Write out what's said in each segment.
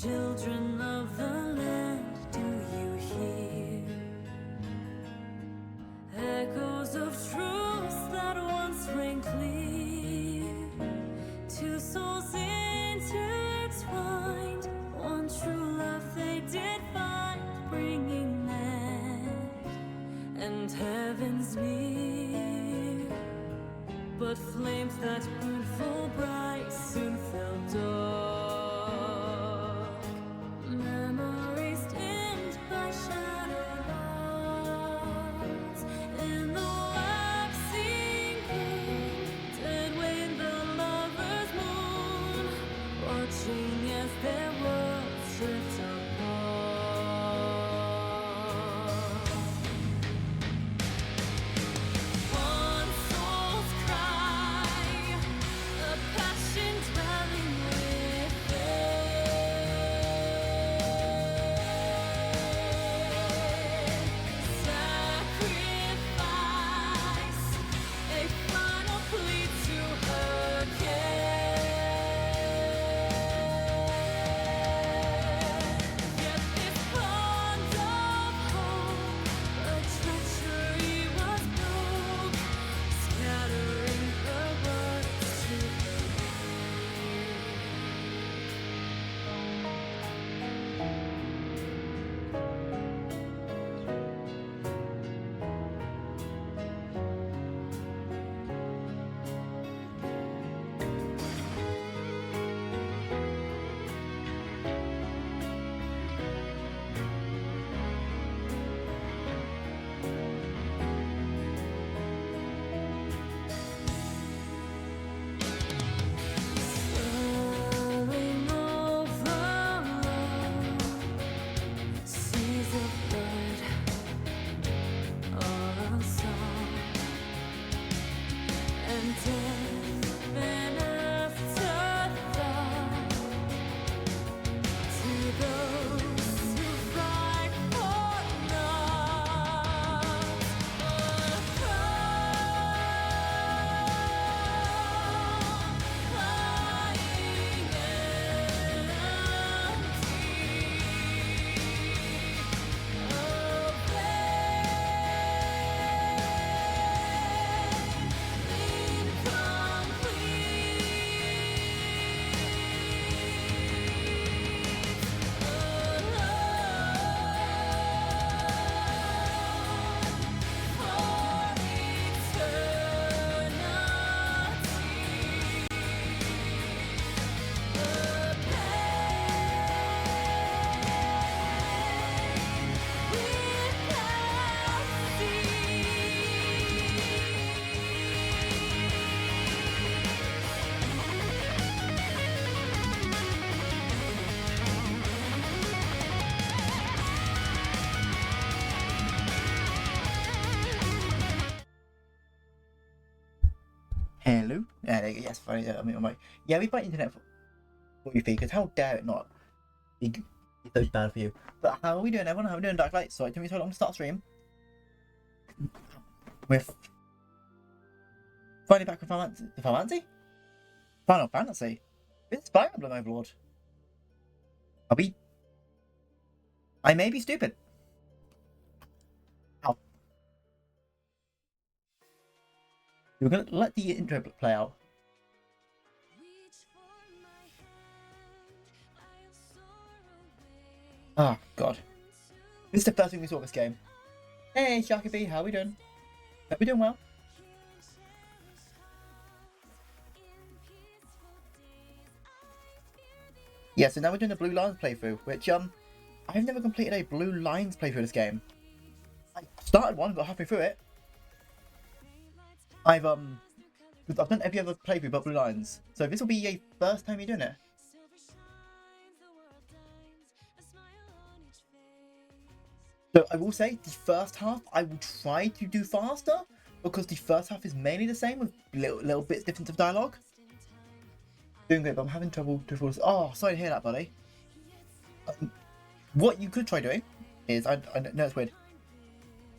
Children of the land, do you hear echoes of truths that once rang clear? Two souls intertwined, one true love they did find, bringing land and heavens near. But flames that burned full bright soon fell dark. Memories dimmed by shattered hearts. In the waxing gloom, dead waned the lovers' moon, watching as their worlds drift apart. One soul's cry, a passion dwelling within. Sacrifice, a final plea to her Yet this bond of hope, a treachery was broke, scattering her words to the swirling over seas of blood, all a song, and death an afterthought to those who fight for naught. A crying Hello? Yes, fine. I mean, I'm like, yeah, we buy internet for you, because how dare it not be so bad for you? But how are we doing, everyone? How are we doing, Dark Light? Sorry, it took me so long to start stream. We're finally back with Final Fantasy? Final Fantasy? It's Fire Emblem Overlord. Are we? I may be stupid. Ow. We're gonna let the intro play out. Oh, God. This is the first thing we saw this game. Hey, Sharky B, how are we doing? Hope we're doing well. Yeah, so now we're doing the Blue Lines playthrough, which, I've never completed a Blue Lines playthrough of this game. I started one, got halfway through it. I've done every other playthrough but Blue Lines, so this will be a first time you're doing it. So I will say, the first half I will try to do faster, because the first half is mainly the same with little bits different of dialogue. Doing great, but I'm having trouble. Oh, sorry to hear that, buddy. What you could try doing is, I know it's weird,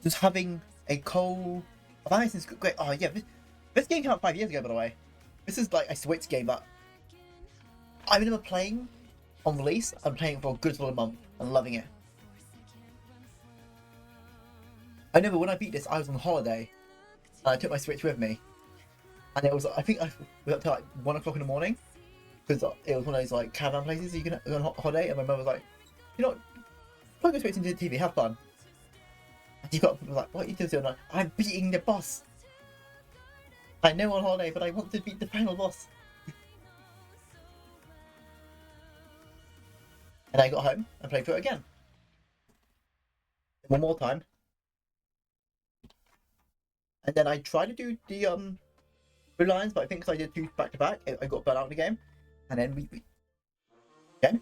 just having a cold. Oh, that makes sense. Great. Oh yeah, this game came out 5 years ago, by the way. This is like a Switch game that I remember playing on release, I'm playing for a good solid month and loving it. I know, but when I beat this, I was on holiday, and I took my Switch with me, and it was, I think I was up to like 1 o'clock in the morning, because it was one of those like caravan places you can go on holiday, and my mum was like, you know, plug your Switch into the TV, have fun. And she got was like, what are you doing? Like, I'm beating the boss. I know on holiday, but I want to beat the final boss. And I got home and played through it again. One more time. And then I tried to do the Reliance, but I think because I did 2 back to back, I got burnt out in the game. And then we again.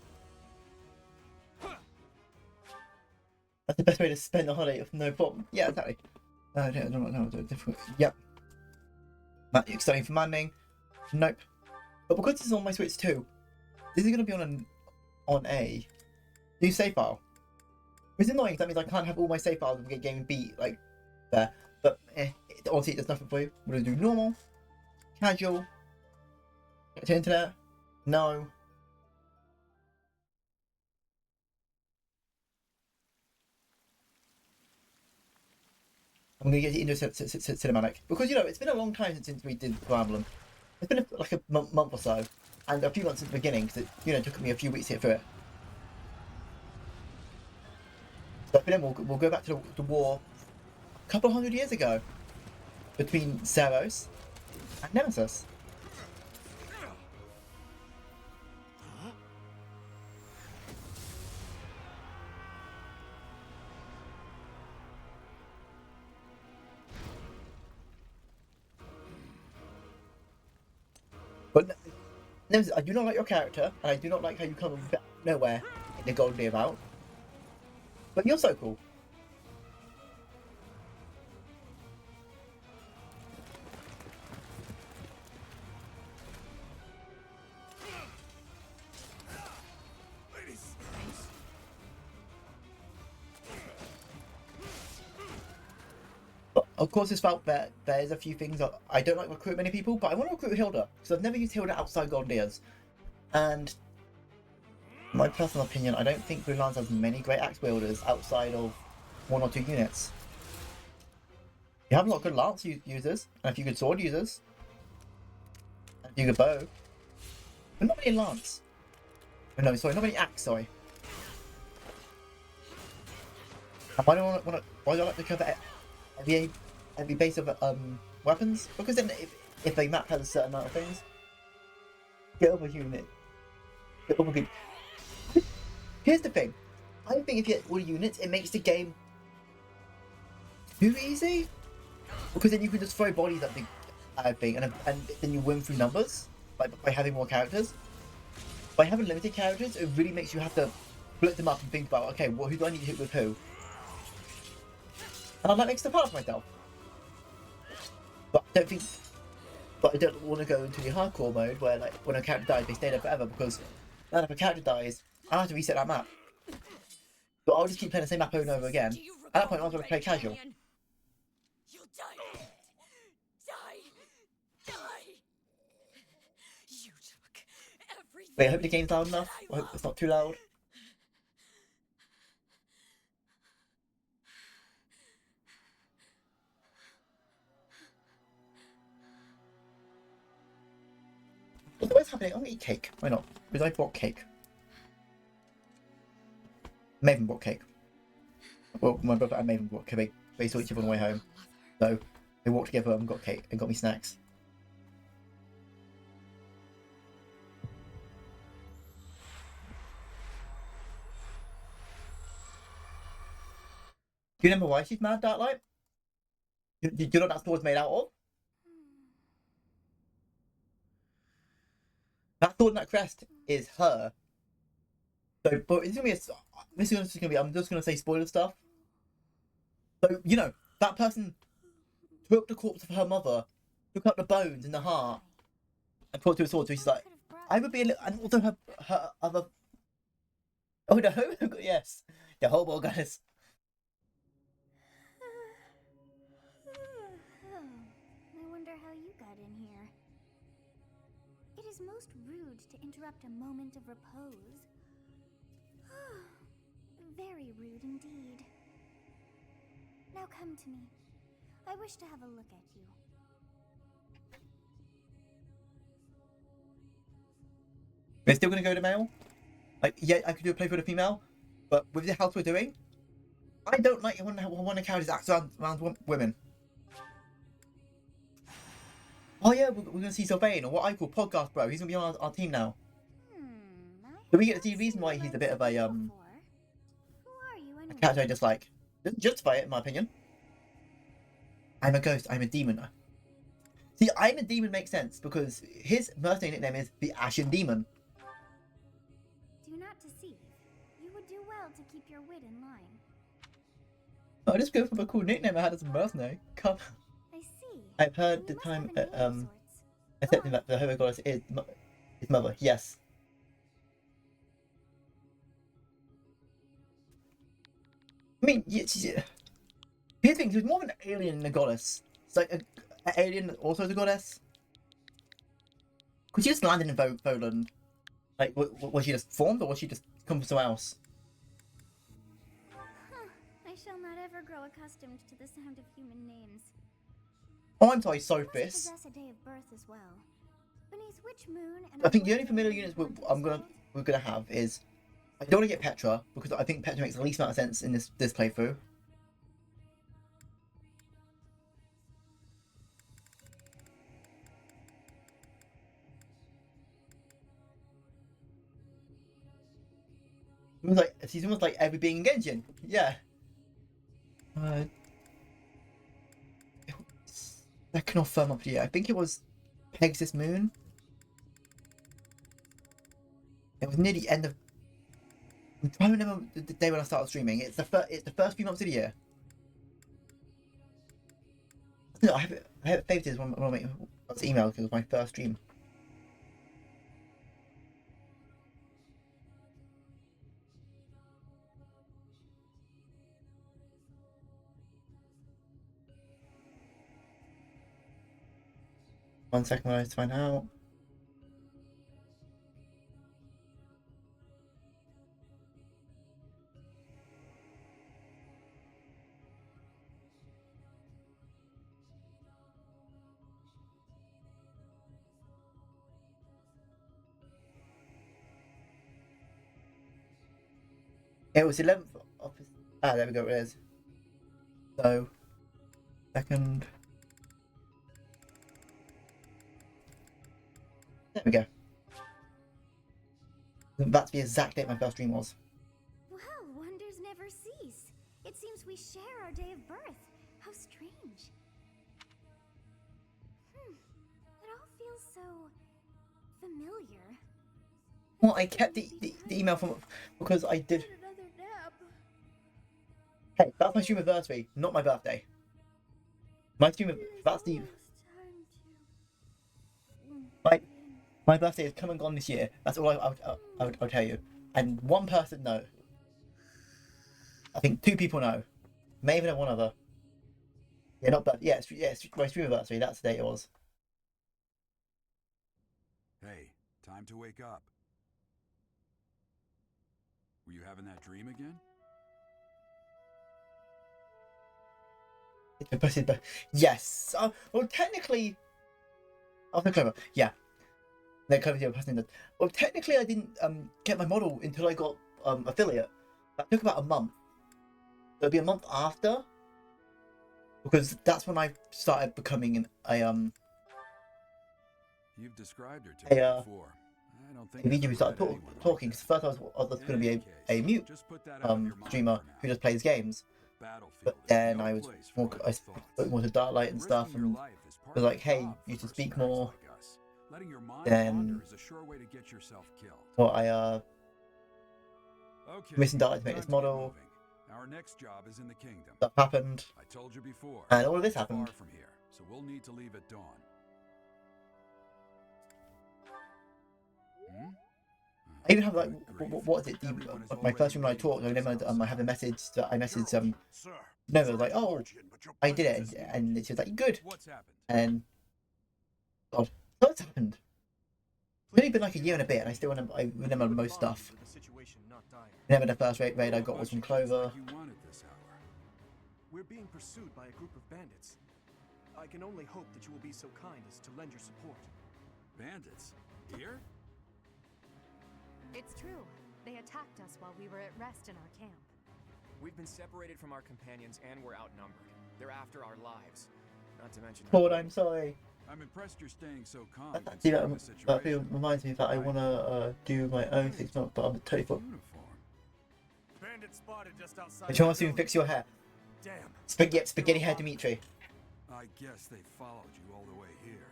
That's the best way to spend a holiday with no problem. Yeah, exactly. No, difficult. Yep. Exciting for manning. Nope. But because this is on my Switch too, this is going to be on a new save file. Which is annoying because that means I can't have all my save files of the game beat like there. But honestly, there's nothing for you. We're going to do normal, casual, get to internet, no. I'm going to get into cinematic because it's been a long time since we did Fire Emblem. It's been like a month or so, and a few months at the beginning because it took me a few weeks to get through it. So then we'll go back to the war a couple of 100 years ago between Zeros and Nemesis. But Nemesis, I do not like your character, and I do not like how you come out of nowhere in the Golden Day about. But you're so cool. But of course, it's felt that there's a few things that I don't like recruit many people, but I want to recruit Hilda because I've never used Hilda outside Golden Days. And my personal opinion, I don't think Blue Lines has many great axe wielders outside of 1 or 2 units. You have a lot of good lance users, and a few good sword users, and a few good bow, but not many lance. Oh, no, sorry, not many axe. Sorry. And why do I like to cover every base of weapons? Because then if a map has a certain amount of things, get over unit, get over good. Here's the thing, I think if you get all the units, it makes the game too easy. Because then you can just throw bodies at the thing, and then you win through numbers, like by having more characters. By having limited characters, it really makes you have to split them up and think about, okay, well, who do I need to hit with who? And I like extra part of myself. But I don't want to go into the hardcore mode where, like, when a character dies, they stay there forever, because then if a character dies, I have to reset that map. But I'll just keep playing the same map over and over again. At that point, I'll have to play casual. You'll die. Die. You took everything. Wait, I hope the game's loud enough. I hope it's not too loud. What's happening? I'm gonna eat cake. Why not? Because I bought cake. Maven bought cake. Well, my brother and Maven bought cake. They saw each other on the way home. So they walked together and got cake and got me snacks. Do you remember why she's mad, Darklight? Do you know what that sword's made out of? That sword and that crest is her. So, but it's gonna be I'm just gonna say spoiler stuff. So, that person took the corpse of her mother, took out the bones and the heart, and put it to a sword. So she's like, I would be a little, and also her other. Oh no! Yes, the hobo goddess. I wonder how you got in here. It is most rude to interrupt a moment of repose. Very rude indeed. Now come to me. I wish to have a look at you. We're still gonna go to male. Like, yeah, I could do a play for the female, but with the house we're doing, I don't like when one of the characters acts around women. Oh yeah, we're gonna see Sylvain, or what I call Podcast Bro. He's gonna be on our team now. Do we get to see the reason why he's a bit of a Who are you a anyway? character I dislike? Doesn't justify it, in my opinion. I'm a ghost. I'm a demon. See, I'm a demon makes sense because his mercenary nickname is the Ashen Demon. Do not deceive. You would do well to keep your wit in line. I just go for the cool nickname I had as a mercenary. Come. I see. I've heard You the must time have a name of sorts. accepting that the Homo Goddess is his mother. Yes. I mean, here's the thing, she's more of an alien than a goddess. It's like an alien that also is a goddess. Could she just landed in Poland? Like, was she just formed, or was she just come from somewhere else? Huh. I shall not ever grow accustomed to the sound of human names. Oh, I'm sorry, You must Sophis. possess a day of birth as well. Beneath which moon and I think on the what only familiar day units you were we're gonna have is, I don't want to get Petra because I think Petra makes the least amount of sense in this playthrough. She's almost like every being in Genshin. Yeah. Second or third month of the year. I think it was Pegasus Moon. It was near the end of. I'm trying to remember the day when I started streaming. It's the first few months of the year. No, I have it favorited as one of my email because it was my first stream. One second, when I find out. It was 11th of. There we go. It is. So, second. There we go. That's the exact date my first stream was. Well, wonders never cease. It seems we share our day of birth. How strange. It all feels so familiar. Well, I kept the email from because I did. Another nap. Hey, that's my stream anniversary, not my birthday. My stream. That's the. My birthday has come and gone this year. That's all I would tell you. And one person know. I think 2 people know. Maybe one other. Yeah, not bad. Yeah, it's my stream anniversary. That's the day it was. Hey, time to wake up. Were you having that dream again? Yes. Well, technically. Oh, no, clever. Yeah. No, clever. Well, technically, I didn't get my model until I got affiliate. That took about a month. It'll be a month after, because that's when I started becoming You've described her to me before. I don't think a video. We started talking because first I was going to be a mute streamer who just plays games. But then I was spoke more to Darklight and stuff, and was like, hey, you should speak more. Then well, I commissioned Darklight to make this model. Our next job is in the kingdom. That happened. I told you before. And all of this happened. Far from here, so we'll need to leave at dawn. I even have like what is it? My first room when I talked, I have a message that I messaged no, it was like, oh, I did it, and she was like, good. What's happened? And God, what's happened? I only been like a year and a bit, and I remember most stuff. With the situation not dire. Remember the first raid I got was from Clover. You wanted this hour. We're being pursued by a group of bandits. I can only hope that you will be so kind as to lend your support. Bandits? Here? It's true. They attacked us while we were at rest in our camp. We've been separated from our companions and we're outnumbered. They're after our lives. Not to mention... Lord, I'm sorry. I'm impressed you're staying so calm See, considering the that situation. reminds me that I want to do my own 6 months, but I'm totally full. Uniform. Bandit spotted just outside. Which one wants to fix your hair? Damn. Spaghetti hair Dimitri. I guess they followed you all the way here.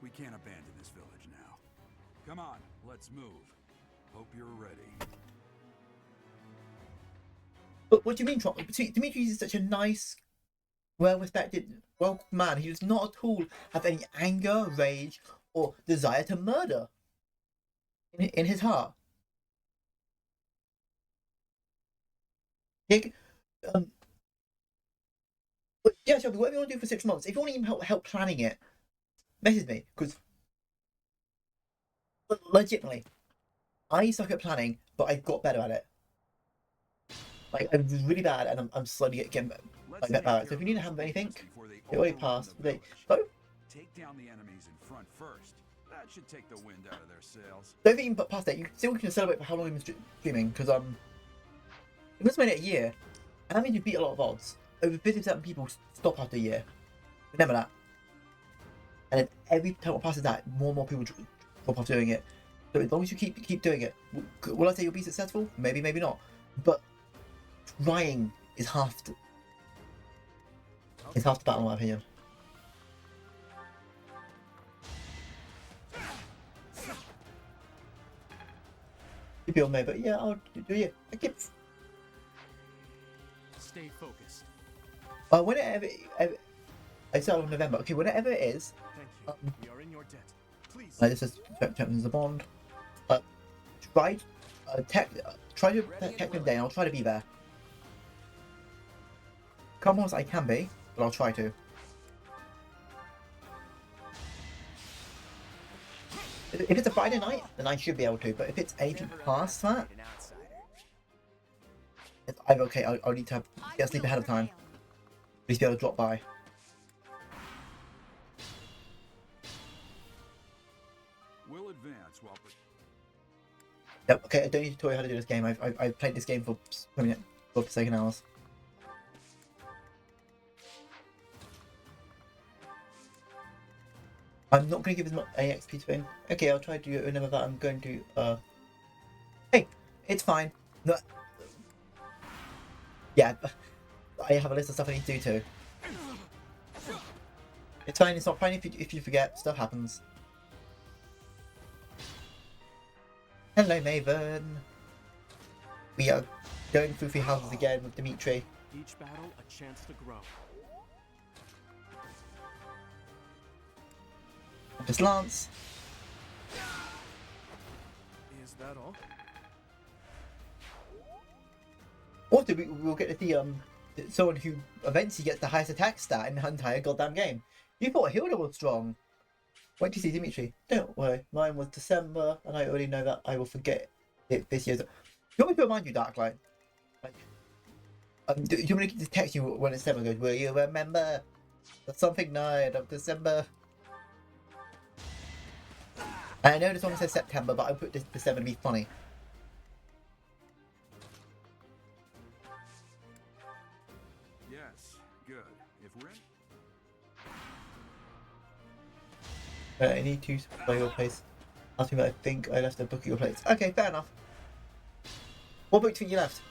We can't abandon this village now. Come on, let's move. Hope you're ready. But what do you mean, Trump? Dimitri is such a nice, well-respected, man. He does not at all have any anger, rage, or desire to murder in his heart. But yeah, Shelby, whatever you want to do for 6 months, if you want to even help planning it, message me, because legitimately, I suck at planning, but I've got better at it. Like, I'm really bad, and I'm slowly getting better at it. So if you need to have anything, it already passed. Oh, Take down the enemies in front first. That should take the wind out of their sails. don't even past that. You still can celebrate for how long you've been streaming, because it must have made it a year, and that means you beat a lot of odds. Over 50% of people stop after a year. Remember that. And then every time it passes that, more and more people drop off doing it. So as long as you keep doing it, will I say you'll be successful? Maybe, maybe not. But trying is half the battle, in my opinion. You'd be on me, but yeah, I'll do you. Stay focused. Whenever I started in November. Okay, whenever it is. Thank you. We are in your debt. Please. This is Champions the Bond. Try to text me today, and I'll try to be there. Come on, I can be, but I'll try to. If it's a Friday night, then I should be able to. But if it's anything past that, I'm okay. I'll need to get sleep ahead of time. At least be able to drop by. We'll advance while... Yep. Okay. I don't need to tell you how to do this game. I've played this game for 7 hours. I'm not going to give as much AXP to him. Okay, I'll try to do it whenever that I'm going to, Hey, it's fine. No. Yeah, I have a list of stuff I need to do too. It's fine, it's not fine if you forget. Stuff happens. Hello, Maven. We are going through 3 houses again with Dimitri. Each battle a chance to grow. Just Lance. Is that all? Also, we'll get to see someone who eventually gets the highest attack stat in the entire goddamn game. You thought Hilda was strong. Wait to see Dimitri. Don't worry, mine was December, and I already know that I will forget it this year. Do you want me to remind you, Darklight? Like, do you want me to text you when it's December? Goes, will you remember the something night of December? And I know this one says September, but I put this December to be funny. Yes, good. If we're in... I need to play your place. Ask me, but I think I left a book at your place. Okay, fair enough. What book do you think you left?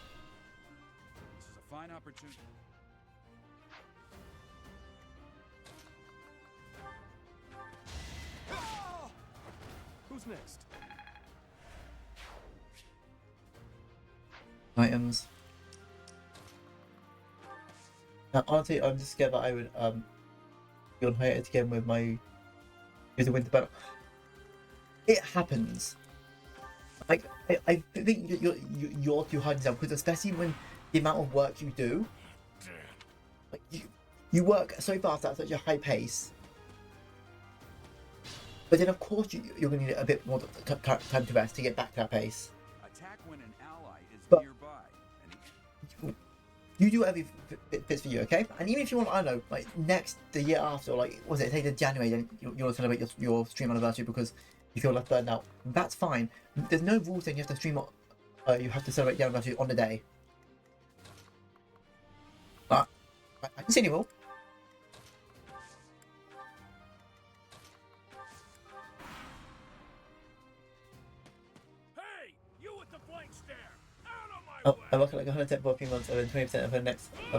This is a fine opportunity. Who's next? Items. Now, honestly, I'm just scared that I would be on hiatus again with my Use the Winter Battle. It happens. Like I think you're too hard yourself, because especially when the amount of work you do, like you work so fast at such a high pace. But then, of course, you're going to need a bit more time to rest to get back to that pace. Attack when an ally is But- nearby. You do whatever fits for you, okay? And even if you want, I don't know, like the year after, or like, was it, say the January, then you'll celebrate your stream anniversary because you feel less burned out. That's fine. There's no rule saying you have to stream, you have to celebrate your anniversary on the day. But I can see any rule. Hey, you with the blank stare! Out of my Oh, way! I work at like 110 for a few months, and then 20% over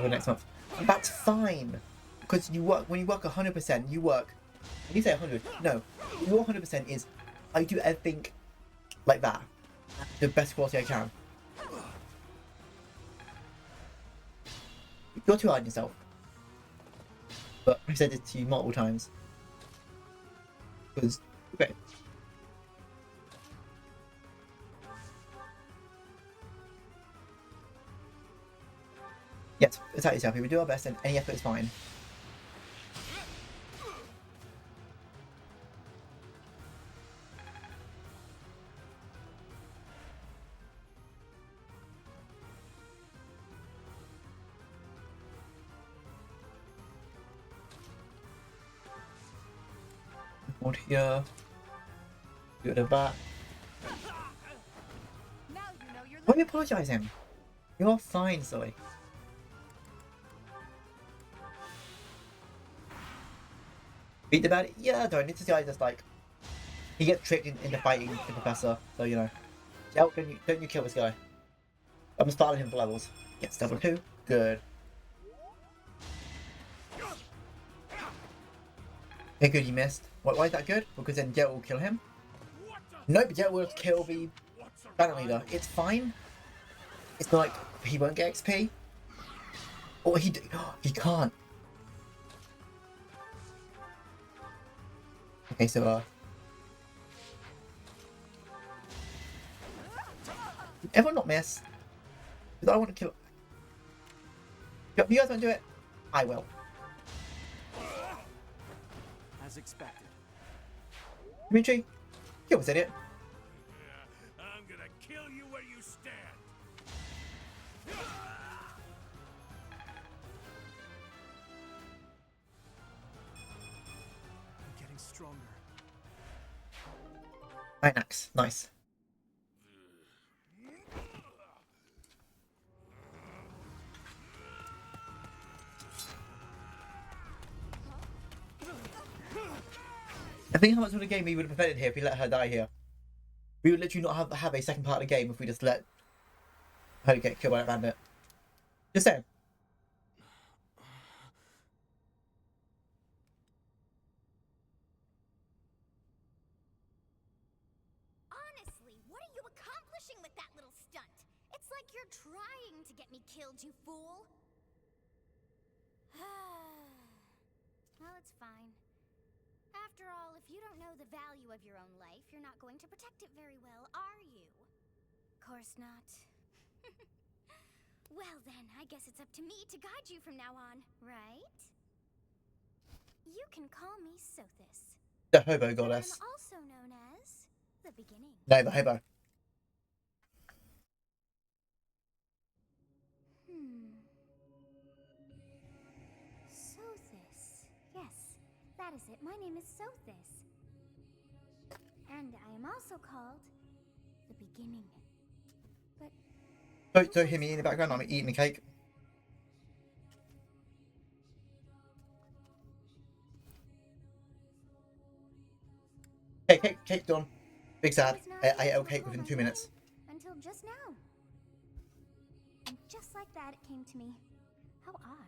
next month. And that's fine, because when you work 100%, you work. When you say 100, no, your 100% is I do everything like that, the best quality I can. You're too hard on yourself. But I've said this to you multiple times. Because okay. Yes, attack yourself. We do our best, and any effort is fine. What here? Good at that. Now you know you're Why are you apologising? You're fine, silly. Beat the bad? Yeah, don't. This guy just like he gets tricked into fighting the professor, so you know. Yeah, don't you kill this guy. I'm starting him for levels. Gets level 2. Good. Okay, good, you missed. Why is that good? Because then Jet will kill him. Nope, Jet will kill the Banner Leader. It's fine. It's not like he won't get XP. Or he can't. Okay, so everyone not miss. Because I want to kill. If you guys want to do it, I will. As expected. Dimitri, kill this idiot. I'm gonna kill you where you stand! I'm getting stronger. Inax, nice. I think how much of the game we would have prevented here if we let her die here. We would literally not have a second part of the game if we just let her get killed by that bandit. Just saying. Honestly, what are you accomplishing with that little stunt? It's like you're trying to get me killed, you fool. Well, it's fine. After all, if you don't know the value of your own life, you're not going to protect it very well, are you? Course not. Well then, I guess it's up to me to guide you from now on, right? You can call me Sothis. The hobo I'm goddess. also known as the beginning. No, the hobo. Sothis. Yes, that is it. My name is Sothis. And I am also called the beginning. But Don't hear me in the background. I'm eating a cake. Hey, cake done. Big sad. I ate a cake within 2 minutes. Until just now. And just like that, it came to me. How odd.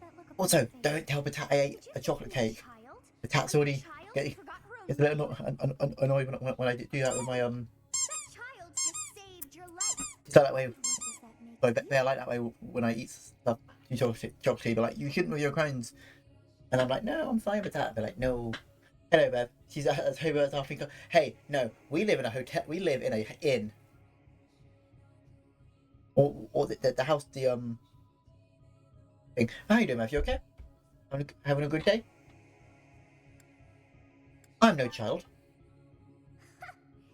That look upon Also, your face. don't tell Patat I ate Did you a chocolate think me cake. child? Patat's A already child getting who forgot her own gets a little language? annoyed when I do that with my That child just saved your life. It's like that way. What does that make Like you? they're like that way when I eat stuff. Chocolate, but like you shouldn't with your crimes. And I'm like, no, I'm fine with that. They're like, no. Hello, Bev. She's at October. I think. Hey, no, we live in a hotel. We live in a inn. Or the house. The thing. How you doing, Bev? You okay? Having a good day? I'm no child.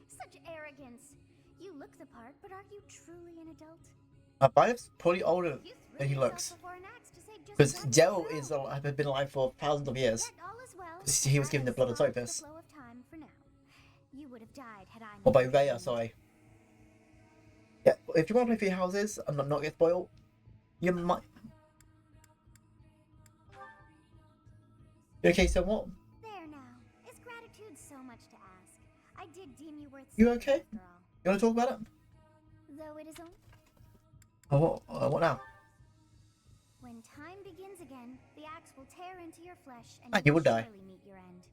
Such arrogance. You look the part, but are you truly an adult? Byleth's probably older You than he threw yourself looks. before an axe to save just Because one Geralt girl. has been alive for thousands of years. Yet all is well. He was given the blood of Stop the Sophis. flow of time for now. You would have died had I Or by not Rhea, intervened. sorry. Yeah, if you want to play 3 houses and not get spoiled, you might... Okay, so what? There now. Is gratitude so much to ask? I did deem you worth You saving okay? after all. You want to talk about it? Though it is only Oh, what now? when time begins again, the axe will tear into your flesh and And you will die. surely meet your end.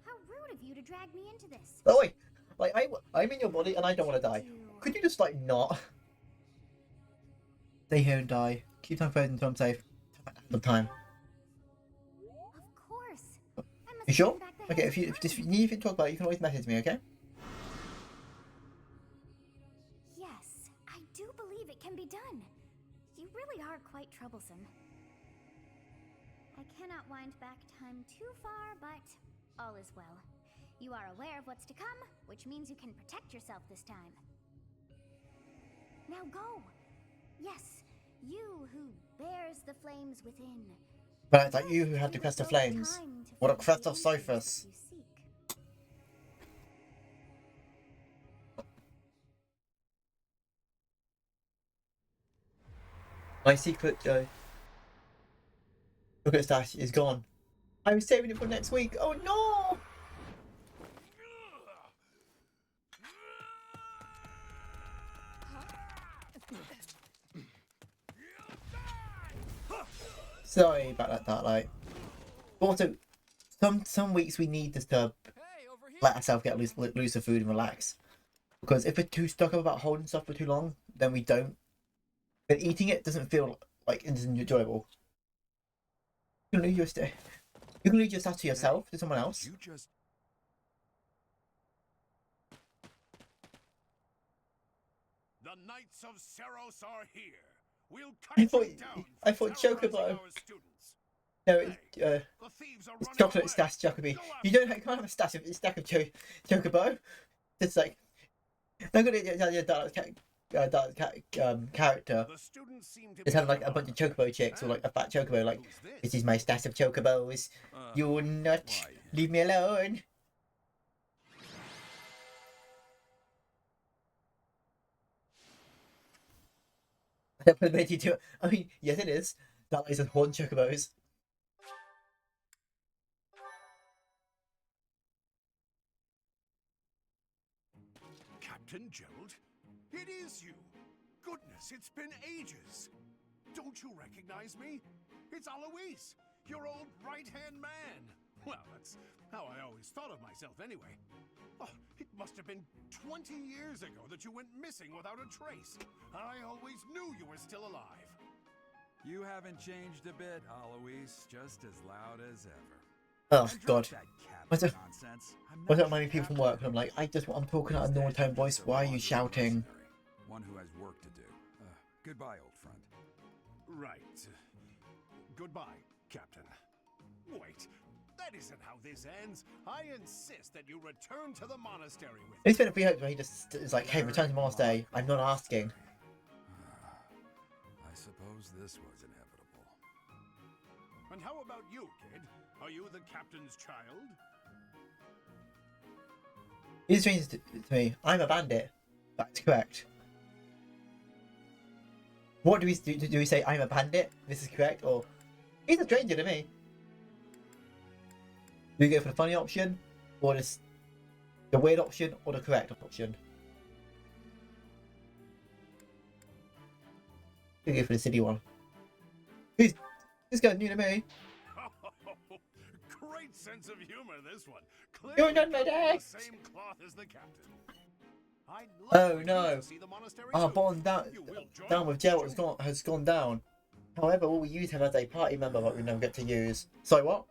How rude of you to drag me into this. Oh wait, like I'm in your body and I don't want to die. Could you just like not? Stay here and die. Keep time frozen until I'm safe. The time. Of course. I must You sure? bring back the Okay, hands if of you need to talk about it, you can always message me, okay? Yes, I do believe it can be done. You really are quite troublesome. I cannot wind back time too far, but all is well. You are aware of what's to come, which means you can protect yourself this time. Now go! Yes, you who bears the flames within. But it's like you who had the crest of flames. What a crest of Sophis. My secret, look at stash is gone. I was saving it for next week. Oh no! Sorry about that, Dark Light. But also, some weeks we need this to Hey, over here. let ourselves get loose of food and relax. Because if we're too stuck up about holding stuff for too long, then we don't. Then eating it doesn't feel like it's enjoyable. You can leave your stuff to yourself, to someone else. You just... The Knights of Seros are here. We'll I cut thought- you down I for thought terrorizing Chocobo. our students. No, Hey, it's the thieves are it's running chocolate away. stash Jacoby. Go You after can't have a stack of Chocobo. It's like they're gonna character. The students seem to It's be having like a bunch of Chocobo chicks or like a fat Chocobo. Like, Who's this is my stash of Chocobos. You will not why? leave me alone. That made you do it. I mean, yes, it is. That is a horn Chocobos. Captain Gerald? It is you! Goodness, it's been ages! Don't you recognize me? It's Alois, your old right-hand man! Well, that's how I always thought of myself anyway. Oh, it must have been 20 years ago that you went missing without a trace. I always knew you were still alive. You haven't changed a bit, Alois. Just as loud as ever. Oh And drop God. that What's cabinet up? nonsense. I'm Why not don't mind me people from work? And I'm like, I'm talking out a normal tone voice. Why are you shouting? One who has work to do. Goodbye, old friend. Right. Goodbye, Captain. Wait, that isn't how this ends. I insist that you return to the monastery with It's been a few hopes where he just is like, hey, return to Monastery. I'm not asking. I suppose this was inevitable. And how about you, kid? Are you the captain's child? He's strange to me. I'm a bandit. That's correct. What do we do? Do we say I'm a bandit? This is correct, or he's a stranger to me? Do we go for the funny option, or the weird option, or the correct option? We go for the city one. This guy's new to me. Great sense of humor, this one. You're Clearly not my cut from dad. the same cloth as the captain. I'd love Oh for you no! to see the monastery Our too. bond You will join down with us, Gerald won't you? has gone down. However, we'll use him as a party member, but we never get to use. So what?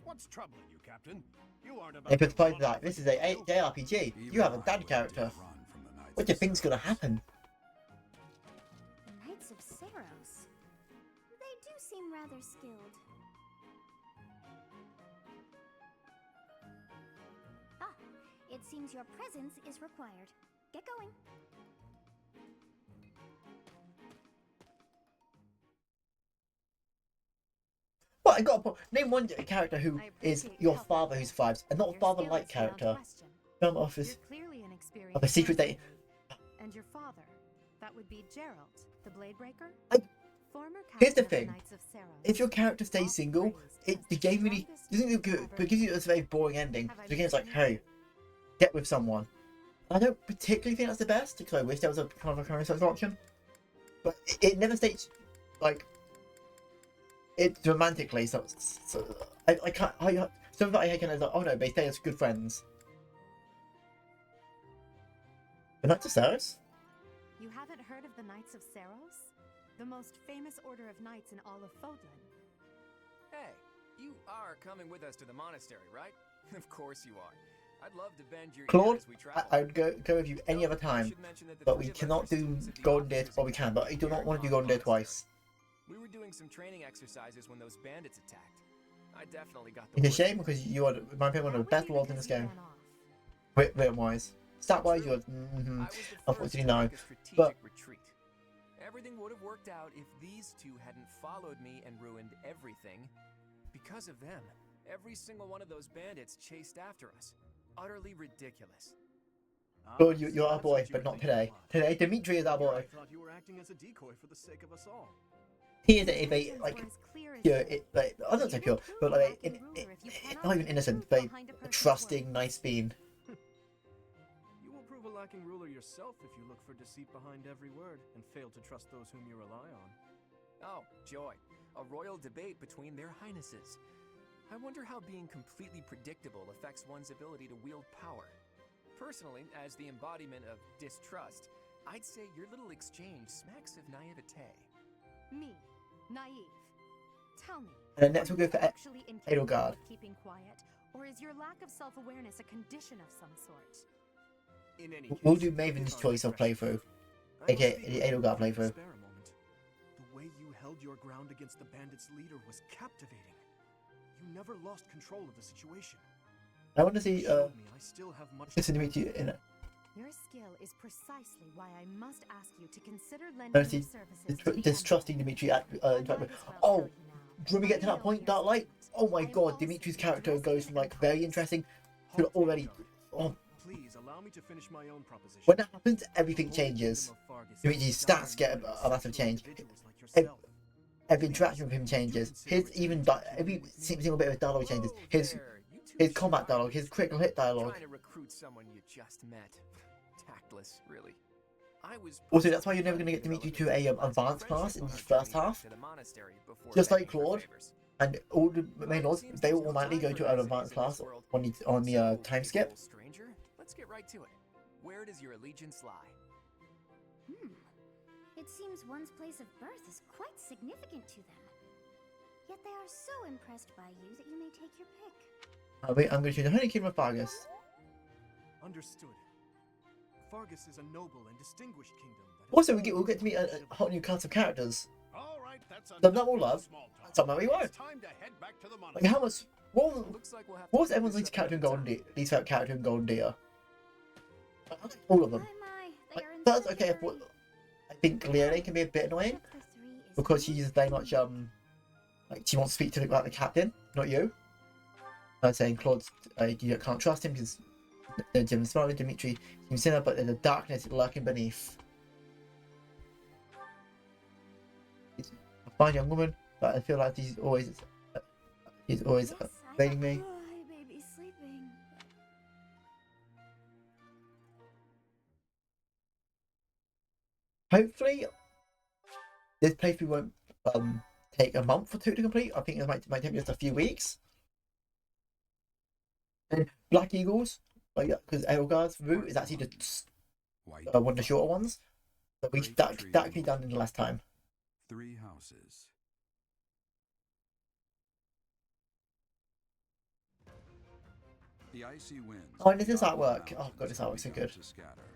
What's troubling you, Captain? You aren't about If to it's like run that, off this with is a tail. JRPG. Even You have a I dad would character. run from the Knights What do you of think's gonna Seros. happen? The Knights of Seros. They do seem rather skilled. seems your presence is required. Get going. But I got name one character who is your father who survives, and not a Your father-like skill is beyond character. question. Film office You're clearly an experienced of a secret swordsman. date. And your father, that would be Gerald, the blade breaker? I- Former Here's the captain of thing. Knights of Saros. If your character stays Oft single, praised the as game really strongest doesn't do good, ever but it gives you a very boring ending. Have I So the game's like, missed hey, anything? get with someone. I don't particularly think that's the best, because I wish there was a kind of a option. But it never states like it's romantically. So I can't. Some of it I can like, oh no, they stay as good friends. But not to Saros. You haven't heard of the Knights of Saros? The most famous order of knights in all of Fodlan. Hey, you are coming with us to the monastery, right? Of course you are. I'd love to bend your ear Claude, as we travel. I would go with you any other time, but we cannot do Golden Deer. Well, we can, but I do not want to do Golden Deer twice. We were doing some training exercises when those bandits attacked. I definitely got the It's a worst shame of it. because you are, in my opinion, one of the That best would be lords in because this you game. ran off. Written wise. Stat wise, you're I was the first unfortunately to no. make a strategic But retreat. Everything would have worked out if these two hadn't followed me and ruined everything. Because of them, every single one of those bandits chased after us. Utterly ridiculous. Claude, So you're our that's boy, what you but were not thinking, today. Claude. Today, Dimitri is our Here, boy. I thought you were acting as a decoy for the sake of us all. He is a Intentions like were as clear as pure. day. Like, I don't say You pure, will but prove a like lacking ruler if you cannot not even see innocent, truth very behind a person's trusting, words. nice being. You will prove a lacking ruler yourself if you look for deceit behind every word and fail to trust those whom you rely on. Oh, joy. A royal debate between their highnesses. I wonder how being completely predictable affects one's ability to wield power. Personally, as the embodiment of distrust, I'd say your little exchange smacks of naivete. Me, naive. Tell me. And then next are we'll you go for actually incapable Edelgard. of keeping quiet, or is your lack of self-awareness a condition of some sort? In any We'll case, do Maven's our choice of discretion. playthrough, I must aka speak the with you Edelgard if you can playthrough. spare a moment. The way you held your ground against the bandits' leader was captivating. You never lost control of the situation. I want to see You showed me I still have much listen to me to in it. Your skill is precisely why I must ask you to consider I lending want to your see services to the distrusting Emblem. Dimitri at I interact might with. as well Oh, tell you now. when we get to I that know point, your Dark Light. spirit. Oh my I am god, also Dimitri's the character goes resident from like very compass. interesting to Halt, already. Edelgard. Oh, Please allow me to finish my own proposition. when that happens, everything The Holy changes. Kingdom of Fargus Dimitri's is stats get dying a massive for change. individuals like Ev- yourself. Every interaction with him changes. His even every single bit of his dialogue changes. Whoa His there, you two his combat sharks. dialogue, his critical hit dialogue. Trying to recruit someone you just met. Tactless, really. I was Also, that's why you're never going to get Dimitri to a advanced class in the first half. Just like Claude. And all the main lords, they will automatically go to an advanced class on the time skip. Stranger, let's get right to it. Where does your allegiance lie? It seems one's place of birth is quite significant to them. Yet they are so impressed by you that you may take your pick. I'm going to choose the Honey Kingdom of Fargus. Understood. Fargus is a noble and distinguished kingdom. That Also, we'll get to meet a whole new cast of characters. All right, that's Some that we'll love, small talk. some that we won't. It's time to head back to the Like, monastery. how much? Looks like we'll have What was to everyone's do least this character in at a Golden time. Deer? Least favorite character in Golden Deer? All of them. My, they Like, are in that's such okay. a If, hurry. I think Leone can be a bit annoying Chapter 3 is because nearly she's very much like she wants to speak to about the captain, not you. Saying Claude, you can't trust him because Jim Smarter, Dimitri, you see that, but there's a darkness lurking beneath. He's a fine young woman, but I feel like he's always Yes, evading me. Oh, I may be sleeping. Hopefully, this playthrough won't take a month or two to complete. I think it might take just a few weeks. And Black Eagles, like because Edelgard's route is actually White, one of the shorter ones. But that can be done in the last time. 3 houses. The icy winds. Oh, and does this topple artwork? Oh mountains god, this have artwork's so begun good. to scatter,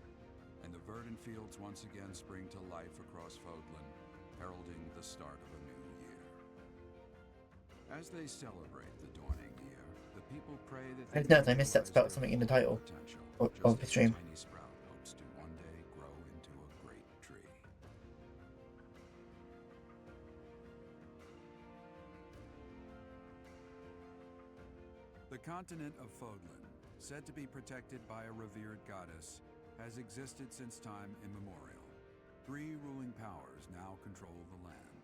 and the verdant fields once again spring to life across Fodlan, heralding the start of a new year. As they celebrate the dawning year, the people pray that I they don't know, I may missed that realize spell their something in the full title potential, of just the as a stream. tiny sprout hopes to one day grow into a great tree. The continent of Fodlan, said to be protected by a revered goddess, has existed since time immemorial. 3 ruling powers now control the land.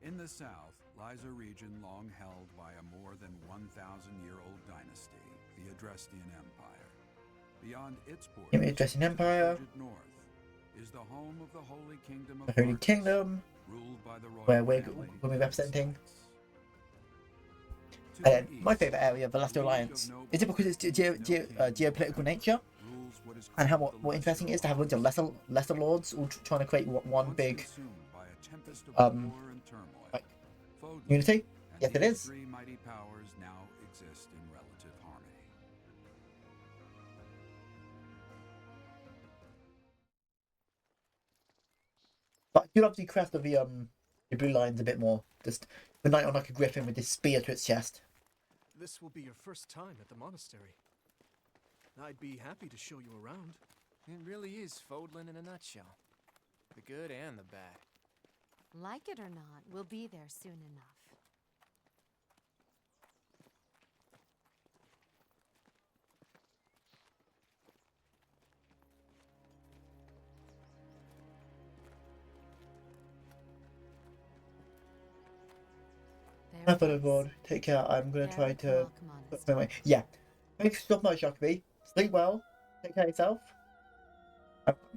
In the south lies a region long held by a more than 1,000-year-old dynasty, the Adrestian Empire. Beyond its borders, The Adrestian Empire, frigid north, is the home of the Holy Kingdom of the Holy Arcus, Kingdom, ruled by the where royal we'll family be representing. To the My east, favourite area of the Last the League of Alliance. Nobles Is it because it's geopolitical nature? rules what is And how called the what interesting it is to have a bunch of Lesser lesser lords all trying to create one Once big consumed by a tempest of um, war and turmoil, like, Fodlan unity? and Yes, it these is. 3 mighty powers now exist in relative harmony. But I do love the crest of the blue lines a bit more. Just the knight on like a griffin with this spear to its chest. This will be your first time at the monastery. I'd be happy to show you around. It really is Fodlan in a nutshell. The good and the bad. Like it or not, we'll be there soon enough. Have fun aboard. Take care. I'm gonna try to put my way. Yeah. Thanks so much, Jacoby. Sleep well. Take care of yourself.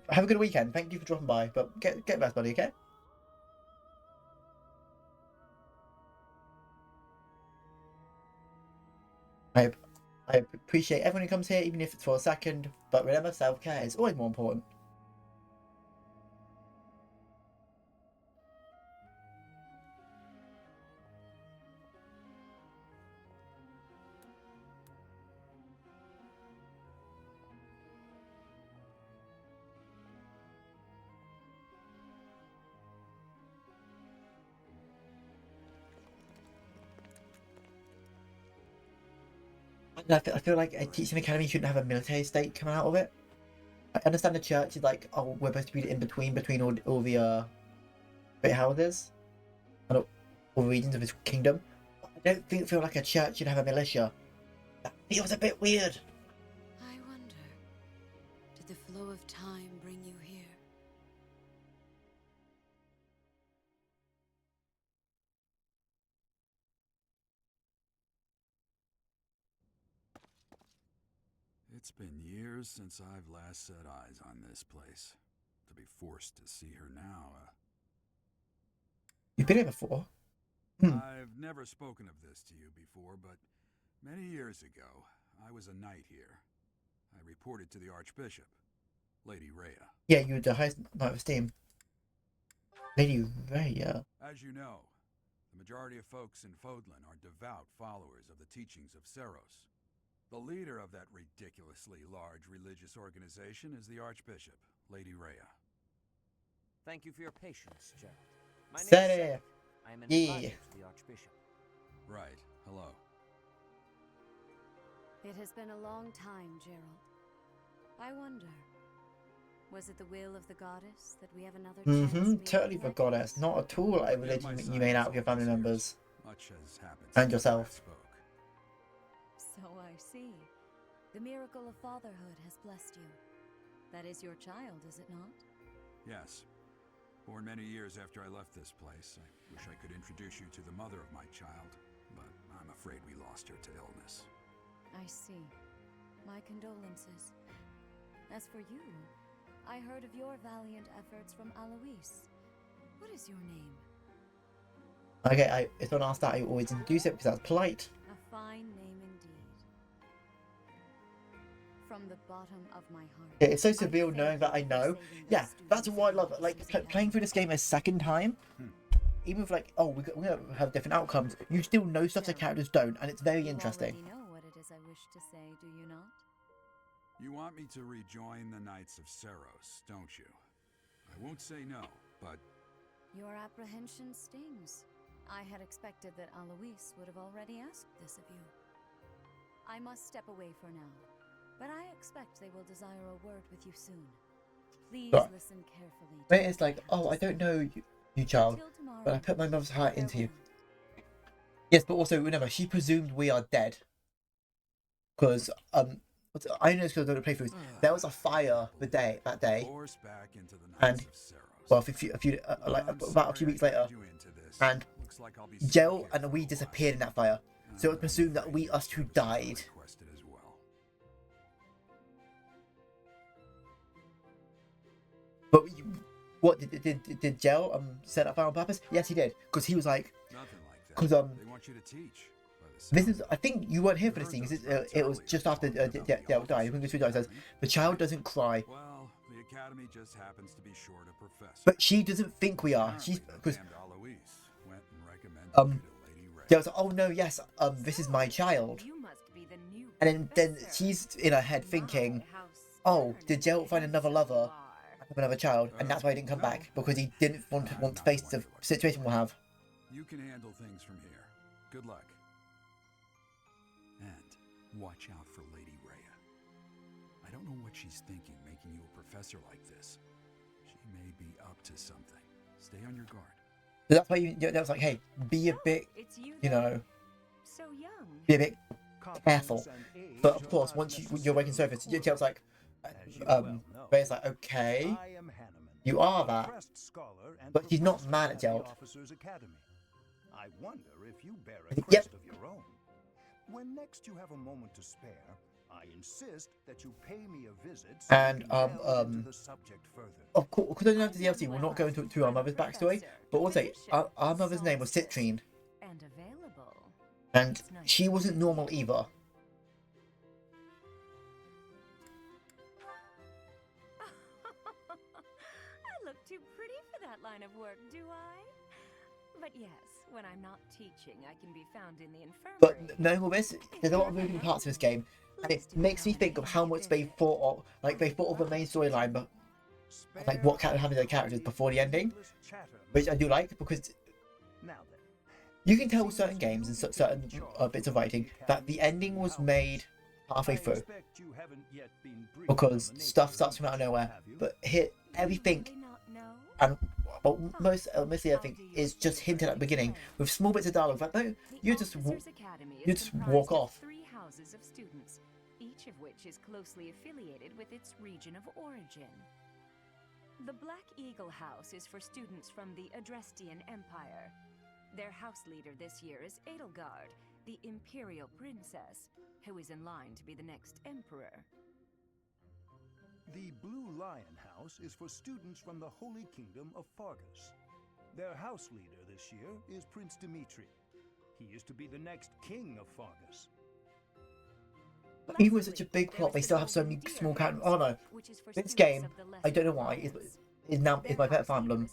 Have a good weekend. Thank you for dropping by. But get rest, buddy. Okay. I I appreciate everyone who comes here, even if it's for a second. But remember, self-care is always more important. I feel like a teaching academy shouldn't have a military state coming out of it. I understand the church is like, oh, we're supposed to be the in-between between all the great houses and all the regions of his kingdom. I don't feel like a church should have a militia. That feels a bit weird. I wonder, did the flow of time bring you here? It's been years since I've last set eyes on this place. To be forced to see her now, You've been here before. I've never spoken of this to you before, but many years ago, I was a knight here. I reported to the Archbishop, Lady Rhea. Yeah, you were the highest knight of esteem. Lady Rhea. As you know, the majority of folks in Fodlan are devout followers of the teachings of Seros. The leader of that ridiculously large religious organization is the Archbishop, Lady Rhea. Thank you for your patience, Gerald. My name is Say Seth. I am an yeah. advisor to the Archbishop. Right. Hello. It has been a long time, Gerald. I wonder, was it the will of the goddess that we have another chance? Totally the goddess. Not at all a religion you made out of your family members. Much has happened And since yourself. I spoke. So I see. The miracle of fatherhood has blessed you. That is your child, is it not? Yes. Born many years after I left this place, I wish I could introduce you to the mother of my child, but I'm afraid we lost her to illness. I see. My condolences. As for you, I heard of your valiant efforts from Alois. What is your name? Okay, it's on our start. I always introduce it because that's polite. A fine name indeed. From the bottom of my heart. Yeah, it's so surreal knowing that I know. Yeah, that's why I love it. Like playing through this game a second time, even if like, oh, we're gonna have different outcomes. You still know stuff the characters don't, and it's very interesting. You already know what it is I wish to say, do you not? You want me to rejoin the Knights of Seros, don't you? I won't say no, but Your apprehension stings. I had expected that Alois would have already asked this of you. I must step away for now, but I expect they will desire a word with you soon. Please Right. listen carefully. But it's like, oh, I don't know you, child, Till tomorrow, but I put my mother's heart into you. farewell. Yes, but also remember, she presumed we are dead. Because I know because I don't play through. There was a fire that day, Force back into the and Knights of Ceros. well, about a few weeks later, You into this. and Looks like I'll be Jill stuck here and for we a while. disappeared in that fire. So it was presumed that we us two died. Requested as well. But what did Jill set up fire on purpose? Yes, he did, because he was like, Nothing like that. because They want you to teach. by the this sound is, I think you weren't here for this thing. It was just after Jill died. When Jill says the child doesn't cry, Well, the academy just happens to be short a professor. but she doesn't think we are. She's Apparently, because that damned Alois went and recommended um, you to Lady Ray. Jill's like, oh no, yes, this is my child, You must be the new and then professor. she's in her head thinking, My, how oh, stern did Jill and find another lover? you are. Have another child, and that's why he didn't come back, because he didn't want to face the situation we'll have. You can handle things from here. Good luck. And watch out for Lady Rhea. I don't know what she's thinking making you a professor like this. She may be up to something. Stay on your guard. So that's why that was like, hey, be a Oh, bit, it's you you there. know, So young. be a bit careful. But of course, once you're waking surface, Jill's like, Rhea's like, okay, you are that, but she's not mad at Jill. I wonder if you bear a Yep. crest of your own. When next you have a moment to spare, I insist that you pay me a visit so And, we can delve into the subject further. Of course, because I don't have the DLC, we'll not go into our mother's backstory, but also, our mother's name was Citrine, And available. and she wasn't normal either. I look too pretty for that line of work, do I? But yes, when I'm not teaching, I can be found in the infirmary. But knowing all this, there's a lot of moving parts in this game, and it makes me think of how much they thought of the main storyline, but like what happened to their characters before the ending, which I do like, because Now then, you can tell with certain games and certain bits of writing that the ending was made halfway I through, expect you haven't yet been briefed because on the stuff nature starts of from out of the nowhere, have you? but here, everything, Do they not know? and well, mostly everything is just hinted at the beginning, with small bits of dialogue, like, no, you The just Officers' Academy is you just comprised walk of off. 3 houses of students, each of which is closely affiliated with its region of origin. The Black Eagle House is for students from the Adrestian Empire. Their house leader this year is Edelgard, the Imperial Princess, who is in line to be the next emperor. The Blue Lion House is for students from the Holy Kingdom of Fargus. Their house leader this year is Prince Dimitri. He is to be the next king of Fargus. Even with such a big plot, they still have so many small characters. Oh no, this game, I don't know why, is now my pet Fire Emblem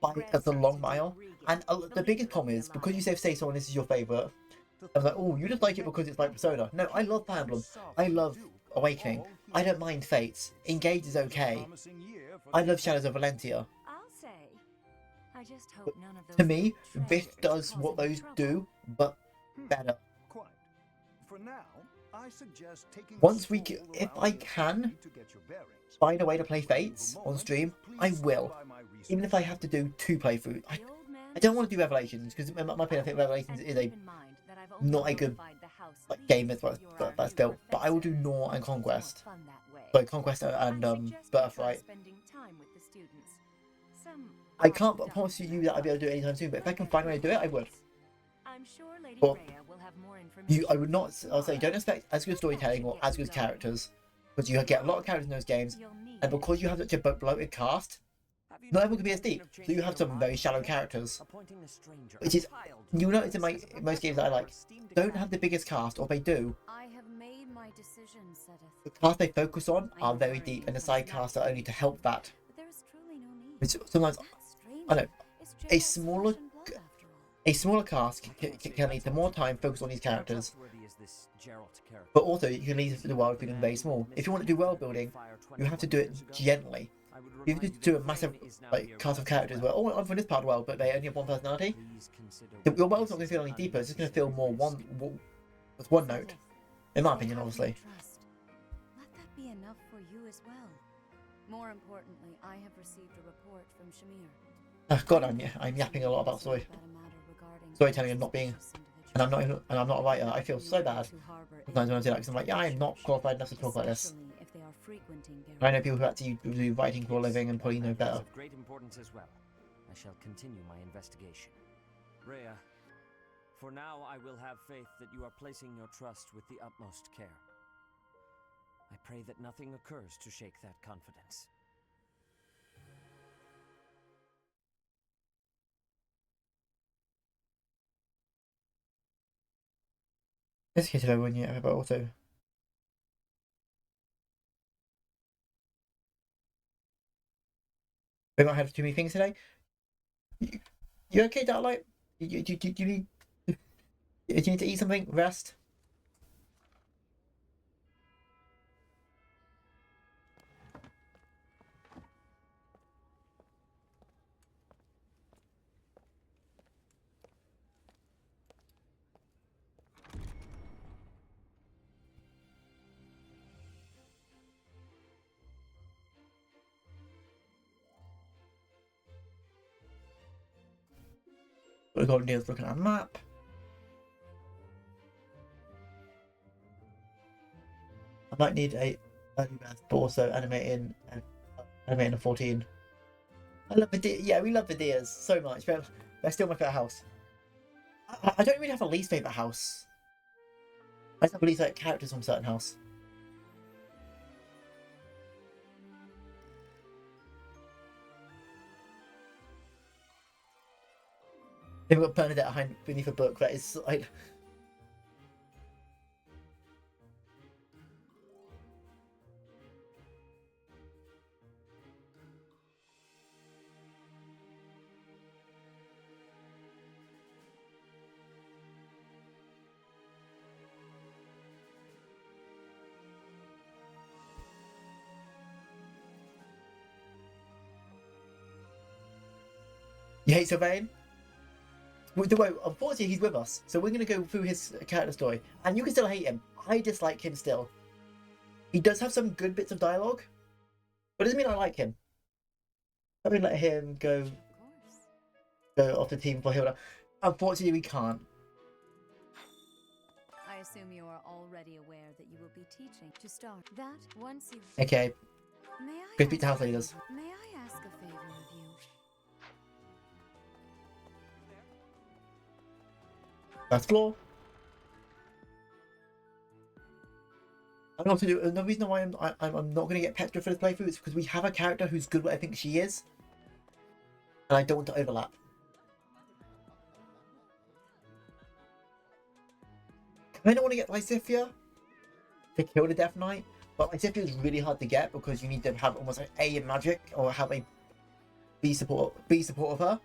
by the long mile. And the biggest problem is, because you say someone this is your favourite, I was like, oh, you just like it because it's like Persona. No, I love Fire Emblem. I love Awakening. I don't mind Fates. Engage is okay. I love Shadows of Valentia. I'll say. I just hope none of those To me, little this treasures does cause what any those trouble. do, but better. Quite. For now, I suggest taking Once a we stroll if around I the can academy to get your bearings. find a way to play Fates on stream, I will. Even if I have to do 2 playthroughs. The old man I don't want to do Revelations, because in my opinion, I think Revelations And is a keep in mind that I've only not a good notified the house leader game that's that you're our that's new built. But I will do professor. Nor and It's more Conquest. fun that way. Sorry, Conquest and I'd suggest you try Birthright. spending time with the students. Some I can't odd promise stuff you that I'll be able to do it anytime soon, but if I can find a way to do it, I would. I'm sure Lady Well, Rhea will have more information. I would not. I'll say, don't expect as good storytelling or as good characters, because you get a lot of characters in those games, You'll need and because you have such a bloated cast, not everyone can be as deep. So you have some very shallow characters, Appointing a stranger, which is a child, you'll notice in most games that I like don't have the biggest cast, or they do. I have made my decision, Sedith. The cast they focus on are very deep, and the side casts are only to help that. But there is truly no need. Which sometimes That stranger I know is a Geralt's smaller flesh and blood, after all. a smaller cast can lead to more time focused on these how characters, trustworthy is this Geralt character? but also you can lead the world feeling very small. If you want to do world building, you have to do it gently. I would You remind could do a that massive Thane is now like nearby. cast of characters where, oh, I'm from this part of the world, but they only have one personality. Please consider Your world's not going this to feel an any deeper. It's just going to feel unnecessary more risk. with one note, Faith, in my they opinion, have obviously. your trust. Let that be enough for you as well. More importantly, I have received a report from Shamir. Oh, God, I'm yapping a lot about storytelling and not being, and I'm not a writer. I feel so bad sometimes when I do that because I'm like, yeah, I'm not qualified enough to talk about this. If they are frequenting I know people who actually do writing for a living and probably know That is better. of great importance as well. I shall continue my investigation. Rhea, for now I will have faith that you are placing your trust with the utmost care. I pray that nothing occurs to shake that confidence. This case of everyone yet, but also. We might have too many things today. You okay, Darlight? You need do you need to eat something? Rest? What we're going to do is look at our map. I might need a early rest, but also animating a 14. I love the yeah, we love the deers so much. They're still my favorite house. I don't really have a least favorite house. I just have least like characters from certain house. They've got Bernadette behind beneath a book that is like. You hate Sylvain? Unfortunately, he's with us, so we're going to go through his character story. And you can still hate him. I dislike him still. He does have some good bits of dialogue, but it doesn't mean I like him. Let me let him go off the team for Hilda. Unfortunately, we can't. I assume you are already aware that you will be teaching. To start, that once you... Okay, May I go speak to ask house leaders. May I ask a favor of you? First floor. I'm not to do. The reason why I'm not going to get Petra for this playthrough is because we have a character who's good what I think she is, and I don't want to overlap. I don't want to get Lysithia to kill the Death Knight, but Lysithia is really hard to get because you need to have almost like A in magic or have a B support of her,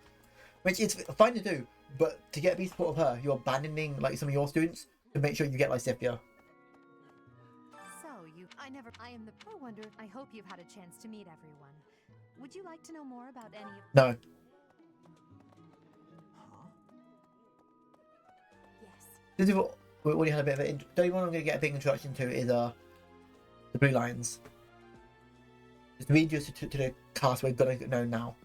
which is fine to do. But to get B support of her, you're abandoning like some of your students to make sure you get Lysithia. So, I am the pro wonder. I hope you've had a chance to meet everyone. Would you like to know more about any of... No. Yes. This is what we already had a bit of it. The only one I'm going to get a big introduction to is the Blue Lions. Just read you to the cast we're going to know now.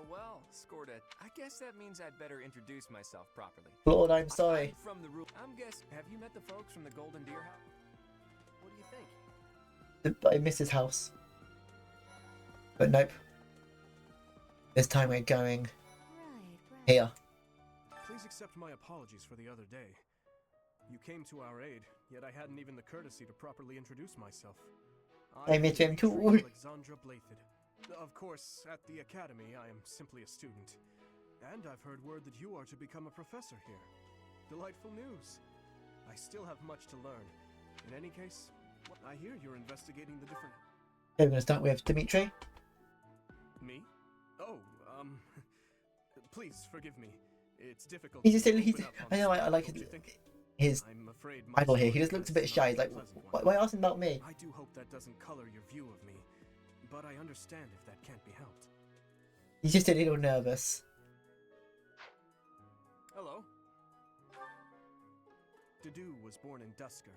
Well, scored it. I guess that means I'd better introduce myself properly. Lord, I'm sorry. I'm from the I'm guess. Have you met the folks from the Golden Deer House? What do you think? I miss his house. But nope. This time we're going here. Please accept my apologies for the other day. You came to our aid, yet I hadn't even the courtesy to properly introduce myself. I miss him too. Alexandra Blathid. Of course, at the academy, I am simply a student. And I've heard word that you are to become a professor here. Delightful news. I still have much to learn. In any case, I hear you're investigating the different... Okay, we're going to start with Dimitri. Me? Oh, please forgive me. It's difficult. He's just to I open up on know, this, I like don't it. you think? his I'm afraid my idol here. He story just looks a has bit shy. not He's like, been a pleasant one. why asking about me? I do hope that doesn't color your view of me, but I understand if that can't be helped. He's just a little nervous. Hello. Dedu was born in Dusker.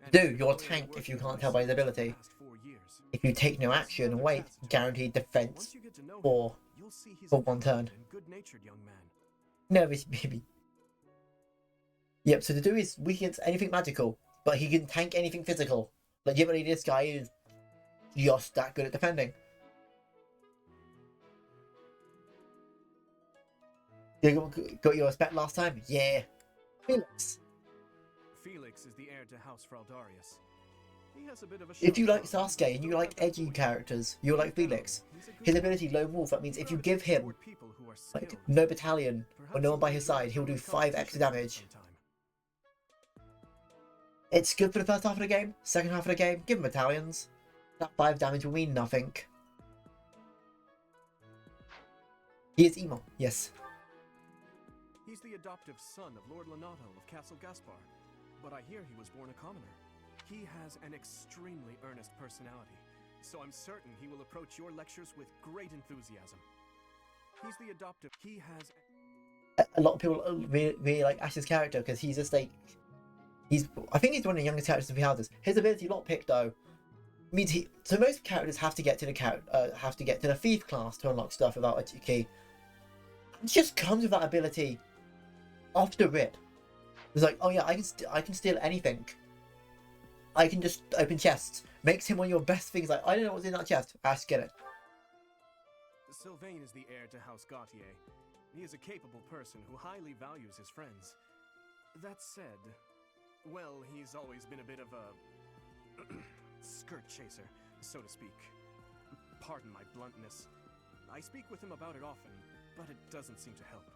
and Do, has been you're loyally tanked if you working can't with tell by his us for the ability. past 4 years. If you take no action and wait, guaranteed defense Once you get to know him, for you'll see he's for a one kind turn. and good-natured young man. Nervous baby. Yep, so the do is weak against anything magical, but he can tank anything physical. Legitimately, this guy is just that good at defending. You got your respect last time? Yeah. Felix. Felix is the heir to House Fraldarius. He has a bit of a If you sharp like tongue, Sasuke and you though like not that edgy foolish. characters, you'll like Felix. He's a good His man. ability Lone Wolf, that means if you There are give him straightforward people who are like skilled. no battalion or Perhaps no one by he his will side, he'll do join 5 extra competition damage. sometime. It's good for the first half of the game. Second half of the game, give him battalions. That 5 damage will mean nothing. He is emo, yes. He's the adoptive son of Lord Lenato of Castle Gaspar, but I hear he was born a commoner. He has an extremely earnest personality, so I'm certain he will approach your lectures with great enthusiasm. He's the adoptive. He has. A lot of people really like Ash's character because he's just like I think he's one of the youngest characters of the houses. His ability lockpick though means so most characters have to get to the thief class to unlock stuff without a key. It just comes with that ability off the rip. It's like, oh yeah, I can steal anything. I can just open chests. Makes him one of your best things. Like, I don't know what's in that chest. Ash, get it. Sylvain is the heir to House Gautier. He is a capable person who highly values his friends. That said, well, he's always been a bit of a skirt chaser, so to speak. Pardon my bluntness. I speak with him about it often, but it doesn't seem to help.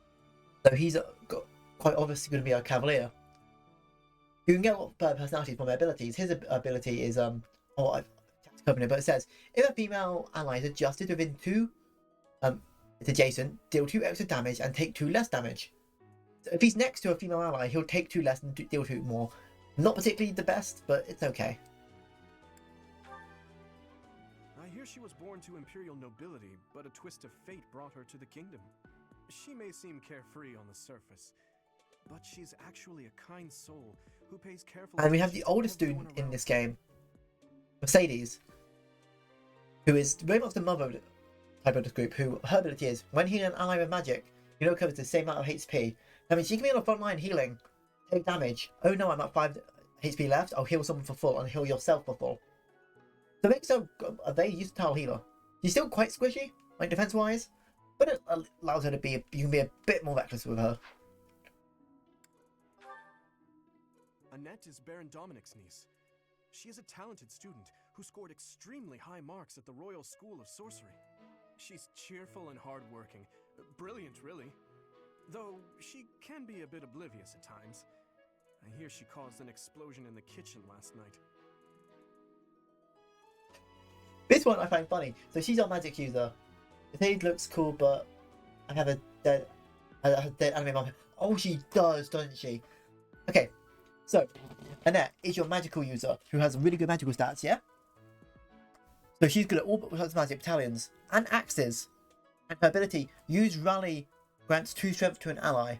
So he's got quite obviously going to be a cavalier. You can get a lot of personalities from their abilities. His ability is I've covered it, but it says if a female ally is adjusted within 2, it's adjacent, deal 2 extra damage and take 2 less damage. So if he's next to a female ally, he'll take 2 less and deal 2 more. Not particularly the best, but it's okay. I hear she was born to imperial nobility, but a twist of fate brought her to the kingdom. She may seem carefree on the surface, but she's actually a kind soul who pays careful And we have attention the to oldest everyone student in around this her. game, Mercedes, who is very much the mother type of this group, who her ability is, when healing an ally with magic, you know it covers the same amount of HP. That means she can be on the front line healing, take damage. Oh no, I'm at 5 HP left, I'll heal someone for full and heal yourself for full. So it makes her a very versatile healer. She's still quite squishy, like defense-wise, but it allows her to be, you can be a bit more reckless with her. Annette is Baron Dominic's niece. She is a talented student who scored extremely high marks at the Royal School of Sorcery. She's cheerful and hardworking. Brilliant, really. Though she can be a bit oblivious at times. I hear she caused an explosion in the kitchen last night. This one I find funny. So she's our magic user. It looks cool, but I have a dead anime mom. Oh, she does, doesn't she? Okay, so Annette is your magical user who has really good magical stats, yeah? So she's good at all but magic battalions and axes. And her ability, use rally, grants 2 strength to an ally.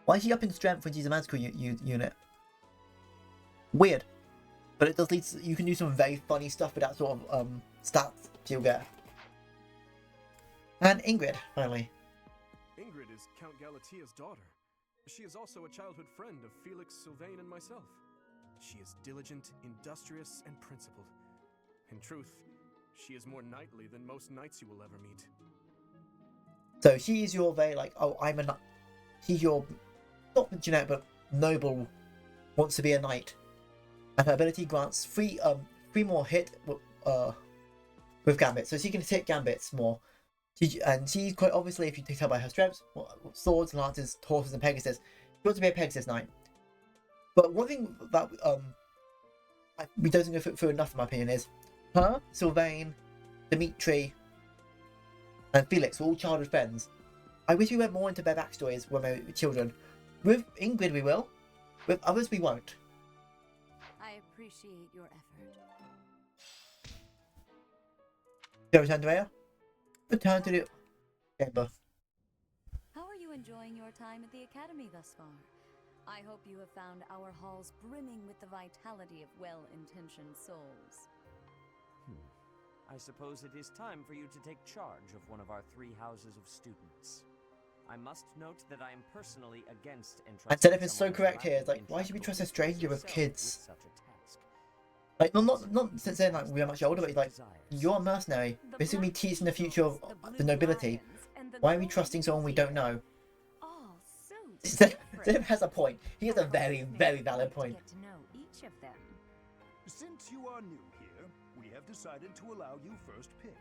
Why is she up in strength when she's a magical unit? Weird. But it does lead to, you can do some very funny stuff with that sort of stats you'll get. And Ingrid, finally. Ingrid is Count Galatia's daughter. She is also a childhood friend of Felix, Sylvain, and myself. She is diligent, industrious, and principled. In truth, she is more knightly than most knights you will ever meet. So she is your very like, oh, I'm a knight. She's your, not genetic, but noble, wants to be a knight. And her ability grants 3 more hit with gambits, so she can hit gambits more. And she's quite obviously, if you can tell by her strengths, swords, lances, horses, and Pegasus, she wants to be a Pegasus knight. But one thing that we don't go through enough, in my opinion, is her, Sylvain, Dimitri, and Felix were all childhood friends. I wish we went more into their backstories when they were children. With Ingrid, we will. With others, we won't. I appreciate your effort. Go return to Rhea. Return to the chamber. How are you enjoying your time at the Academy thus far? I hope you have found our halls brimming with the vitality of well-intentioned souls. I suppose it is time for you to take charge of one of our 3 houses of students. I must note that I am personally against entrusting And Zenith is so someone correct here. It's like, why should we trust a stranger with kids? Like, not saying like we're much older, but it's like, you're a mercenary. This is me teaching the future of the nobility. Why are we trusting someone we don't know? All so Zenith has a point. He has a very, very valid point. Get to know each of them. Since you are new here, we have decided to allow you first pick.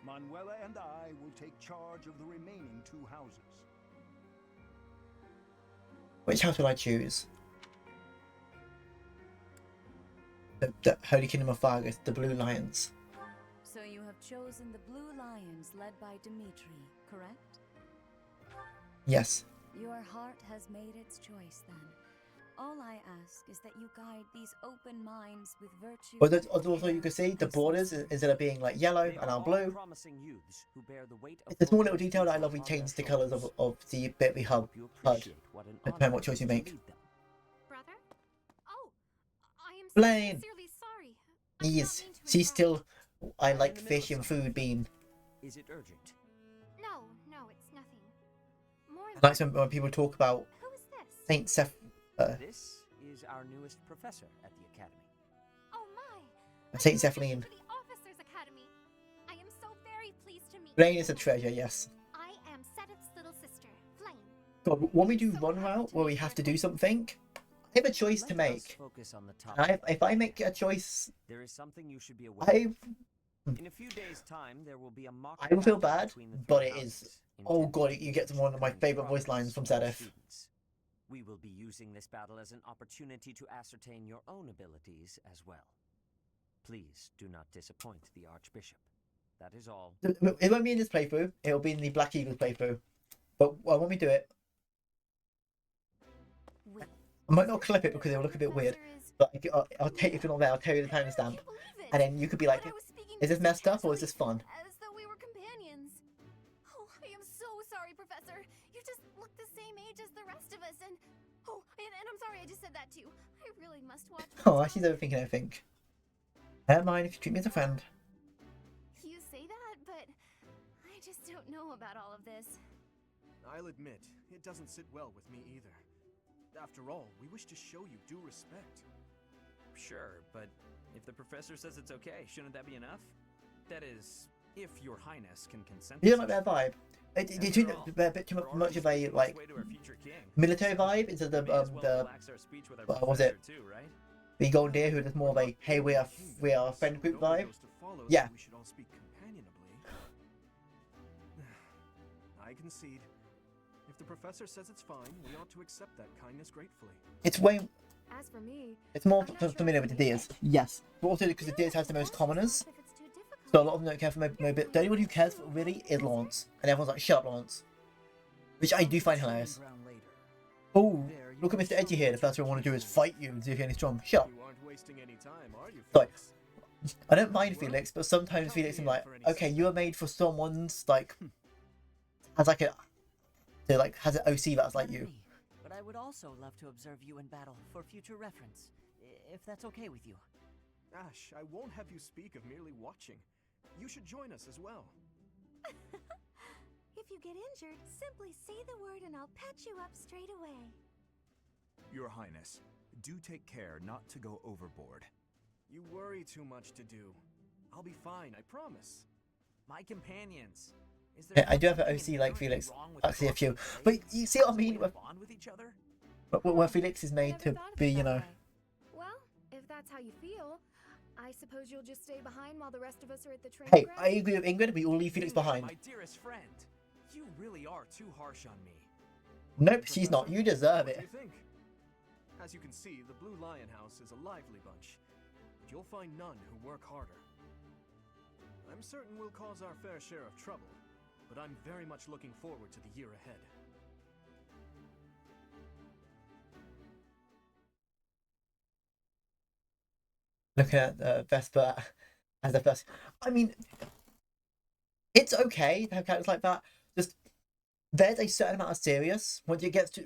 Manuela and I will take charge of the remaining 2 houses. Which house will I choose? The Holy Kingdom of Vargas, the Blue Lions. So you have chosen the Blue Lions led by Dimitri, correct? Yes. Your heart has made its choice then. All I ask is that you guide these open minds with virtue. But also you can see the borders, instead of being like yellow and now blue, it's a small little detail that I love. We changed the colours of the bit we HUD, depending on what choice you make. Brother? Oh, I am Blaine! sincerely sorry. Yes, she's still, I like fish and food bean. Is it urgent? No, it's nothing. More I like when people talk about Who is this? Saint Seth. This is our newest professor at the academy. Oh my! Saint Cephaline. For the Officers Academy. I am so very pleased to meet Blaine you. is a treasure, yes. I am Sedith's little sister, Flame. God, when we do one route where we have to do something, I have a choice to make. Focus on the topic. If I make a choice, There is something you should be aware I In a few days' time, there will be a mock will feel battle bad, between the 3 but it houses, is. Oh god, you get to one of my intended to favourite voice progress lines from of our Zenith. students. We will be using this battle as an opportunity to ascertain your own abilities as well. Please do not disappoint the Archbishop. That is all. It won't be in this playthrough, it'll be in the Black Eagles playthrough. But when we do it, Wait, I might not clip it because it'll look a bit weird. But I'll tell you if you're not there, I'll tell you the timestamp. And then you could be like, is this messed up or is this fun? As though we were companions. Oh, I am so sorry, Professor. You just look the same age as the rest of us, and I'm sorry I just said that too. I really must watch. Oh, she's overthinking everything. Never mind if you treat me as a friend. You say that, but I just don't know about all of this. I'll admit, it doesn't sit well with me either. After all, we wish to show you due respect. Sure, but if the professor says it's okay, shouldn't that be enough? That is, if your highness can consent. You don't like that vibe? You do a bit too much of a like military vibe instead of the what was it? The Golden Deer, who is more of a hey we are a friend group vibe. Yeah. We should all speak companionably. I concede. If the professor says it's fine, we ought to accept that kindness gratefully. It's way. As for me, It's more familiar with the Deers. Yes, but also because the Deers has the most commoners. So a lot of them don't care for mobility. The only one who cares really is Lawrence. And everyone's like, shut up, Lawrence. Which I do find hilarious. Oh, look at Mr. Edgy here. The first thing I want to do is fight you and see if you're any strong. Shut up. You aren't wasting any time, are you, Sorry. Felix? I don't mind Felix, but sometimes Felix is like, okay, you are made for someone's, like, has like a, has an OC that's like you. But I would also love to observe you in battle for future reference, if that's okay with you. Ash, I won't have you speak of merely watching. You should join us as well. If you get injured, simply say the word and I'll patch you up straight away. Your Highness, do take care not to go overboard. You worry too much to do. I'll be fine, I promise. My companions. Is Yeah, I do have an OC like Felix. Actually, a few. But you see what I mean? Bond with each other? Where Felix is made to be, you know. well, if that's how you feel, I suppose you'll just stay behind while the rest of us are at the training Hey, ground? I agree with Ingrid. We all leave Felix behind. My dearest friend, you really are too harsh on me. Nope, she's not. You deserve What do it. you think? As you can see, the Blue Lion House is a lively bunch. But you'll find none who work harder. I'm certain we'll cause our fair share of trouble, but I'm very much looking forward to the year ahead. looking at Vesper as the first. I mean, it's okay to have characters like that. Just there's a certain amount of serious once it gets to.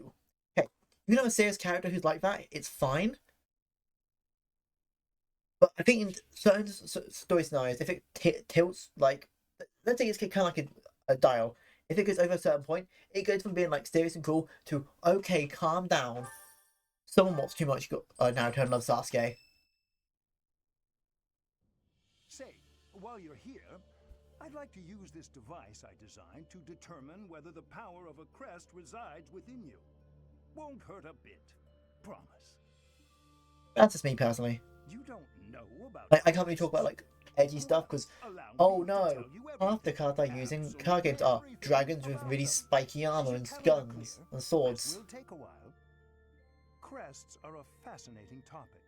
Okay, you can have a serious character who's like that. It's fine. But I think in certain story scenarios, if it tilts, like, let's say it's kind of like a dial. If it goes over a certain point, it goes from being like serious and cool to okay, calm down. Someone wants too much Naruto and loves Sasuke. Say, while you're here, I'd like to use this device I designed to determine whether the power of a crest resides within you. Won't hurt a bit. Promise. That's just me personally. You don't know about I can't really talk about like edgy stuff because, oh no, half the cards I use in card games are dragons with really spiky armor and guns and swords. Will take a while. Crests are a fascinating topic,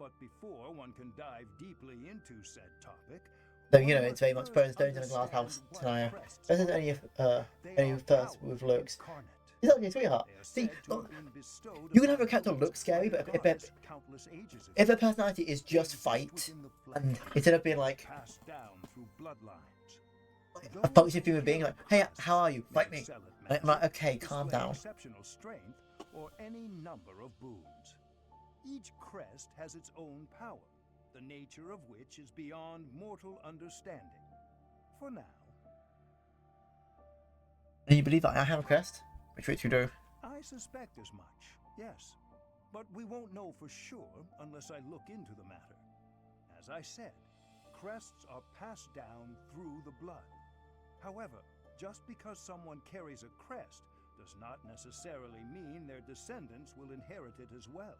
but before one can dive deeply into said topic, Though you know it's very much Bones Stones in a glass house scenario. This is only first with looks. He's actually a sweetheart. See, you can have a character look scary, but if their personality is just fight, and instead of being like a functioning human being, like, hey, how are you? Fight me. And I'm like, okay, calm down. Exceptional strength or any number of boons. Each crest has its own power, the nature of which is beyond mortal understanding. For now. And you believe that I have a crest? Which you do. I suspect as much, yes. But we won't know for sure unless I look into the matter. As I said, crests are passed down through the blood. However, just because someone carries a crest does not necessarily mean their descendants will inherit it as well.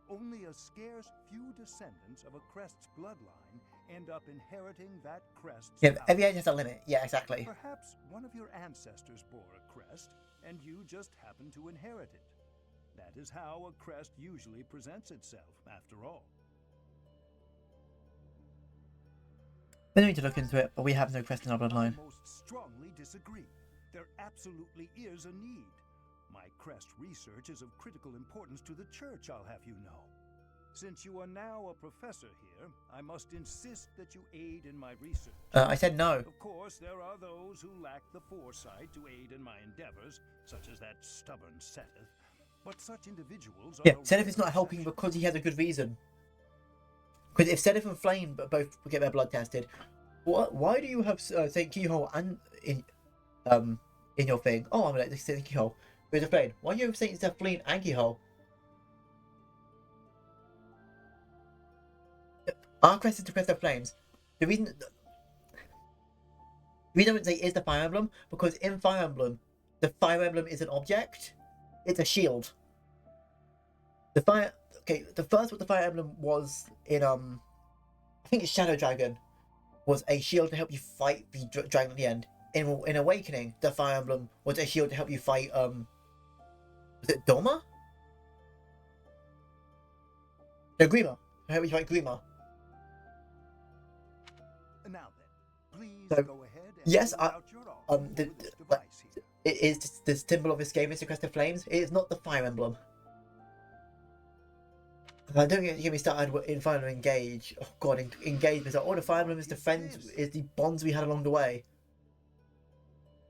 Only a scarce few descendants of a crest's bloodline end up inheriting that crest's Yeah, power. every age has a limit. Yeah, exactly. Perhaps one of your ancestors bore a crest, and you just happen to inherit it. That is how a crest usually presents itself, after all. We don't need to look into it, but we have no crest in our bloodline. I most strongly disagree. There absolutely is a need. My crest research is of critical importance to the church, I'll have you know. Since you are now a professor here, I must insist that you aid in my research. I said no. Of course, there are those who lack the foresight to aid in my endeavors, such as that stubborn Seteth. But such individuals are... Yeah, Seteth is not helping because he has a good reason. Because if Seteth and Flame both get their blood tested, why do you have Saint Keyhole and in your thing? Oh, I'm like Saint Keyhole. But explain, why do you have Saint Flame and Keyhole? Our crest is the crest of flames. The reason I would say is the Fire Emblem because in Fire Emblem, the Fire Emblem is an object. It's a shield. The first what the Fire Emblem was in I think it's Shadow Dragon, was a shield to help you fight the dragon at the end. In Awakening, the Fire Emblem was a shield to help you fight was it Doma? No, Grima. To help you fight Grima. Now then, please So, go ahead and yes, pull out your arm with this device here. It is the symbol of this game is the crest of flames. It is not the Fire Emblem. I don't get me started in Fire Emblem Engage. Oh god, Engage is like, oh, the Fire Emblem is the friends, is the bonds we had along the way.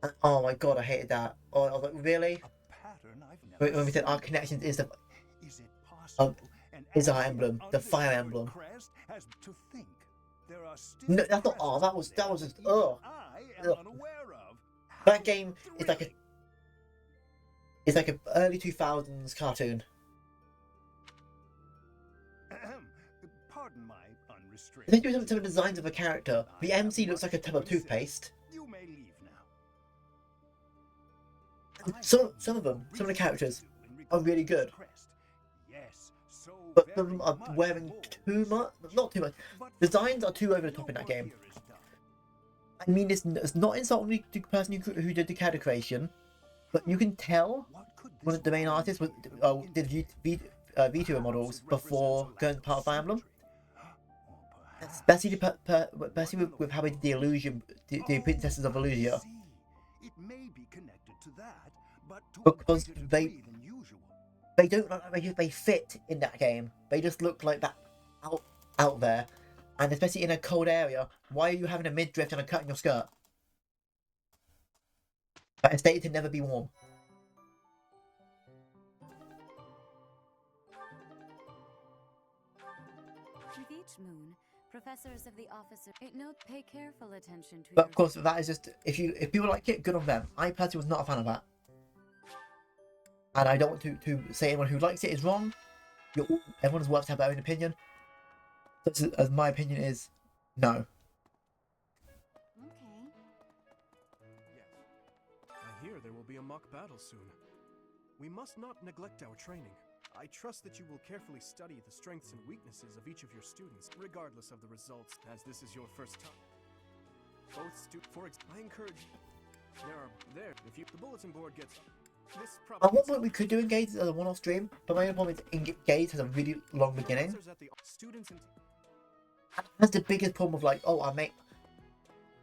And, oh my god, I hated that. Oh, I was like, really? A pattern I've never When we said our seen. connections is the Is it possible an is our actual emblem, the Fire undiscovered Emblem. crest has to think there are still No, that's not. crests Oh, that was there just. even Ugh. I am Ugh. unaware of. That How game is like a. thrilling. It's like an early 2000s cartoon. Pardon my They unrestrained. do some of the designs of a character. The MC looks like a tub of toothpaste. You may leave now. Some of them, some of the characters are really good. Yes, so But very some of them are much wearing too much. Not too much. But Designs are too over the top in no that more game. here is done. I mean, it's not insulting the person who did the character creation, but you can tell What could one this of the main wine artists be did VTuber models before going to part of Fire Emblem. Or Especially with how they did the illusion, the Princesses of Illusia. see, it may be connected to that, but to Because a greater they- degree than usual. They don't look like they fit in that game. They just look like that out there, and especially in a cold area, why are you having a midriff and a cut in your skirt? That is stated to never be warm. With each moon, professors of the officer pay careful attention to But of course, that is just if people like it, good on them. I personally was not a fan of that, and I don't want to say anyone who likes it is wrong. Everyone's works have their own opinion. As my opinion is, no. Okay. Yes. I hear there will be a mock battle soon. We must not neglect our training. I trust that you will carefully study the strengths and weaknesses of each of your students, regardless of the results, as this is your first time. I encourage you. If the bulletin board gets this At one point we could do Engage as a one-off stream, but my only problem is Engage has a really long beginning. That's the biggest problem of like, oh,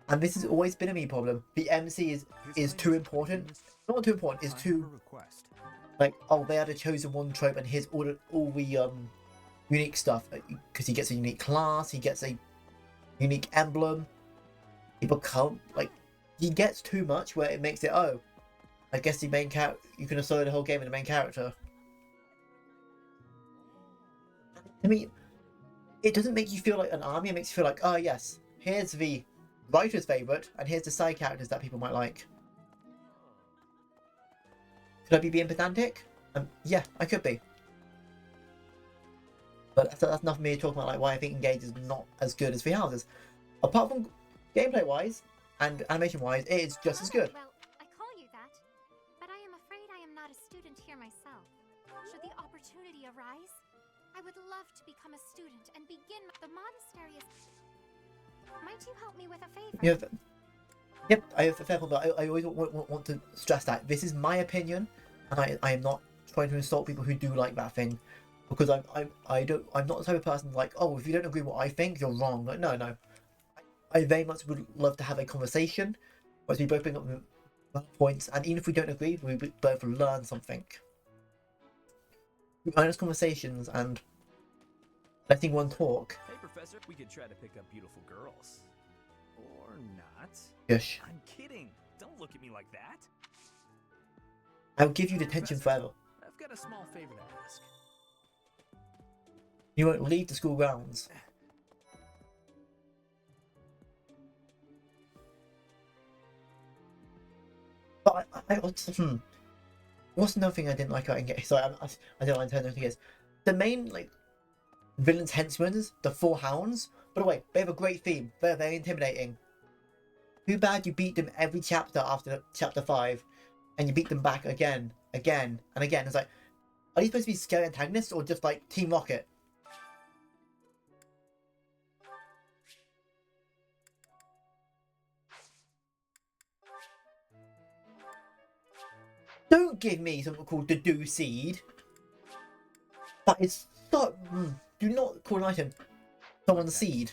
and this has always been a me problem. The MC is too important. Not too important, is too like, oh, they had a chosen one trope and here's all the unique stuff. Because he gets a unique class, he gets a unique emblem. He gets too much where it makes it, oh, I guess the main character, you can solo the whole game in the main character. I mean, it doesn't make you feel like an army, it makes you feel like, oh yes, here's the writer's favourite, and here's the side characters that people might like. Could I be being pedantic? Yeah, I could be. But that's enough for me to talk about like why I think Engage is not as good as Three Houses. Apart from gameplay-wise and animation-wise, it is just as good. Well, I call you that, but I am afraid I am not a student here myself. Should the opportunity arise, I would love to become a student and begin the monastery. Might you help me with a favor? Yep, I have a fair point, but I always want to stress that this is my opinion, and I am not trying to insult people who do like that thing, because I'm not the type of person like, oh, if you don't agree with what I think, you're wrong. Like, no. I very much would love to have a conversation where we both bring up the points, and even if we don't agree, we both learn something. Honest conversations and letting one talk. Hey, Professor, we could try to pick up beautiful girls. Or not. Yes. I'm kidding. Don't look at me like that. I'll give you detention forever. I've got a small favor to ask. You won't leave the school grounds. But what's another thing I didn't like about Engage? Sorry, I don't like to turn anything is. The main like villain's henchmen, the Four Hounds. By the way, they have a great theme. They're very intimidating. Too bad you beat them every chapter after chapter 5, and you beat them back again, and again. It's like, are you supposed to be scary antagonists or just like Team Rocket? Don't give me something called the Do Seed. That is so. Do not call an item someone's seed.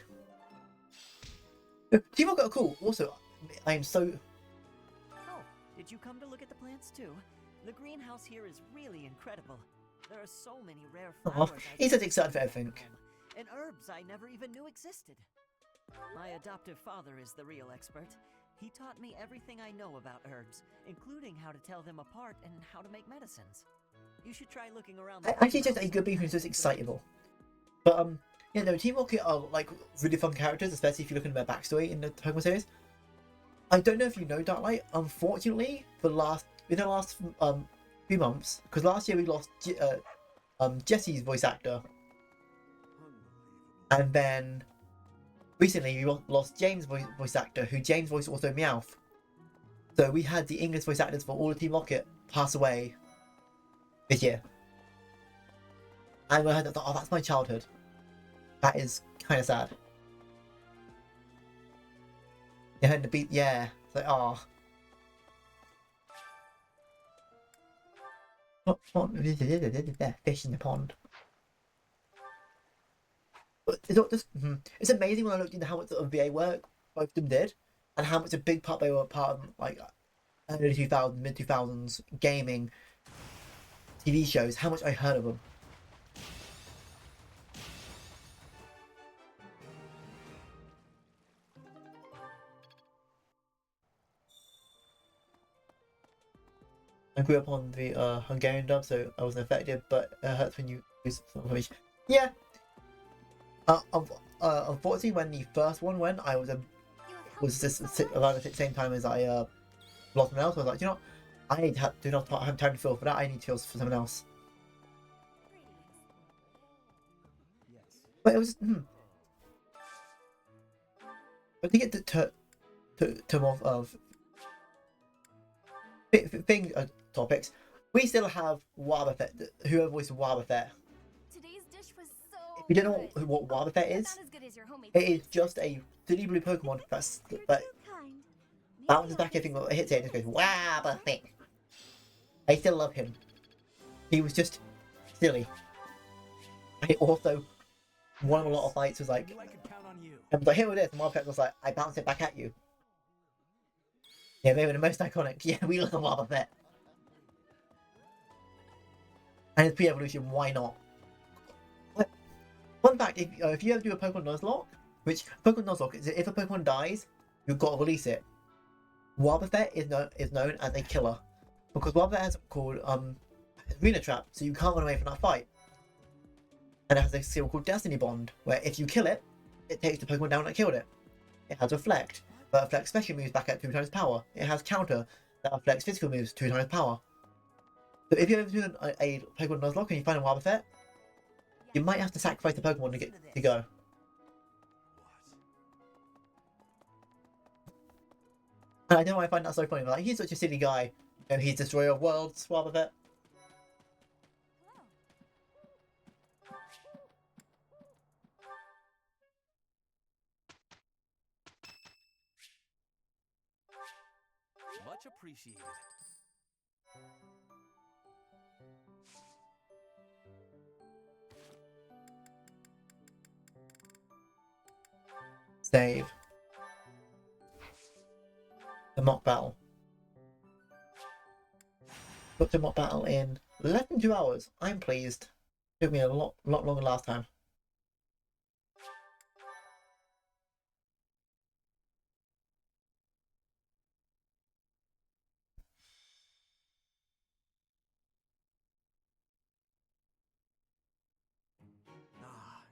Team Rocket are cool. Also, I am so. Oh, did you come to look at the plants too? The greenhouse here is really incredible. There are so many rare flowers. He's as excited for everything. And herbs I never even knew existed. My adoptive father is the real expert. He taught me everything I know about herbs, including how to tell them apart and how to make medicines. You should try looking around. Actually, just a good being who's just excitable. But yeah, no, Team Rocket are like really fun characters, especially if you look at their backstory in the Pokemon series. I don't know if you know, Darklight. Unfortunately, in the last few months, because last year we lost Jesse's voice actor, and then recently we lost James' voice actor, who James voiced also Meowth. So we had the English voice actors for all of Team Rocket pass away this year. And I thought, oh, that's my childhood. That is kind of sad. Yeah, the beat, yeah. It's like, oh. Fish in the pond. But it's not just. It's amazing when I looked into how much of VA work both of them did, and how much a big part they were part of, like early 2000s, mid 2000s gaming, TV shows. How much I heard of them. I grew up on the Hungarian dub, so I wasn't affected, but it hurts when you use some information. Yeah. Unfortunately, when the first one went, I was just around the same time as I lost someone else. I was like, you know what? I need to do not have time to feel for that. I need to feel for someone else. But it was. But to get to more of topics, we still have Wobbuffet, whoever voiced Wobbuffet. Today's dish was so If you don't know what Wobbuffet is, not as good as your homemade it is just a silly blue Pokemon that bounces back everything that hits it and just goes Wobbuffet. I still love him. He was just silly. I also won a lot of fights. Was like, I was like, here it is. And Wobbuffet was like, I bounce it back at you. Yeah, they were the most iconic. Yeah, we love Wobbuffet. And it's pre-evolution, why not? But, fun fact, if you ever do a Pokemon Nuzlocke, which Pokemon Nuzlocke is if a Pokemon dies, you've got to release it. Wobbuffet is known as a killer. Because Wobbuffet has called Arena Trap, so you can't run away from that fight. And it has a skill called Destiny Bond, where if you kill it, it takes the Pokemon down that killed it. It has Reflect, but reflects special moves back at 2 times power. It has Counter, that reflects physical moves 2 times power. So if you ever do a Pokemon Nuzlocke and you find a Wobbuffet, you might have to sacrifice the Pokemon to go. And I know why I find that so funny, but like, he's such a silly guy. You know, he's Destroyer of Worlds, Wobbuffet. Much appreciated. Save. The mock battle. Got to mock battle in less than 2 hours. I'm pleased. Took me a lot longer last time.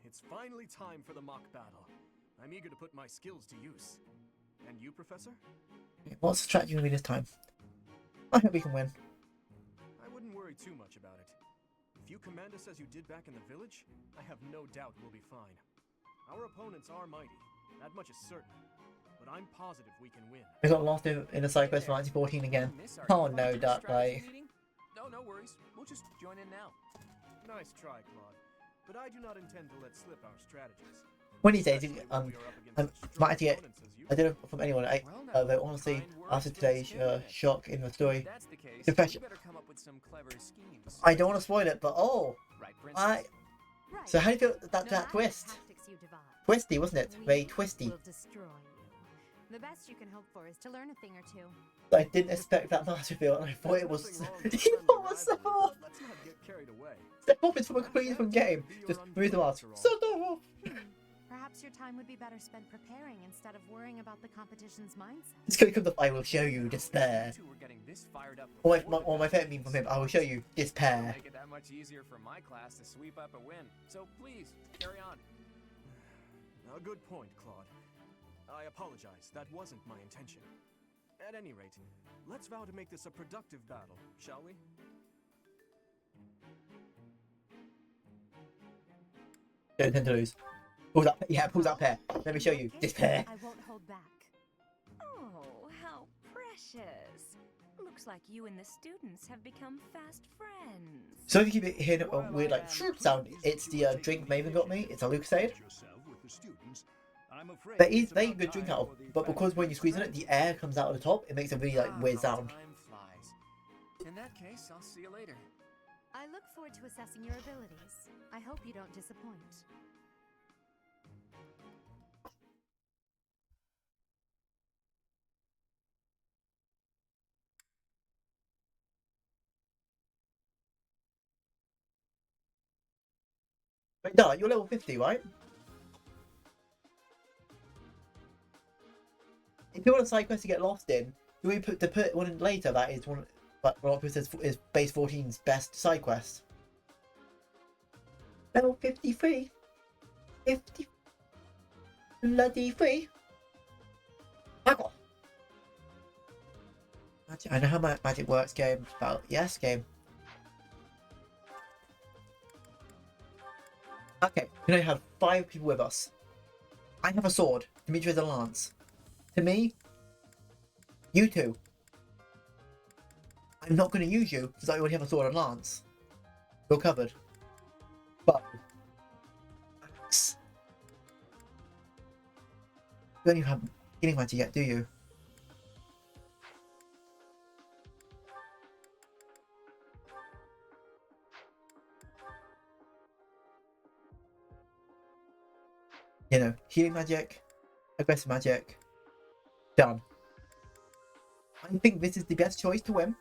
It's finally time for the mock battle. I'm eager to put my skills to use. And you, Professor? What's the strategy going to be this time? I hope we can win. I wouldn't worry too much about it. If you command us as you did back in the village, I have no doubt we'll be fine. Our opponents are mighty, that much is certain. But I'm positive we can win. I got lost in a side quest for 1914 again. Oh no, Duck, like... No worries. We'll just join in now. Nice try, Claude. But I do not intend to let slip our strategies. When he says, might actually get, I don't know from anyone, though honestly, after today's shock in the story, confession, I don't want to spoil it, but so how do you feel that twist? Twisty, wasn't it? Very twisty. The best you can hope for is to learn a thing or two. I didn't expect that much of it, and I thought it was. Step off! Step off is from a completely different game. Just move the mouse. Step off! Perhaps your time would be better spent preparing instead of worrying about the competition's mindset. It's gonna come up, I will show you despair. Or my favorite meme from him, I will show you despair. Make it that much easier for my class to sweep up a win. So please, carry on. A good point, Claude. I apologize, that wasn't my intention. At any rate, let's vow to make this a productive battle, shall we? Don't tend to lose. Pulls up, yeah, pulls up pair. Let me show you. Despair. I won't hold back. Oh, how precious. Looks like you and the students have become fast friends. So if you keep hearing a weird like sound, it's the drink Maven got me. It's a Lucasade. There is very good drink out of, but because when you squeeze on it, the air comes out of the top. It makes a really like weird sound. In that case, I'll see you later. I look forward to assessing your abilities. I hope you don't disappoint. Wait, no, you're level 50, right? If you want a side quest to get lost in, you put one in later that is one But a lot of people says is base 14's best side quest. Level 53. 50 bloody free. Back off. I know how magic works, game. But yes, game. Okay, we now have 5 people with us. I have a sword. Dimitri has a lance. To me, you two. I'm not going to use you because I already have a sword and lance. You're covered. But axe. You don't even have healing magic yet, do you? You know, healing magic, aggressive magic, done. I think this is the best choice to win.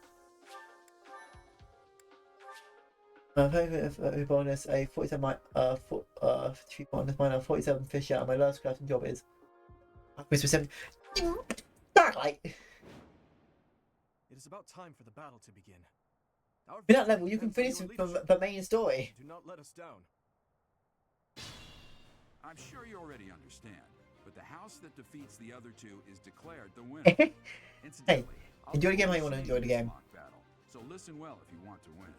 Bonus a 47 3 bonus minus 47 fish out. My last crafting job is Christmas 7. Starlight! It is about time for the battle to begin. With that level, you can finish the main story. Do not let us down. I'm sure you already understand, but the house that defeats the other two is declared the winner. Hey, enjoy the game how you want to enjoy the game. Battle, so listen well if you want to win.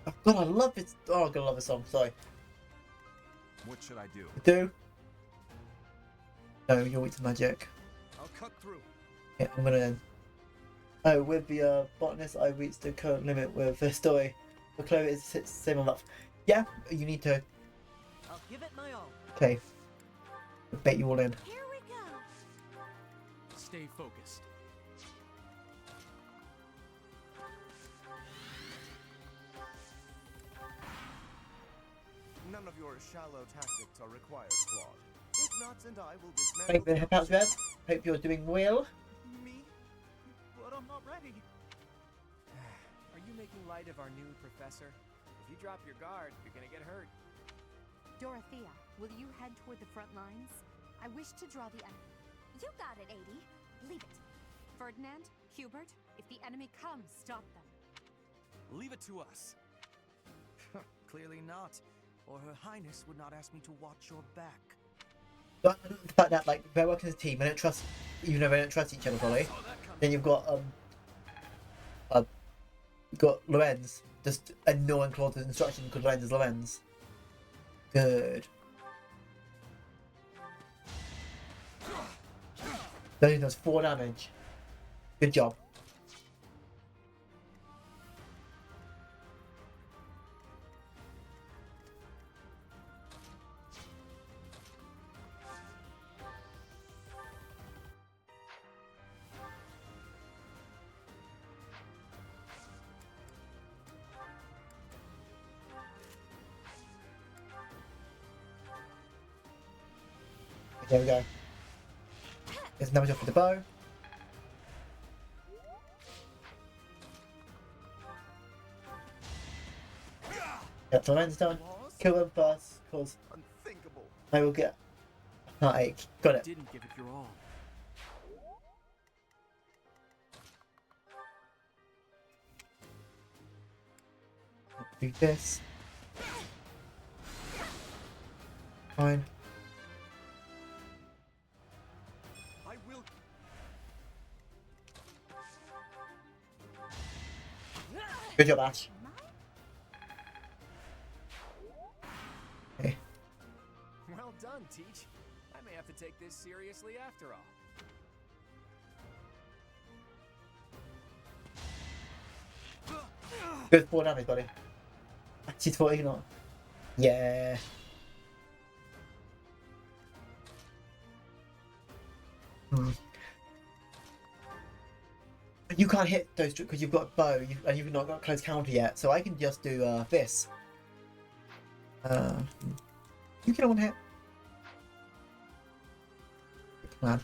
Oh god, I love it. Oh, I'm gonna love this song. Sorry. What should I do? Do? No, you're weak to magic. I'll cut through. Yeah, I'm gonna end. Oh, with the botanist, I reached the current limit with the story. The Chloe is same on that. Yeah, you need to. I'll give it my all. Okay. I'll bait you all in. Here we go. Stay focused. None of your shallow tactics are required, squad. Ignatz and I will Thank dismantle you, Pouch Rev. Hope you're doing well. Me? But I'm not ready. Are you making light of our new professor? If you drop your guard, you're gonna get hurt. Dorothea, will you head toward the front lines? I wish to draw the enemy. You got it, 80. Leave it. Ferdinand, Hubert, if the enemy comes, stop them. Leave it to us. Clearly not. Or Her Highness would not ask me to watch your back. The fact that like they're working as a team, I don't trust, even though they don't trust each other fully. Then you've got Lorenz just ignoring Claude's instruction because Lorenz is Lorenz. Good. That does 4 damage. Good job. There we go. There's damage off with the bow. Get the lens done. Kill them first, cause I will get a heartache. Got it. Didn't give it your all. Do this. Fine. Good job, Ash. Okay. Well done, Teach. I may have to take this seriously after all. Good 4 damage, buddy. She's 40 or not. Yeah. You can't hit those because you've got bow and you've not got close counter yet, so I can just do this. You can one hit. Good plan.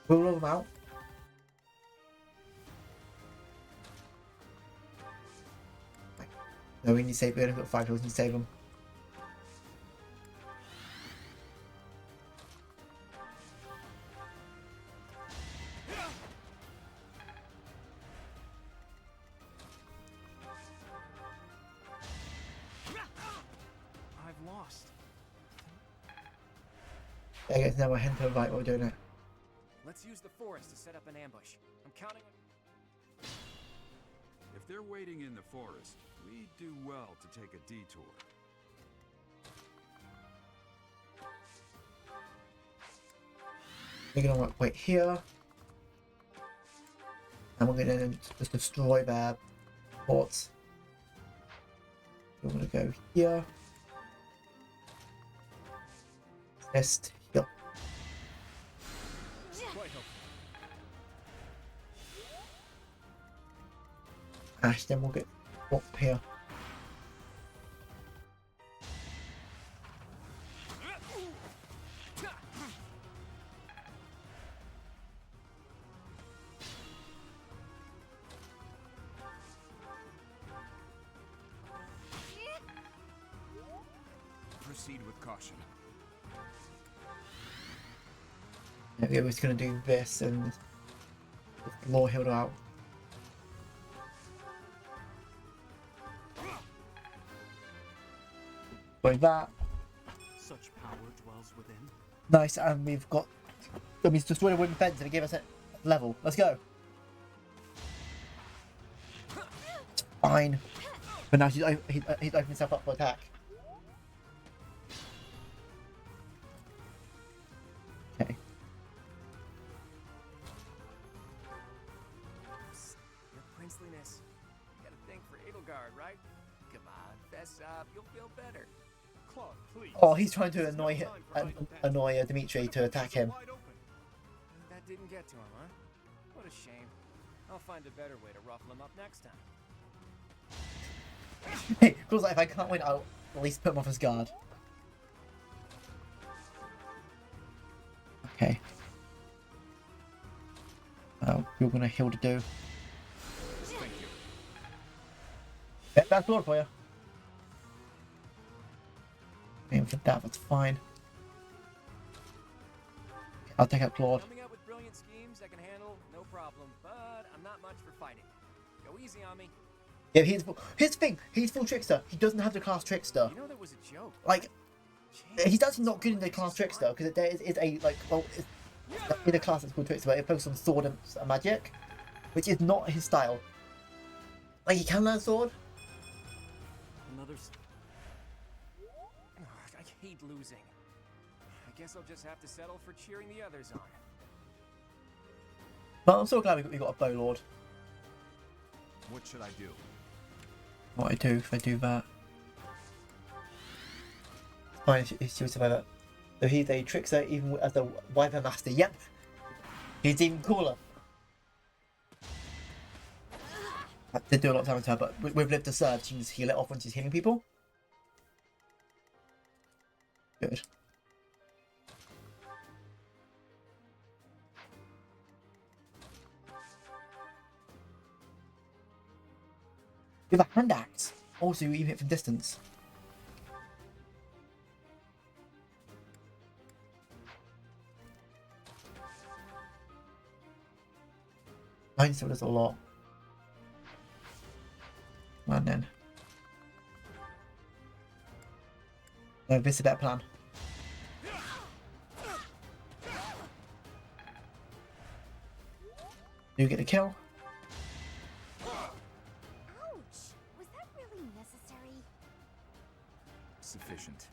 Rule all them out. No, we need to save. We only got 5 heals to save them. I guess now we're heading to the right while we're doing it. Let's use the forest to set up an ambush. I'm counting on... If they're waiting in the forest, we do well to take a detour. We're gonna wait here. And we're gonna just destroy their forts. We're gonna go here. Just here. Ash, then we'll get up here. Proceed with caution. Yeah, we're just gonna do this and lure Hilda out. Like that. Such power dwells within. Nice, and we've got. We've destroyed a wooden fence and it gave us a level. Let's go. It's fine. But now he's opened himself up for attack. Okay. Your princeliness. You gotta think for Edelgard, right? Come on, fess up. You'll feel better. Claude, please. Oh, he's trying to annoy Dimitri to attack him. That didn't get to him, huh? What a shame. I'll find a better way to ruffle him up next time. Hey, feels like if I can't win, I'll at least put him off his guard. Okay. You're gonna Hilda do. Thank you. Yeah, that's Lord for you. Aim for that, that's fine. I'll take out Claude. Coming up with brilliant schemes I can handle, no problem. But I'm not much for fighting. Go easy on me. Yeah, here's the thing. He's full trickster. He doesn't have the class trickster. You know that was a joke. Like, he's actually not good in the class trickster because there is a like it's in a class that's called trickster, but it focuses on sword and magic, which is not his style. Like he can learn sword. Another. I hate losing. I guess I'll just have to settle for cheering the others on. But I'm so glad we got a bow lord. What should I do? What I do if I do that? Fine, she'll survive it. So he's a trickster even as a wyvern master. Yep, he's even cooler. I did do a lot of damage to her, but with Live to Serve, she can just heal it off when she's healing people. Good. You have a hand axe. Also, you even hit from distance. Mine still does a lot. Come on then. No, this is a better plan. You get the kill. Was that really necessary? Sufficient.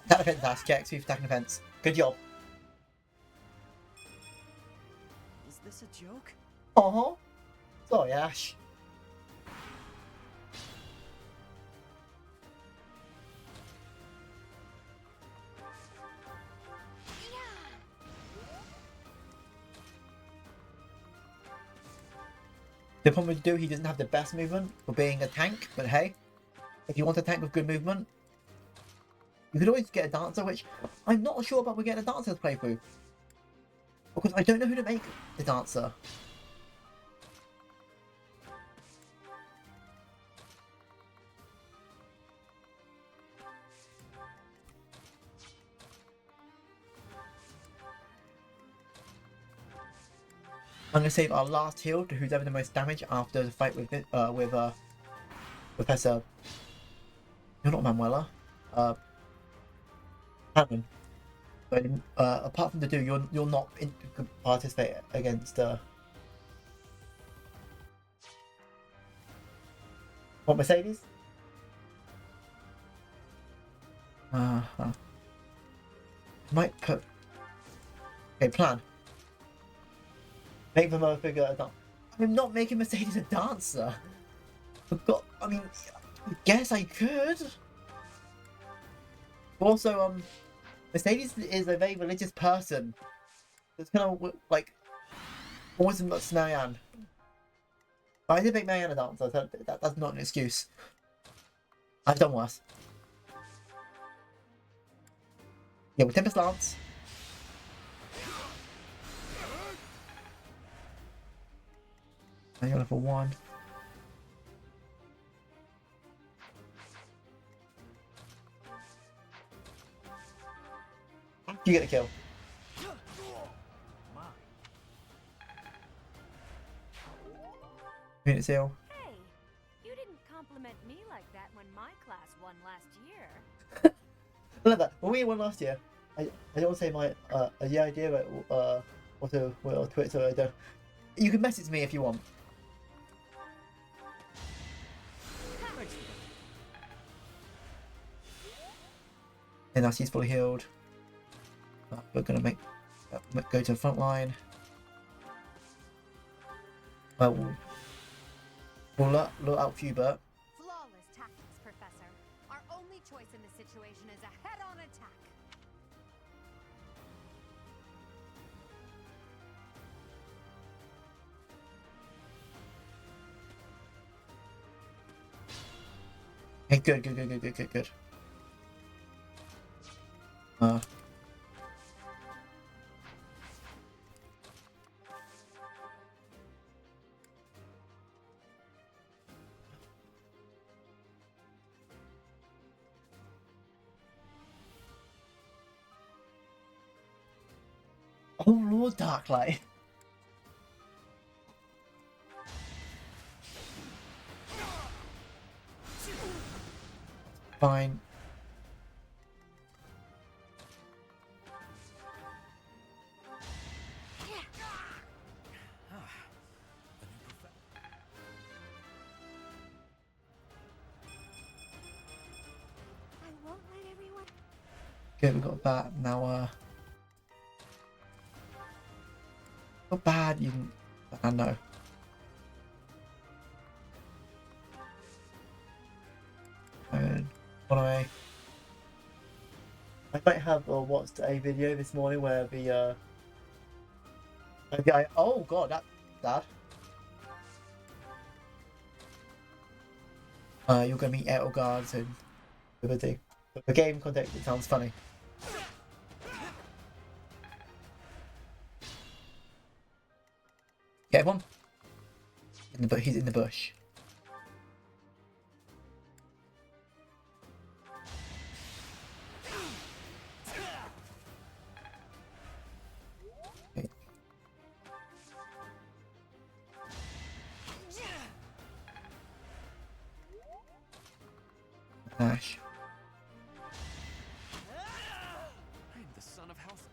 Attack defense dash check, see if attacking defense. Good job. Is this a joke? Uh-huh. Sorry, Ash. The problem with Do, he doesn't have the best movement for being a tank, but hey, if you want a tank with good movement, you could always get a dancer, which I'm not sure about we getting a dancer to play through. Because I don't know who to make the dancer. I'm gonna save our last heal to who's having the most damage after the fight with Professor. You're not Manuela. Hannon. But apart from the two, you're not could participate against what, Mercedes? Might put. Okay, plan. Make the mother figure a dancer. I'm not making Mercedes a dancer. I mean, I guess I could. Also, Mercedes is a very religious person. It's kind of like almost as much as Marianne. But I did make Marianne a dancer, so that's not an excuse. I've done worse. Yeah, with Tempest Lance. And you're level 1. You get a kill. Unit seal. Hey, you didn't compliment me like that when my class won last year. I love that. When we won last year, I don't say my the idea about what Twitch, so I don't. You can message me if you want. And now she's fully healed. We're gonna go to the front line. We'll look out for you, Bert. Flawless tactics, Professor. Our only choice in this situation is a head-on attack. Hey, good. Oh Lord, Darklight. Fine. I won't let everyone. Okay, we got that now. Not bad. I know. And I might have watched a video this morning where the guy. Oh God, that's bad. You're gonna meet Aerial Guards and Liberty. But for game context, it sounds funny. Get one. He's in the bush. Okay. Ash. I'm the son of health.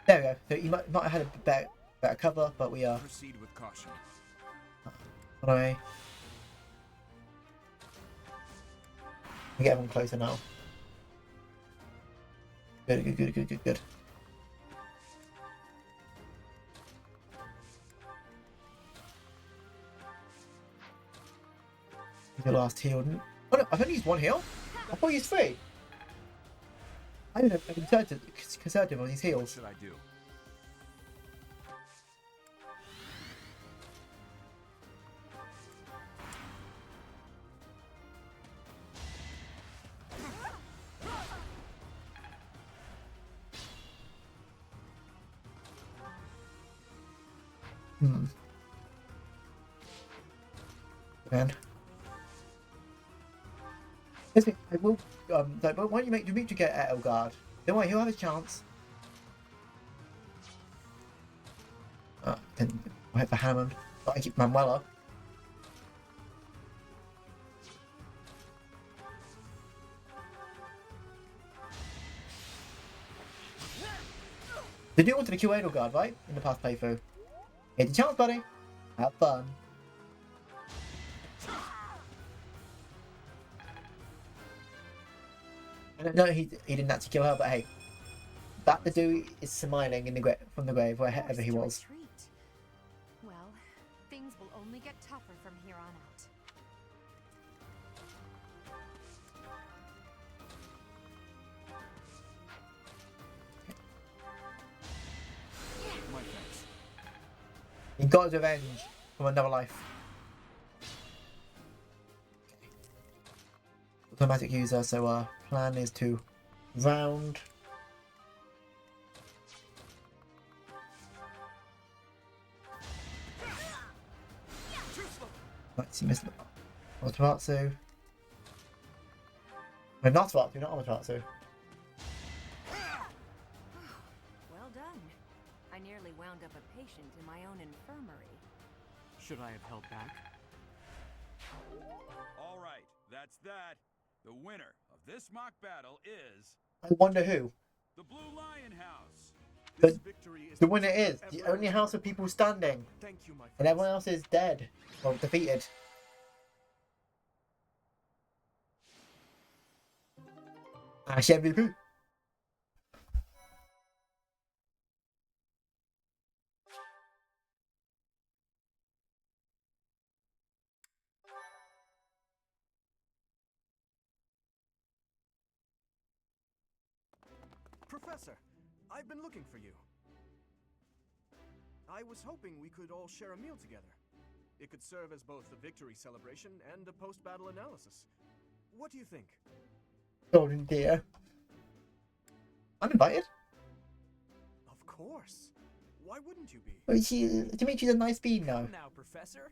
There we go. So you might have had a better cover, but we are. Proceed with caution. Anyway. We get everyone closer now. Good. Your last heal. Oh no, I've only used one heal. I thought you used 3. I don't know. I'm conservative on these heals. What should I do? Man. Excuse me, I will. But why don't you make Dimitri get at Elgard? Don't worry, he'll have a chance. I'll hit for Hammond. But I keep Manuela. Did you want to kill Edelgard, right? In the past playthrough. Here's your chance, buddy. Have fun. No, he didn't actually kill her, but hey. That the dude is smiling in the from the grave, wherever he was. Well, things will only get tougher from here on out. My thanks. He got his revenge from another life. Automatic user, so our plan is to round. Right, he missed Amaterasu. No, not Amaterasu, not Amaterasu. Well done. I nearly wound up a patient in my own infirmary. Should I have held back? All right, that's that. The winner of this mock battle is I wonder who. the Blue Lion House. But the winner is the only house of people standing. Thank you, my friends. And everyone else is dead. Or defeated. Ash MVP. Professor, I've been looking for you. I was hoping we could all share a meal together. It could serve as both a victory celebration and a post-battle analysis. What do you think? Golden dear. I'm invited. Of course. Why wouldn't you be? Dimitri's a nice bean now. Now, Professor.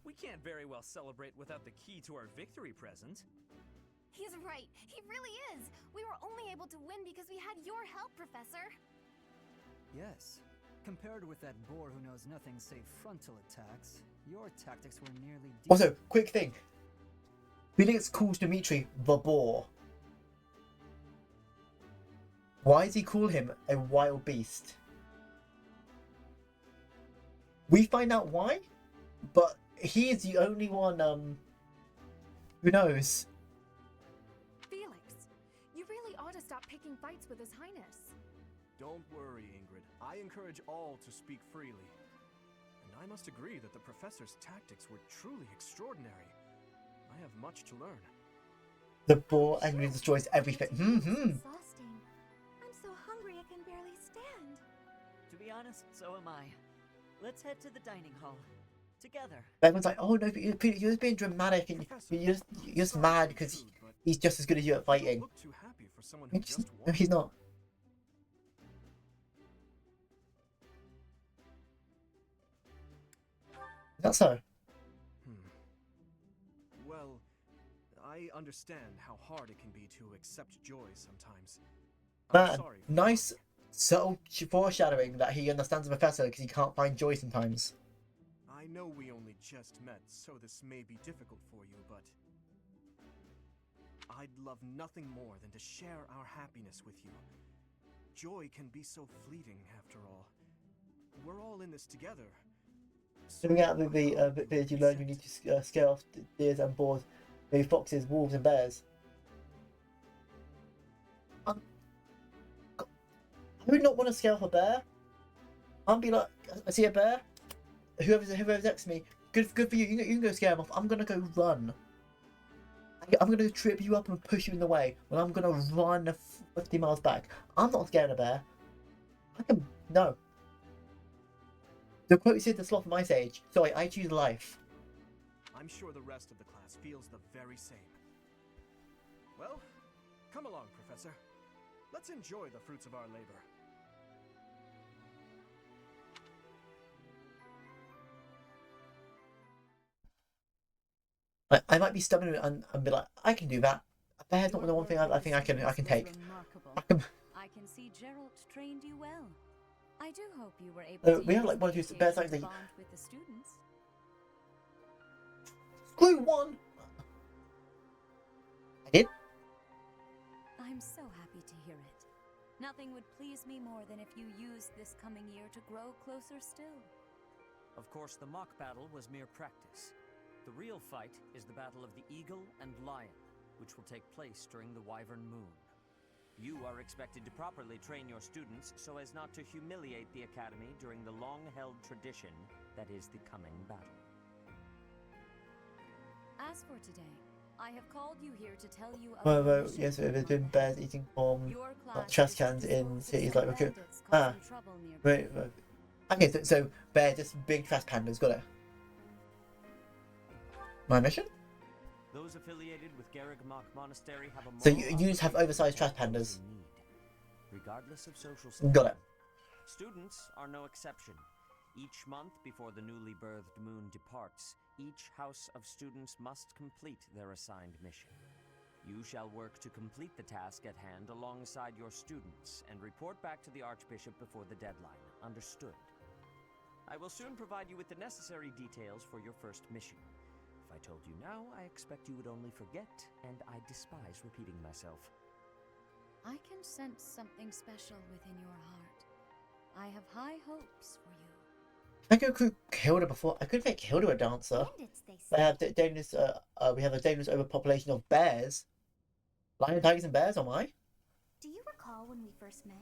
We can't very well celebrate without the key to our victory present. He's right. He really is. We were only able to win because we had your help, Professor. Yes. Compared with that boar who knows nothing save frontal attacks, your tactics were nearly... Also, quick thing. Felix calls Dimitri the boar. Why does he call him a wild beast? We find out why, but he is the only one, who knows. Felix, you really ought to stop picking fights with His Highness. Don't worry, Ingrid. I encourage all to speak freely. And I must agree that the Professor's tactics were truly extraordinary. I have much to learn. The boar angrily destroys everything. Exhausting. I'm so hungry I can barely stand. To be honest, so am I. Let's head to the dining hall. Together. Everyone's like, oh no, you're just being dramatic and you're just mad because he's just as good as you at fighting. Look too happy for someone who just No, he's not. Is that so? Well, I understand how hard it can be to accept joy sometimes. I'm Man, sorry. nice subtle foreshadowing that he understands the Professor because he can't find joy sometimes. I know we only just met, so this may be difficult for you, but I'd love nothing more than to share our happiness with you. Joy can be so fleeting, after all. We're all in this together. Zooming out of the bit you learn you need to scare off deers and boars, maybe foxes, wolves and bears. I would not want to scare off a bear. I'd be like, I see a bear, whoever's next to me, good for you, you can go scare him off, I'm gonna go run. I'm gonna trip you up and push you in the way, and I'm gonna run 50 miles back. I'm not scared of a bear. No. The quote said the sloth of my age. Sorry, I choose life. I'm sure the rest of the class feels the very same. Well, come along, Professor. Let's enjoy the fruits of our labor. I might be stubborn and be like, I can do that. A bear's not the one thing I think I can take. I can see Geralt trained you well. I do hope you were able to we have use like one or the two better occasion things. to bond with the students. Screw one. I did. I'm so happy to hear it. Nothing would please me more than if you used this coming year to grow closer still. Of course, the mock battle was mere practice. The real fight is the battle of the Eagle and Lion, which will take place during the Wyvern Moon. You are expected to properly train your students so as not to humiliate the Academy during the long-held tradition that is the coming battle. As for today, I have called you here to tell you Well, about the yes, mission there's been bears eating from Your class trash is to cans in dispose of cities some like Raccoon. bandits Ah, causing trouble nearby. right. Okay, so bear, just big trash pandas. Got it. My mission? Those affiliated with Garreg Mach Monastery have a So moral you just have oversized trash obligation to pandas. those in need, regardless of social Got it. Students are no exception. Each month before the newly birthed moon departs, each house of students must complete their assigned mission. You shall work to complete the task at hand alongside your students and report back to the Archbishop before the deadline. Understood? I will soon provide you with the necessary details for your first mission. If I told you now, I expect you would only forget, and I despise repeating myself. I can sense something special within your heart. I have high hopes for you. I could recruit Hilda before. I could make Hilda a dancer. Bandits, they I say. have we have a dangerous overpopulation of bears. Lion, tigers, and bears. Am I? Do you recall when we first met?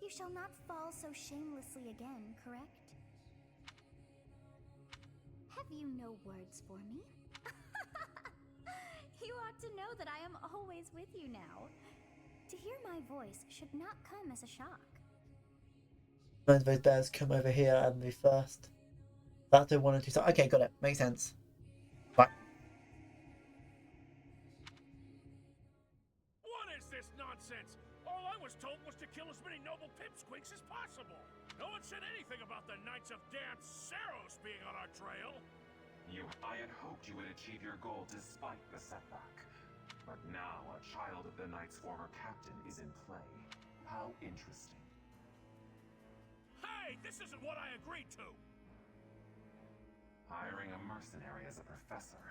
You shall not fall so shamelessly again, correct? Have you no words for me? You ought to know that I am always with you now. To hear my voice should not come as a shock. Most of those bears come over here and be first. That's a 1 and 2 star. Okay, got it. Makes sense. Right. What is this nonsense? All I was told was to kill as many noble pipsqueaks as possible. No one said anything about the Knights of Damn Saros being on our trail. I had hoped you would achieve your goal despite the setback. But now a child of the Knight's former captain is in play. How interesting. Hey, this isn't what I agreed to! Hiring a mercenary as a professor.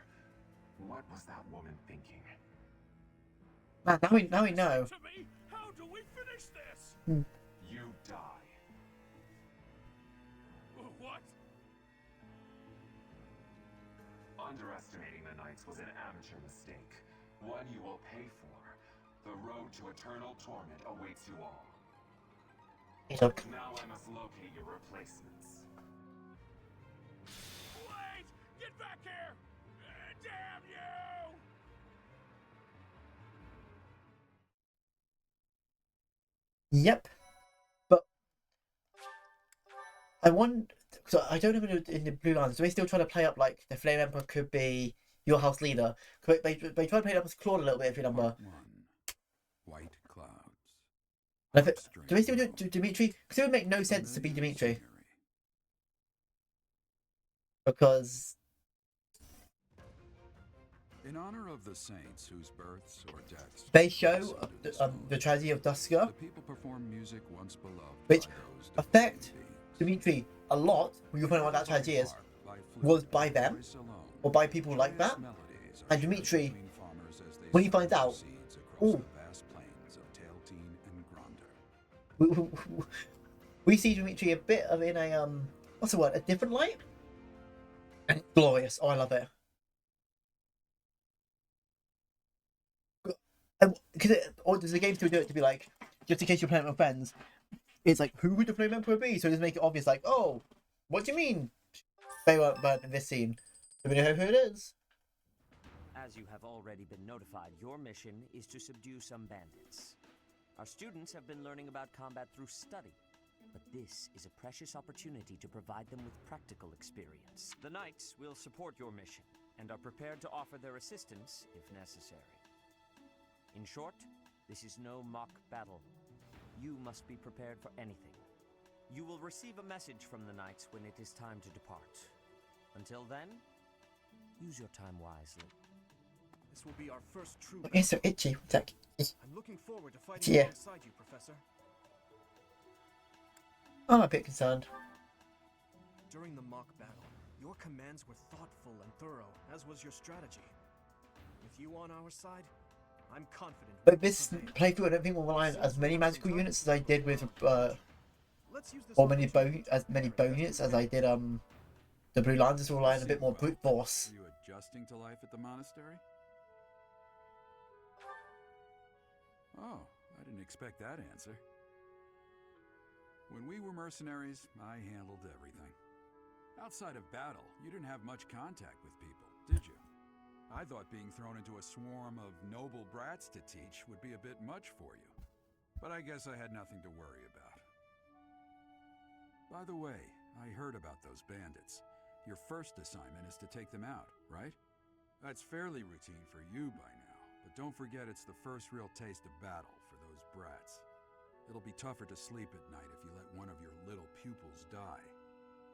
What was that woman thinking? Man, now we know. To me, how do we finish this? You die. What? Underestimating the Knights was an amateur mistake. One you will pay for. The road to eternal torment awaits you all. Look. Now I must locate your replacements. Wait! Get back here! Damn you! Yep. But I want. So I don't know in the Blue Lines. Do they still try to play up like the Flame Emperor could be your house leader? They try to play it up as Claude a little bit if you remember. White clouds. And do they still do Dimitri? Because it would make no sense to be Dimitri. Because in honor of the saints whose births or deaths they show the tragedy of Dusker, the people perform music once beloved, which affect Dimitri a lot. When you find out what that tragedy is, was by them or by people like that. And Dimitri, when he finds out, oh, we see Dimitri a bit of in a what's the word? A different light. And it's glorious. Oh, I love it. Or does the game still do it to be like, just in case you're playing with friends, it's like, who would the Flame Emperor be? So just make it obvious, like, oh, what do you mean they weren't burnt in this scene? Do we know who it is? As you have already been notified, your mission is to subdue some bandits. Our students have been learning about combat through study, but this is a precious opportunity to provide them with practical experience. The Knights will support your mission and are prepared to offer their assistance if necessary. In short, this is no mock battle. You must be prepared for anything. You will receive a message from the Knights when it is time to depart. Until then, use your time wisely. This will be our first true It's so itchy. One sec. I'm looking forward to fighting Yeah. alongside you, Professor. I'm a bit concerned. During the mock battle, your commands were thoughtful and thorough, as was your strategy. With you on our side, I'm confident. But this playthrough, I don't think will rely on as many magical units as I did with or as many bone units as I did the Blue Lines. Is relying a bit more brute force. Are you adjusting to life at the monastery? Oh, I didn't expect that answer. When we were mercenaries, I handled everything. Outside of battle, you didn't have much contact with people, did you? I thought being thrown into a swarm of noble brats to teach would be a bit much for you. But I guess I had nothing to worry about. By the way, I heard about those bandits. Your first assignment is to take them out, right? That's fairly routine for you by now, but don't forget it's the first real taste of battle for those brats. It'll be tougher to sleep at night if you let one of your little pupils die.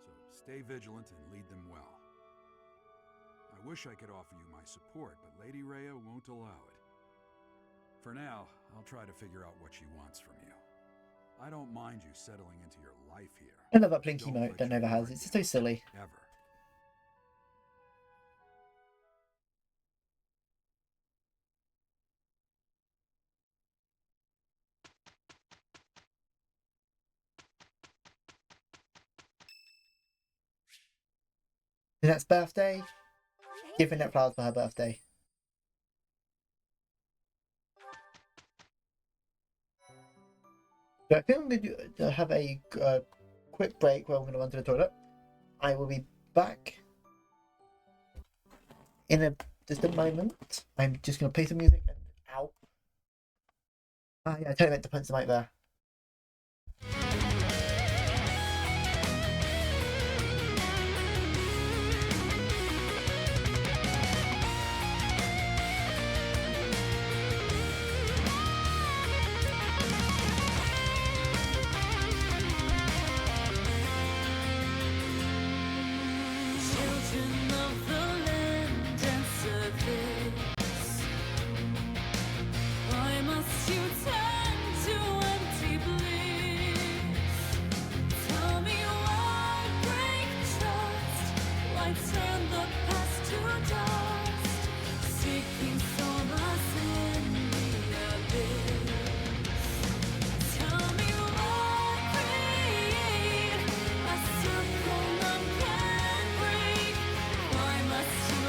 So stay vigilant and lead them well. I wish I could offer you my support, but Lady Rhea won't allow it. For now, I'll try to figure out what she wants from you. I don't mind you settling into your life here. I love that Blinky mode that Nova has. It's just so silly. Ever. Jeanette's birthday. Give Jeanette flowers for her birthday. So I think I'm going to have a quick break where I'm going to run to the toilet. I will be back in just a moment. I'm just going to play some music and ow. Ah, yeah, I totally meant to punch the mic there. Children of the land and service, why must you turn to empty bliss? Tell me why break trust, why turn the past to dust, seeking solace in the abyss. Tell me why create a circle none can break? Why must you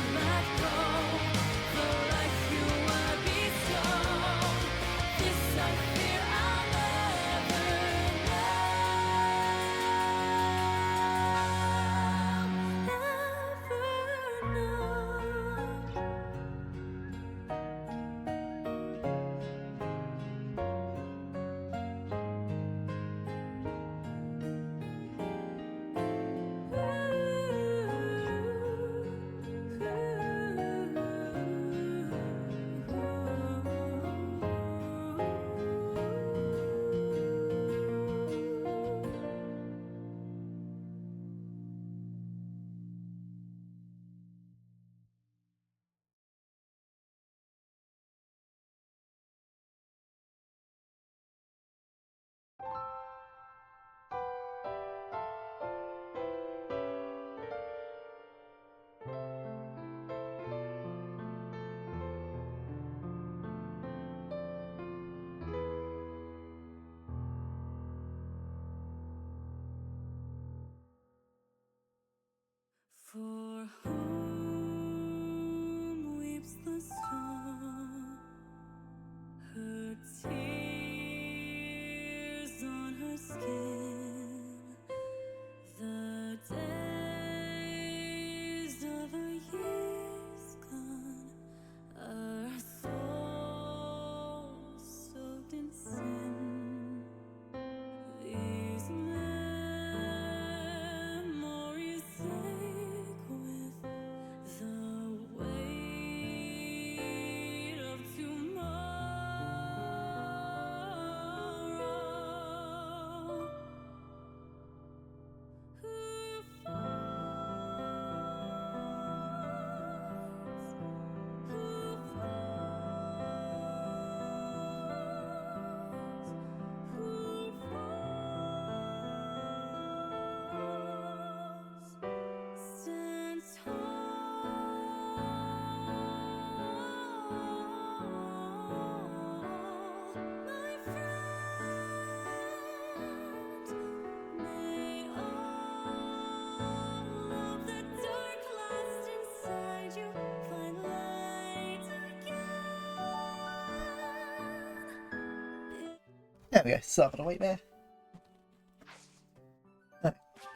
There we go. Start on the weight there.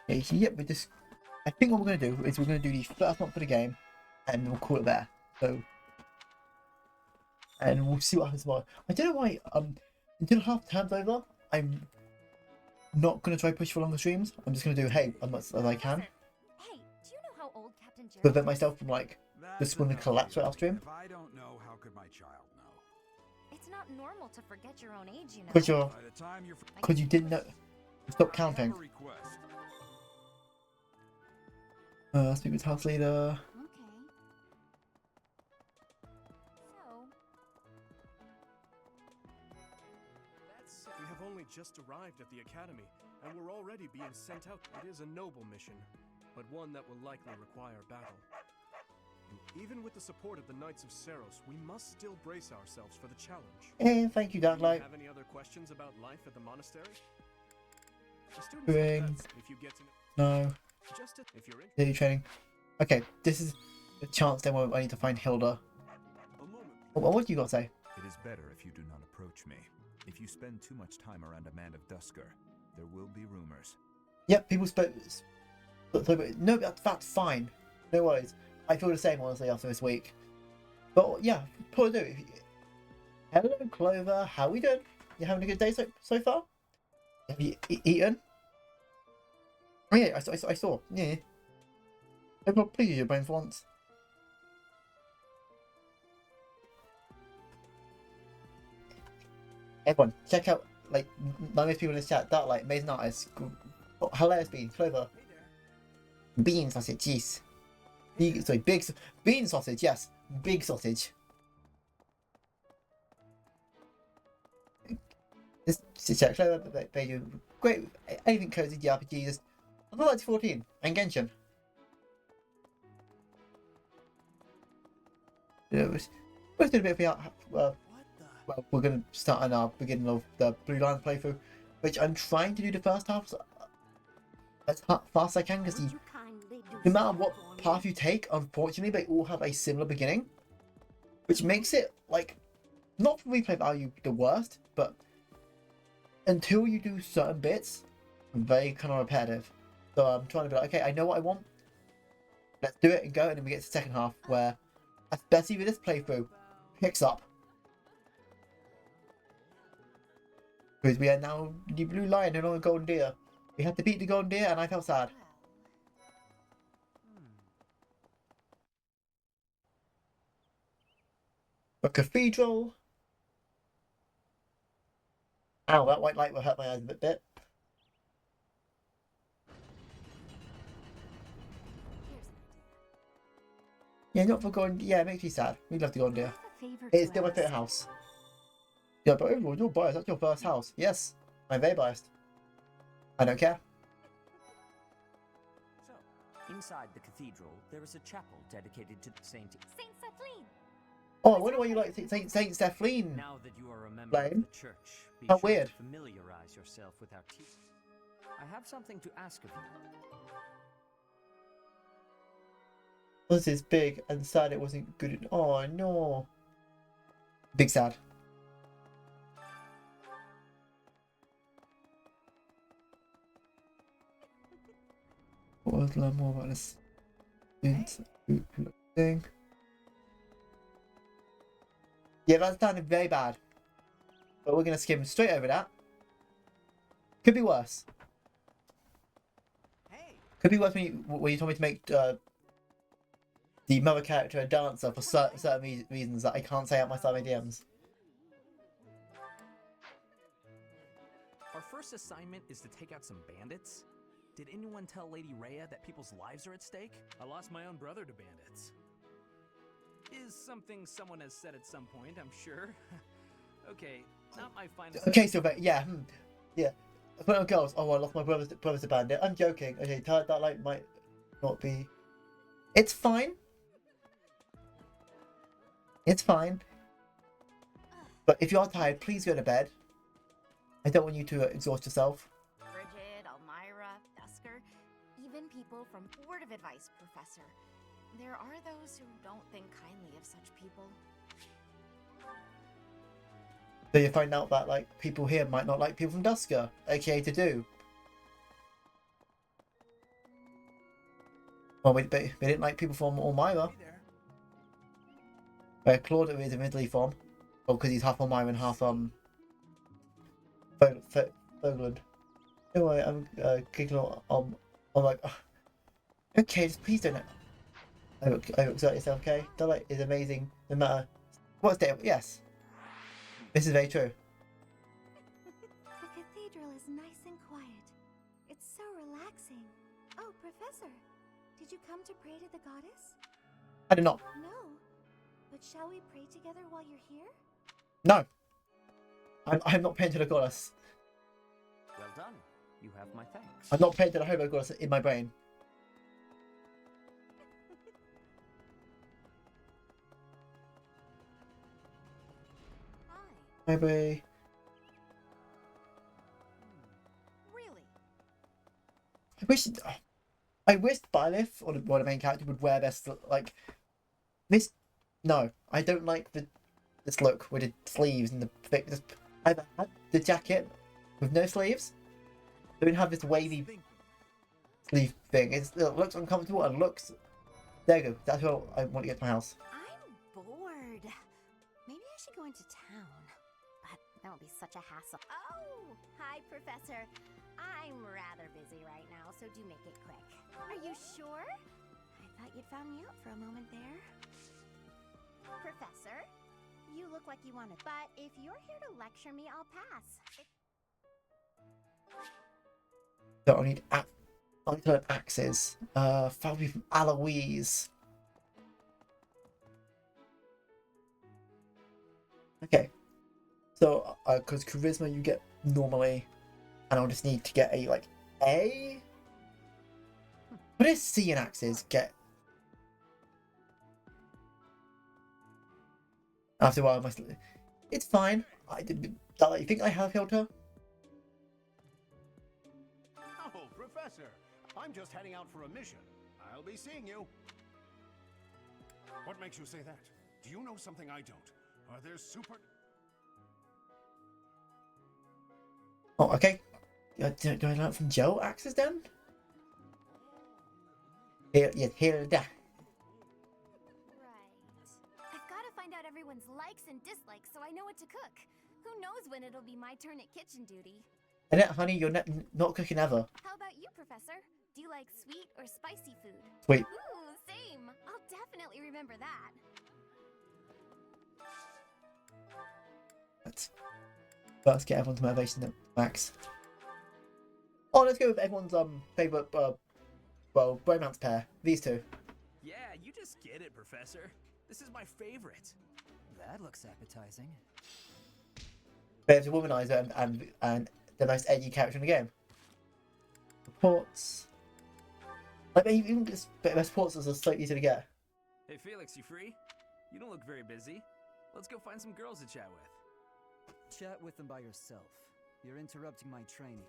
Okay, so yep, we just. I think what we're gonna do is we're gonna do the first month of the game, and we'll call it there. So, and we'll see what happens tomorrow. I don't know why. Until half term's over, I'm not gonna try push for longer streams. I'm just gonna do as much as I can. Hey, do you know how old Captain Gerald Prevent is? myself from like just going to collapse right off stream. If I don't know, how could my child know? It's not normal to forget your own age, you know. Because you didn't know. Stop counting. Speak with house leader. We have only just arrived at the academy, and we're already being sent out. It is a noble mission, but one that will likely require battle. And even with the support of the Knights of Seros, we must still brace ourselves for the challenge. And thank you, Dark Light. Do you have any other questions about life at the monastery? The students Doing. have pets, if you get to know. No. Just if you're in. Daily training. Okay, this is a chance then where I need to find Hilda. What do you got to say? It is better if you do not approach me. If you spend too much time around a man of Dusker, there will be rumors. Yep, people spoke. No, that's fine. No worries. I feel the same honestly after this week. But yeah, probably do. Hello, Clover. How we doing? You having a good day so far? Have you eaten? Oh yeah, I saw. Yeah. Everyone, please your brain for once. Everyone, check out like most people in this chat. Dark Light, amazing artist, hilarious bean, Clover, bean sausage, yes. Sorry, bean sausage, yes, big sausage. Just check Clover, they do great. Anything cozy, RPG, just I thought that's 14 and Genshin. We're doing a bit of well, we're going to start on our beginning of the Blue Line playthrough, which I'm trying to do the first half as fast as I can, because no matter what path you take, unfortunately, they all have a similar beginning, which makes it, like, not for replay value the worst, but until you do certain bits, very kind of repetitive. So I'm trying to be like, okay, I know what I want, let's do it and go, and then we get to the second half, where, especially with this playthrough, picks up. Because we are now the Blue Lion, no longer Golden Deer. We had to beat the Golden Deer, and I felt sad. A cathedral. Ow, that white light will hurt my eyes a bit. Yeah, not for Golden Deer. Yeah, it makes me sad. We love the Golden Deer. It's still my favorite house. Yeah, but overall, you're biased. That's your first house. Yes, I'm very biased. I don't care. So, inside the cathedral, there is a chapel dedicated to Saint Sephline. Oh, I wonder why you like Saint Sephline. Now that you are a member of the church, be How sure weird. to familiarize yourself with our teaching. I have something to ask of you. This is big and sad. It wasn't good. Oh no. Big sad. What was learn more about this thing? Yeah, that sounded very bad. But we're gonna skim straight over that. Could be worse. Could be worse when you told me to make the mother character a dancer for certain reasons that I can't say out my side of my DMs. Our first assignment is to take out some bandits. Did anyone tell Lady Rhea that people's lives are at stake? I lost my own brother to bandits. Is something someone has said at some point, I'm sure. Okay, not my finest. Okay, so yeah, yeah. When of girls, oh, I lost my brother's a bandit. I'm joking. Okay, that like might not be. It's fine. It's fine. But if you're tired, please go to bed. I don't want you to exhaust yourself. Bridget, Elmira, Dusker, even people from Board of Advice, Professor. There are those who don't think kindly of such people. So you find out that like people here might not like people from Dusker, aka to do. Well, they didn't like people from Elmira. Where Claude is admittedly from, well, because he's half Elmira and half Fogland. Anyway, I'm kicking on. I'm like, "Oh, okay, just please don't. Exert yourself, okay? Delight is amazing, no matter what's day. Yes, this is very true. The cathedral is nice and quiet. It's so relaxing. Oh, Professor, did you come to pray to the goddess? I did not. No. But shall we pray together while you're here? No. I'm not praying to the goddess. Well done. You have my thanks. I'm not praying to the hobo goddess in my brain. Maybe. Really? I wish Byleth or the main character would wear this like this. No, I don't like this look with the sleeves and the thick. I've had the jacket with no sleeves. Don't have this wavy sleeve thing. It looks uncomfortable and looks. There you go. That's what I want to get to my house. I'm bored. Maybe I should go into town. But that will be such a hassle. Oh, hi, Professor. I'm rather busy right now, so do make it quick. Are you sure? I thought you'd found me out for a moment there. Professor, you look like you want it, but if you're here to lecture me, I'll pass. So I need to learn axes. Probably from Aloise. Okay. So, because charisma you get normally, and I'll just need to get a like A. What does C in axes get? After a while, it's fine. You think I have healed her? Oh, Professor, I'm just heading out for a mission. I'll be seeing you. What makes you say that? Do you know something I don't? Are there super... Oh, okay. Do I learn from Joe axes then? Here, there. I've got to find out everyone's likes and dislikes so I know what to cook. Who knows when it'll be my turn at kitchen duty? Annette, honey, you're not cooking ever. How about you, Professor? Do you like sweet or spicy food? Sweet. Ooh, same. I'll definitely remember that. Let's first get everyone's motivation at max. Oh, let's go with everyone's favorite bromance pair. These two. Yeah, you just get it, Professor. This is my favorite. That looks appetizing. There's a womanizer and the most edgy character in the game. Reports. Like even just best reports are so easy to get. Hey Felix, you free? You don't look very busy. Let's go find some girls to chat with. Chat with them by yourself. You're interrupting my training.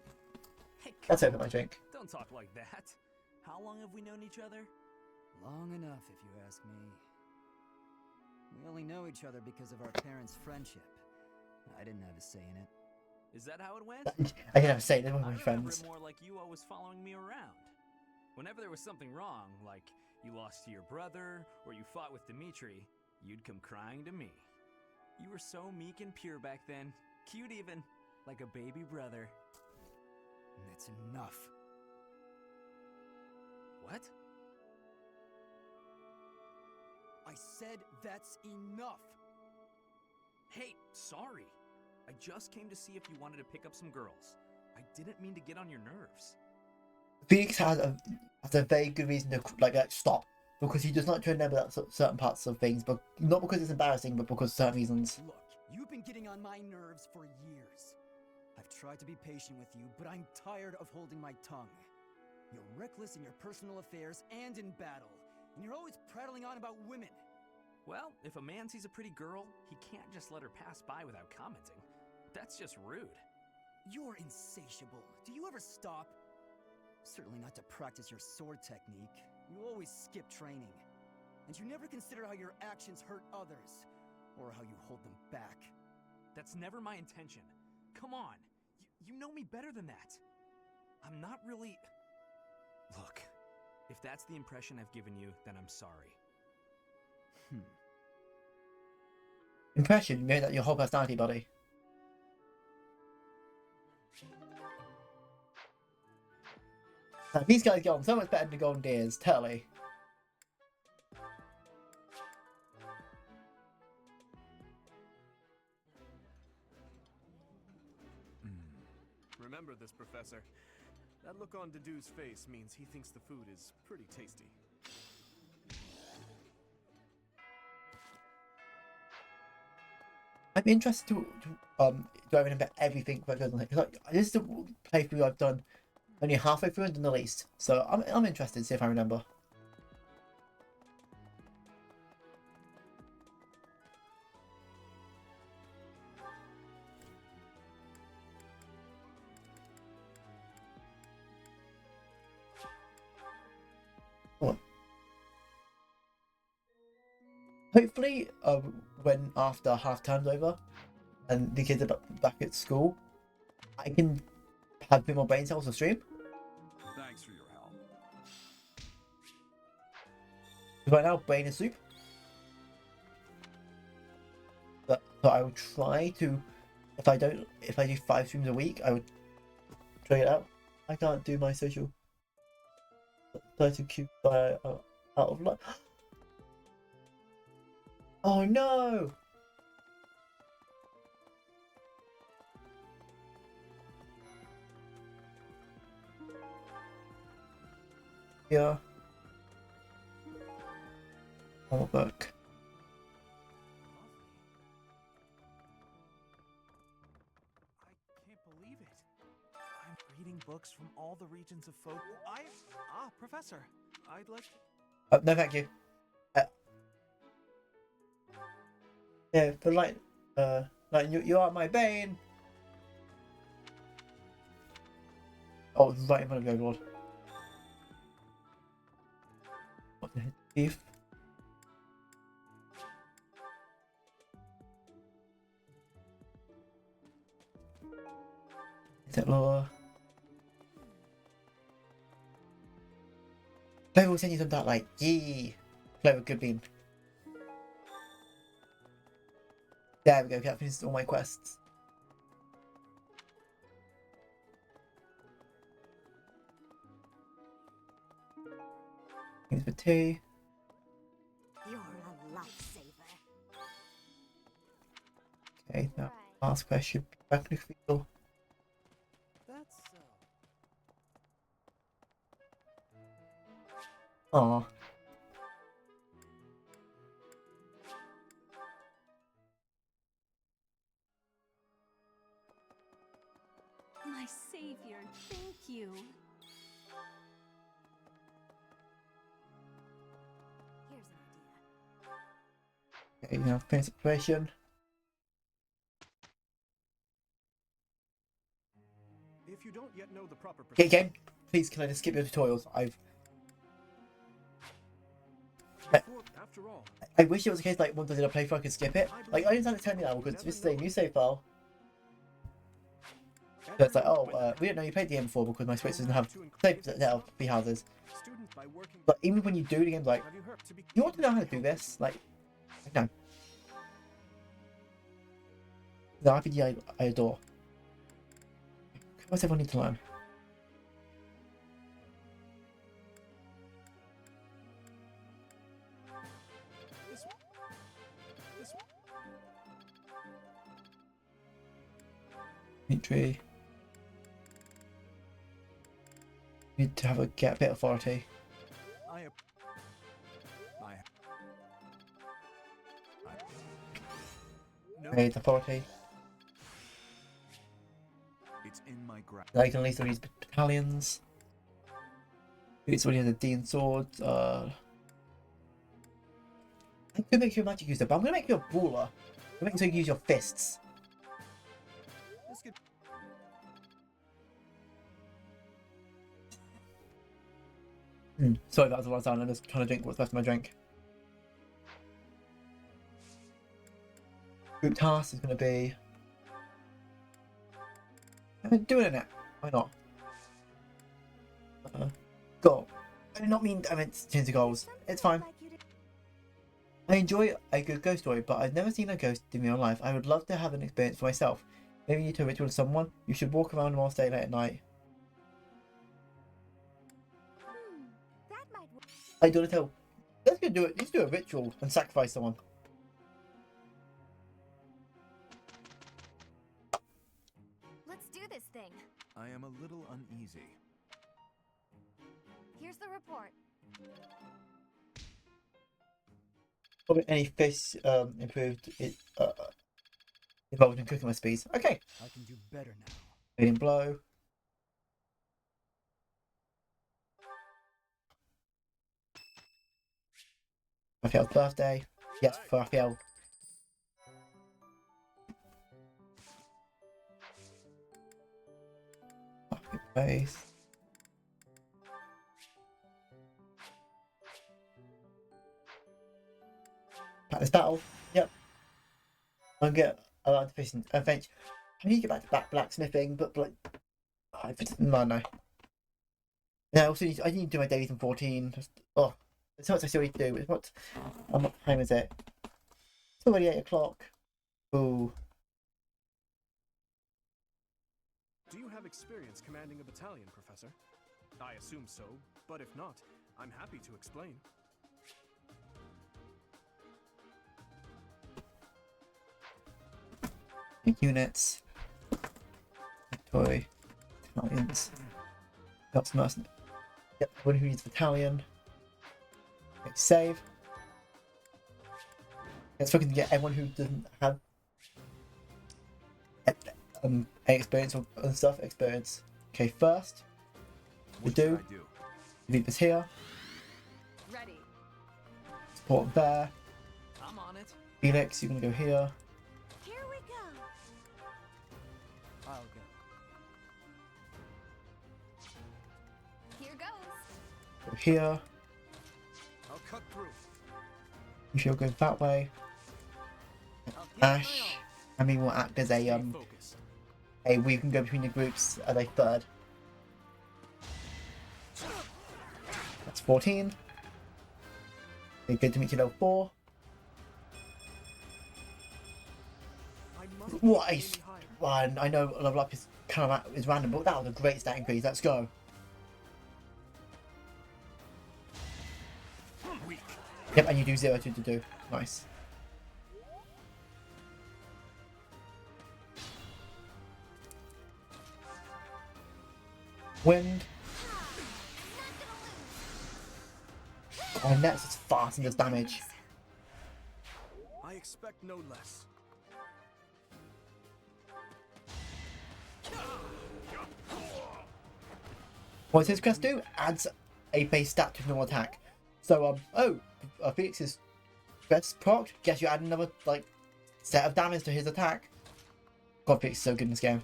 Hey, That's over my drink. Don't talk like that. How long have we known each other? Long enough, if you ask me. We only know each other because of our parents' friendship. I didn't have a say in it. Is that how it went? I didn't have a say. They were my I friends. remember it more like you always following me around. Whenever there was something wrong, like you lost to your brother or you fought with Dimitri, you'd come crying to me. You were so meek and pure back then. Cute even. Like a baby brother. That's enough. What? I said that's enough. Hey, sorry. I just came to see if you wanted to pick up some girls. I didn't mean to get on your nerves. Felix has a very good reason to stop, because he does not remember that certain parts of things, but not because it's embarrassing, but because of certain reasons. Look, you've been getting on my nerves for years. I've tried to be patient with you, but I'm tired of holding my tongue. You're reckless in your personal affairs and in battle, and you're always prattling on about women. Well, if a man sees a pretty girl, he can't just let her pass by without commenting. That's just rude. You're insatiable. Do you ever stop? Certainly not to practice your sword technique. You always skip training. And you never consider how your actions hurt others, or how you hold them back. That's never my intention. Come on. You know me better than that. I'm not really... Look, if that's the impression I've given you, then I'm sorry. Impression? You made that your whole personality, buddy. Now, these guys get on so much better than the Golden Deers, totally. Remember this, Professor. That look on Dedue's face means he thinks the food is pretty tasty. I'm interested to do I remember everything that goes on here. Like, this is the playthrough I've done only halfway through and done the least. So I'm interested to see if I remember. Hopefully, when after half term's over and the kids are back at school, I can have a bit more brain cells to stream. Thanks for your help. Right now, brain is soup. But I will try to, if I do 5 streams a week, I would try it out. I can't do my social 32 out of luck. Oh no! Yeah. I'll book. I can't believe it. I'm reading books from all the regions of folk. Professor, I'd like to... No, thank you. Yeah, but like you are my bane. Oh, right in front of the overlord. What the heck, thief? Is that lower? They will send you some that like yee. Play with good bean. There we go, that finishes all my quests. Thanks for tea. You're a lifesaver. Okay, now last question. Battlefield. That's Aw. My savior, thank you. Here's an idea. Okay, now finish situation. If you don't yet know the proper Okay, game. Please, can I just skip your tutorials? After all, I wish it was a case like once I did a playthrough I could skip it. Like I understand it's telling me that because this is a new save file. So it's like, oh, we don't know you played the game before because my Switch doesn't have saves that have B houses. But even when you do the game, like, you want to know how to do this? Like, no. The RPG I adore. What's everyone need to learn? Tree. Need to have get a bit of authority. Made authority. It's in my grasp. I can lead all these battalions. It's already the Dean sword. I could make you a magic user, but I'm gonna make you a brawler. I'm gonna make you use your fists. Sorry, that was a lot of sound. I'm just trying to drink what's left of my drink. Group task is going to be I'm doing it now. Why not? Goal. I did not mean I meant to change the goals. It's fine. I enjoy a good ghost story, but I've never seen a ghost in real life. I would love to have an experience for myself. Maybe you do a ritual with someone. You should walk around while staying late at night. I don't know. Let's go do it. Let's do a ritual and sacrifice someone. Let's do this thing. I am a little uneasy. Here's the report. Probably any fish improved it involved in cooking recipes. Okay. I can do better now. Medium blow. Raphael's birthday. Yes, for Raphael. Face. Practice battle. Yep. I'll get a lot of fishing. Eventually, I need to get back to blacksmithing, but like, no. Yeah, I also I need to do my dailies in 14. Just, oh, there's so much I still need to do. What time is it? It's already 8 o'clock. Ooh. Do you have experience commanding a battalion, Professor? I assume so, but if not, I'm happy to explain. Units. Toy. Battalions. Helps mercenary. Yep, everyone who needs a battalion. Okay, save. Let's fucking get everyone who doesn't have experience or other stuff. Experience. Okay, first we do. Leave this here. Ready. Support there. I'm on it. Felix, you're gonna go here. Here we go. I'll go. Here goes. Go here. I'll cut through. You should go that way. Ash, I mean, will act as a we can go between the groups as a third. That's 14. Okay, good to meet you, level 4. What a one! I know level up is kind of is random, but that was a great stat increase. Let's go. Yep, and you do 0 to do. Nice. Wind. Oh, Nets is fast and does damage. I expect no less. What does his crest do? Adds a base stat to normal attack. So, Felix's crest proc, guess you add another, like, set of damage to his attack. God, Felix is so good in this game.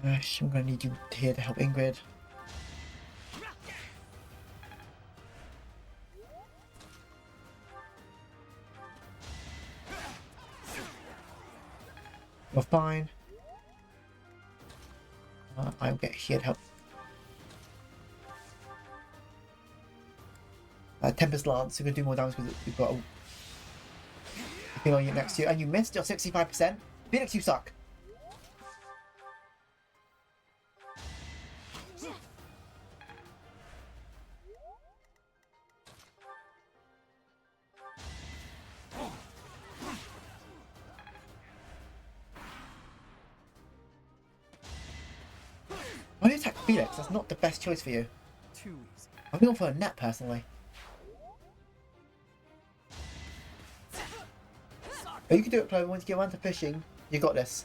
Ash, I'm gonna need you here to help Ingrid. You're fine. I'll get here to help. Tempest Lance, you're gonna do more damage because you've got a thing on you next to you, and you missed your 65%. Felix, you suck. Why do you attack Felix? That's not the best choice for you. Too easy. I'm going for a net personally. Oh, you can do it, Clover. Once you get around to fishing, you got this.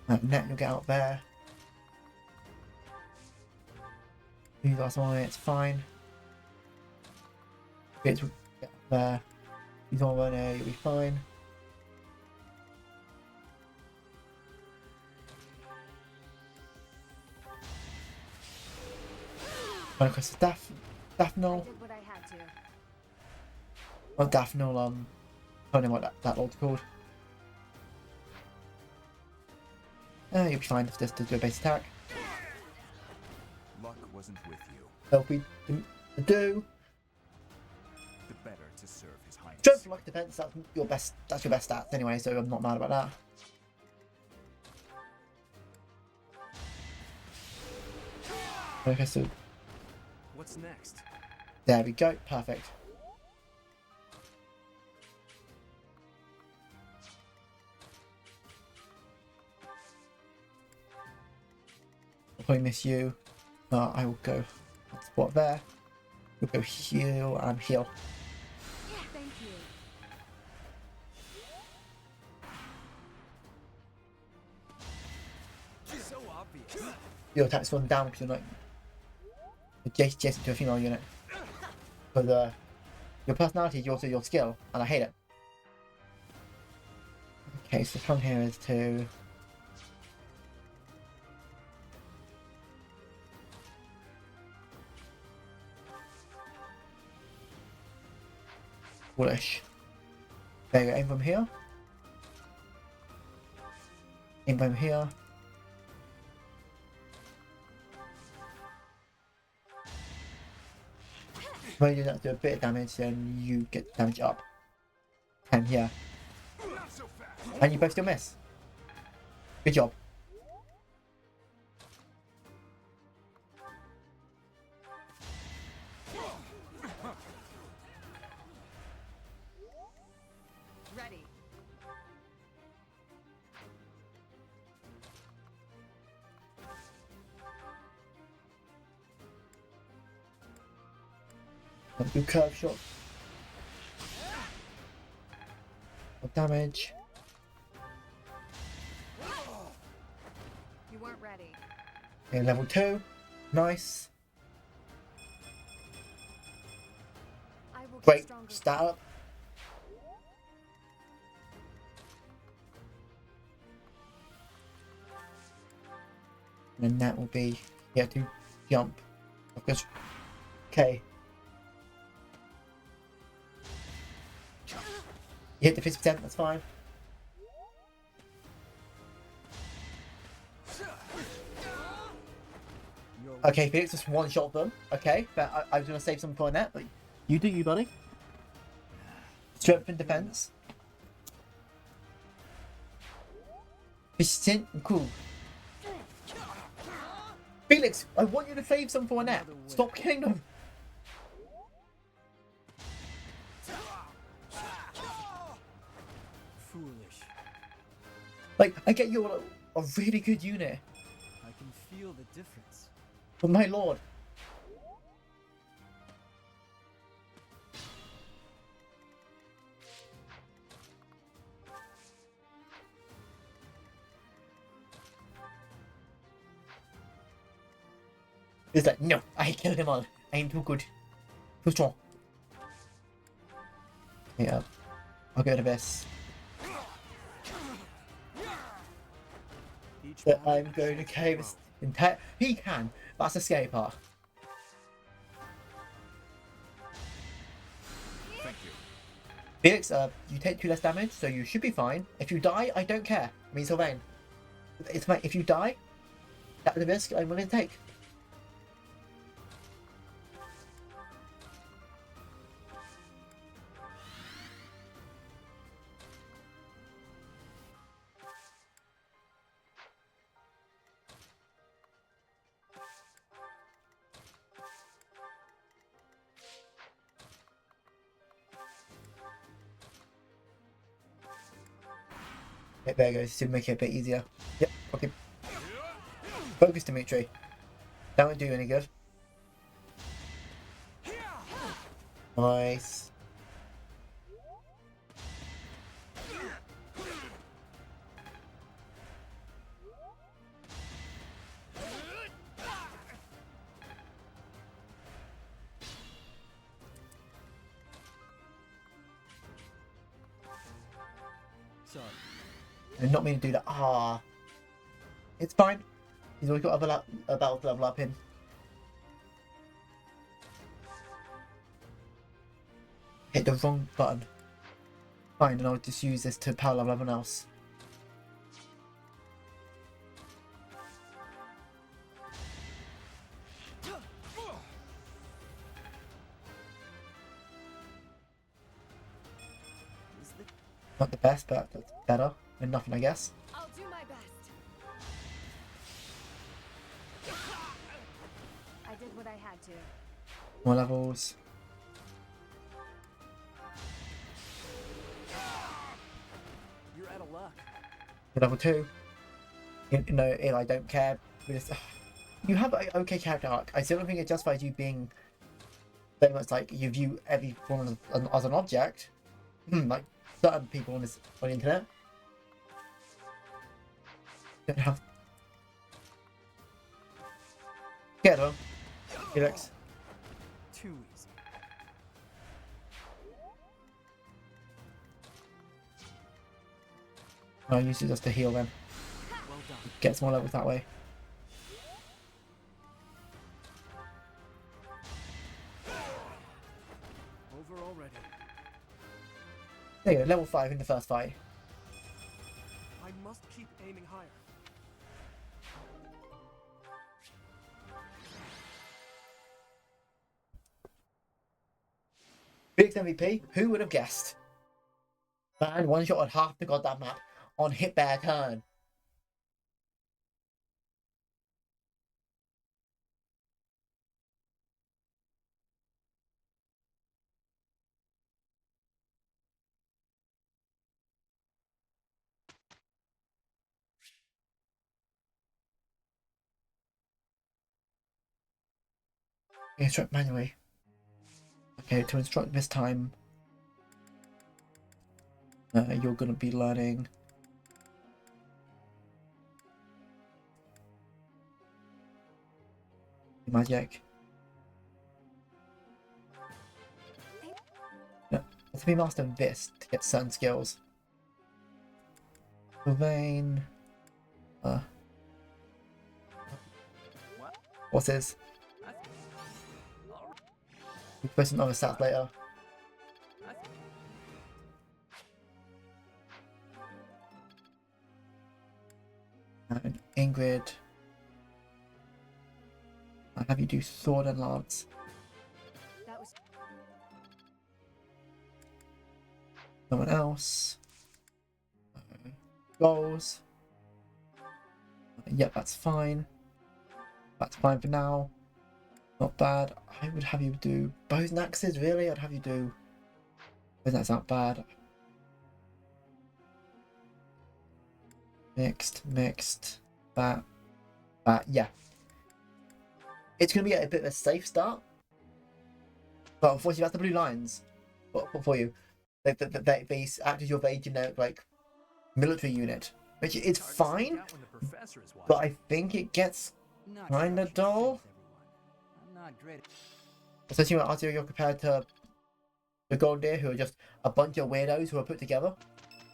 Net, you'll get out there. You got someone, it's fine. Get out there. You don't run there, you'll be fine. Run across the Daphne. Did what I had to. Well, Daphne, I don't know what that lord's called. You'll be fine if just to do a base attack. Luck wasn't with you. Help me do. The better to serve his highness. Strength, luck, defense. That's your best stats anyway. So I'm not mad about that. Okay, so What's next? there we go. Perfect. I'll probably miss you. I will go spot there. We'll go heal and heal. Thank you. So obvious. Your attack's gone down because you're not adjacent to a female unit. But your personality is also your skill, and I hate it. Okay, so the plan here is to bullish. There you go, aim from here. Aim from here. When you do a bit of damage, then you get damage up. And here. And you both still miss. Good job. Ready. Don't do curve shot. More damage. You weren't ready. Okay, level 2. Nice. I will get Great. stronger. Stat up. And that will be, yeah, to jump. Because, okay. You hit the 50%, that's fine. Okay, Felix just one shot them. Okay, but I was gonna save some for net, but you do you, buddy. Strength and defense. 50%, cool. Felix, I want you to save some for net. Stop killing them. Foolish. Like, I get you're a really good unit, I can feel the difference. but my lord. It's like, no, I killed them all. I am too good. Too strong. Yeah. I'll go to this. But I'm going to cave this entire. He can. That's the scary part. Thank you. Felix, you take 2 less damage, so you should be fine. If you die, I don't care. I mean, Sylvain. It's my, if you die, that's the risk I'm willing to take. Yep, there it goes, to make it a bit easier. Yep, okay. Focus, Dimitri. That won't do you any good. Nice. sorry. I did not mean to do that. Ah. It's fine. He's always got a battle to level up in. Hit the wrong button. Fine, and I'll just use this to power level everyone else. Not the best, but that's better than nothing, I guess. I'll do my best. I did what I had to. More levels. You're out of luck. Level 2. You know, I don't care. You have an okay character arc. I still don't think it justifies you being very much like you view everyone as an object. Like certain people on the internet. Don't have. Get on, Felix. Too easy. I'll use it just to heal them. Well done. Get some more levels that way. Over already. There you go, level 5 in the first fight. I must keep aiming higher. Felix MVP, who would have guessed? Man, one shot on half the goddamn map on hit bear turn. Instruct manually. Okay, to instruct this time, you're going to be learning magic. No, let's be master of this to get certain skills. Vein. What's this? We'll put some other stats later. And Ingrid. I'll have you do sword and lance. That was Someone else. Goals. Yep, that's fine. That's fine for now. Not bad. I would have you do bows and axes, really? I'd have you do. Bows and axes aren't bad. Mixed. That. Yeah. It's going to be a bit of a safe start. But unfortunately, that's the blue lines for you. They act as your very generic, like, military unit. Which is fine. But I think it gets kind of dull. I'm not great. Especially when you're compared to the Golden Deer, who are just a bunch of weirdos who are put together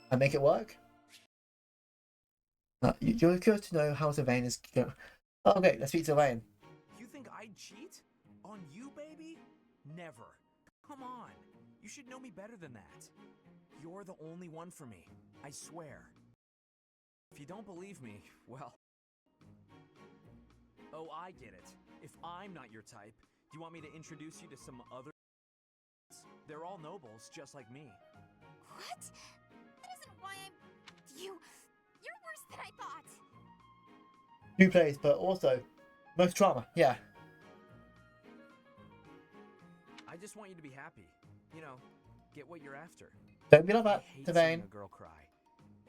and make it work. You're curious to know how Sylvain is going. Oh, okay, let's speak to Sylvain. You think I'd cheat? On you, baby? Never. Come on. You should know me better than that. You're the only one for me. I swear. If you don't believe me, well... Oh, I get it. If I'm not your type, do you want me to introduce you to some other... They're all nobles, just like me. What? That isn't why I'm... You're worse than I thought. 2 plays, but also most trauma. Yeah. I just want you to be happy. You know, get what you're after. Don't be like that, I hate Sylvain. seeing a girl cry,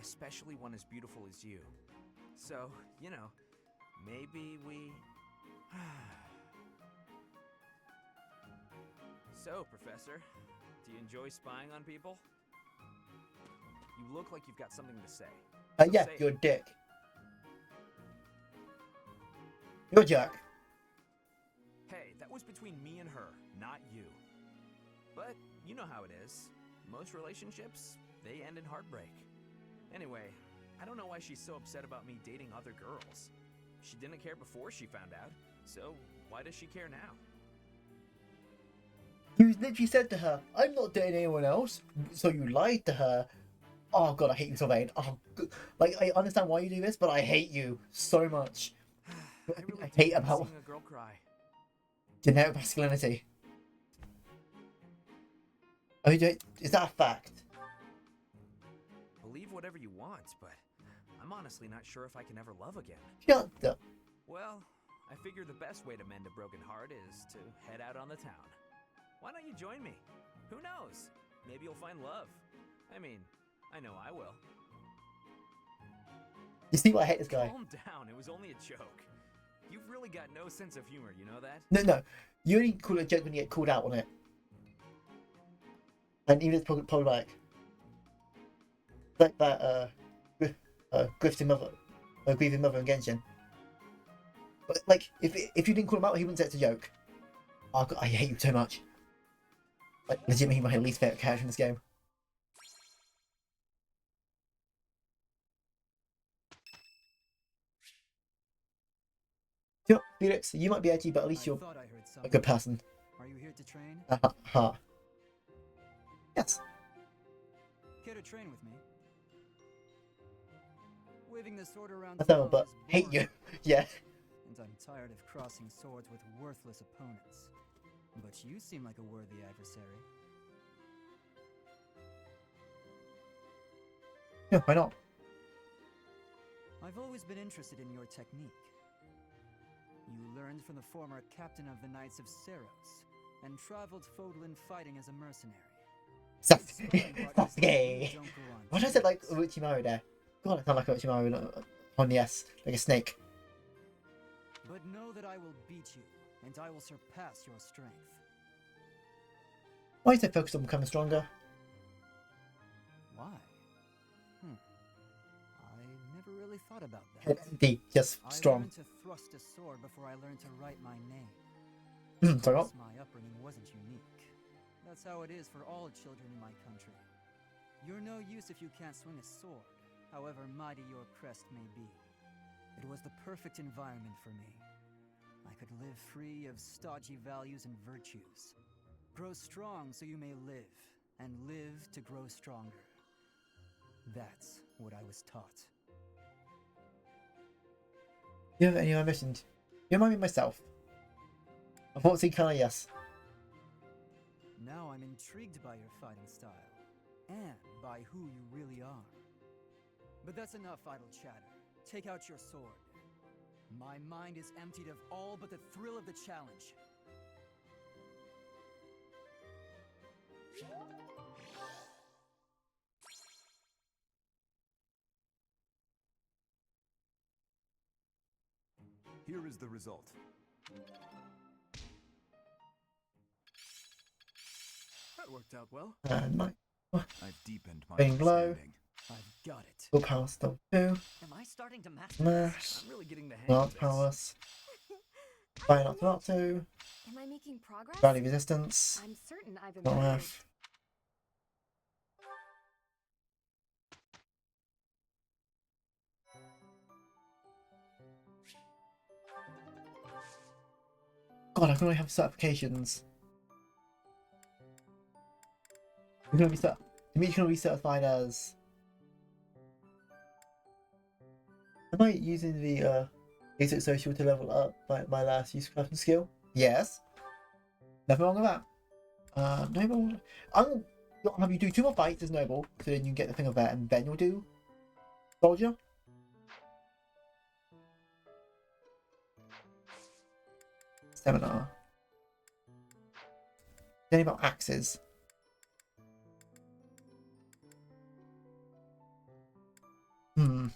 especially one as beautiful as you. So, you know, maybe we... So, Professor, do you enjoy spying on people? You look like you've got something to say. So Yeah, say you're it. a dick. You're a jerk. Hey, that was between me and her, not you. But you know how it is. Most relationships, they end in heartbreak. Anyway, I don't know why she's so upset about me dating other girls. She didn't care before she found out, so why does she care now? You literally said to her, I'm not dating anyone else, so you lied to her. Oh god, I hate you, Sylvain. Oh, like, I understand why you do this, but I hate you so much. I hate about Seeing a girl cry. generic masculinity. Oh, is that a fact? Believe whatever you want, but I'm honestly not sure if I can ever love again. Shut up. Well, I figure the best way to mend a broken heart is to head out on the town. Why don't you join me? Who knows? Maybe you'll find love. I mean, I know I will. You see why I hate this guy? Calm down, it was only a joke. You've really got no sense of humor, you know that? No. You only call it a joke when you get called out on it. And even if it's problematic. Like that, grieving mother in Genshin. But, like, if you didn't call him out, he wouldn't say it's a joke. Oh god, I hate you so much. Like, legitimately my least favourite character in this game. You know, Felix, you might be edgy, but at least you're a good person. Are you here to train? Yes. Care to train with me? Waving the sword around I know, town but is hate boring, you. Yeah. And I'm tired of crossing swords with worthless opponents. But you seem like a worthy adversary. Yeah, why not? I've always been interested in your technique. You learned from the former captain of the Knights of Seros, and traveled Fodlan fighting as a mercenary. Sasuke! Why did I say like Orochimaru there? God, I sound like Orochimaru on the S, like a snake. But know that I will beat you, and I will surpass your strength. Why is it focused on becoming stronger? Why? I never really thought about that. Head empty, just I strong. learned to thrust a sword before I learned to write my name. Sorry, what? My upbringing wasn't unique. That's how it is for all children in my country. You're no use if you can't swing a sword, however mighty your crest may be. It was the perfect environment for me. I could live free of stodgy values and virtues. Grow strong so you may live, and live to grow stronger. That's what I was taught. You have any ambitions? You remind me of myself. Unfortunately, kinda yes. Now I'm intrigued by your fighting style, and by who you really are. But that's enough idle chatter. Take out your sword. My mind is emptied of all but the thrill of the challenge. Here is the result. That worked out well. I've deepened my Being low. understanding. I've got it. Willpower still 2. Am I starting to master Smash. this? I'm really getting the hang of Lance this. powers. Fire not 2. Am I making progress? Rally resistance. I'm certain I've Not improved. enough. God, I can only have certifications. You can only be you can only be certified as. Am I using the basic social to level up my last use crafting skill? Yes. Nothing wrong with that. Noble. I'm gonna have you do 2 more fights as noble, so then you can get the thing of that, and then you'll do soldier. Seminar. Anything about axes? I mean,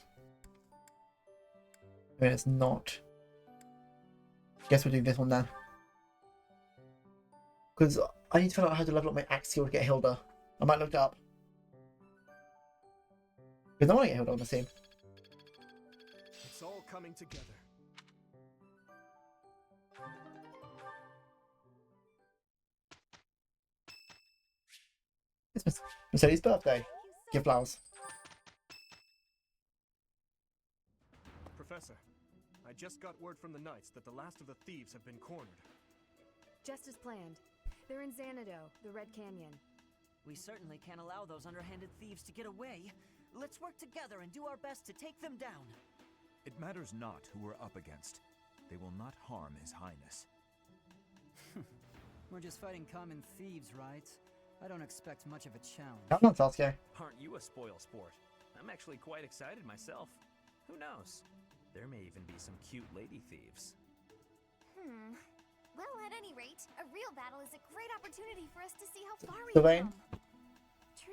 it's not. Guess we'll do this one then. Because I need to find out how to level up my axe skill to get Hilda. I might look it up. Because I want to get Hilda on the team. It's all coming together. It's Mercedes' birthday. Give flowers. Professor. I just got word from the Knights that the last of the thieves have been cornered. Just as planned. They're in Xanadu, the Red Canyon. We certainly can't allow those underhanded thieves to get away. Let's work together and do our best to take them down. It matters not who we're up against. They will not harm His Highness. We're just fighting common thieves, right? I don't expect much of a challenge. Come on, Sasuke. Aren't you a spoil sport? I'm actually quite excited myself. Who knows? There may even be some cute lady thieves. Well, at any rate, a real battle is a great opportunity for us to see how far we've Sylvain, come.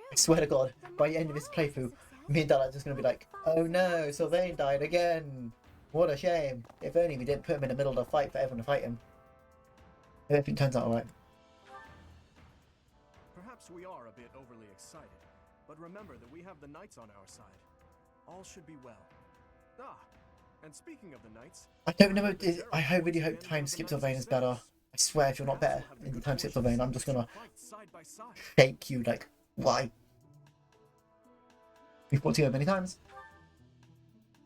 I swear to God, by the end of this playthrough, me and Dad are just going to be like, oh no, Sylvain died again. What a shame. If only we didn't put him in the middle of the fight for everyone to fight him. Everything turns out alright. Perhaps we are a bit overly excited, but remember that we have the Knights on our side. All should be well. Ah, and speaking of the Knights... I don't know, I really hope time skip Sylvain is better. I swear if you're not better in the time skip Sylvain, I'm just gonna shake you like, why? We've fought together many times.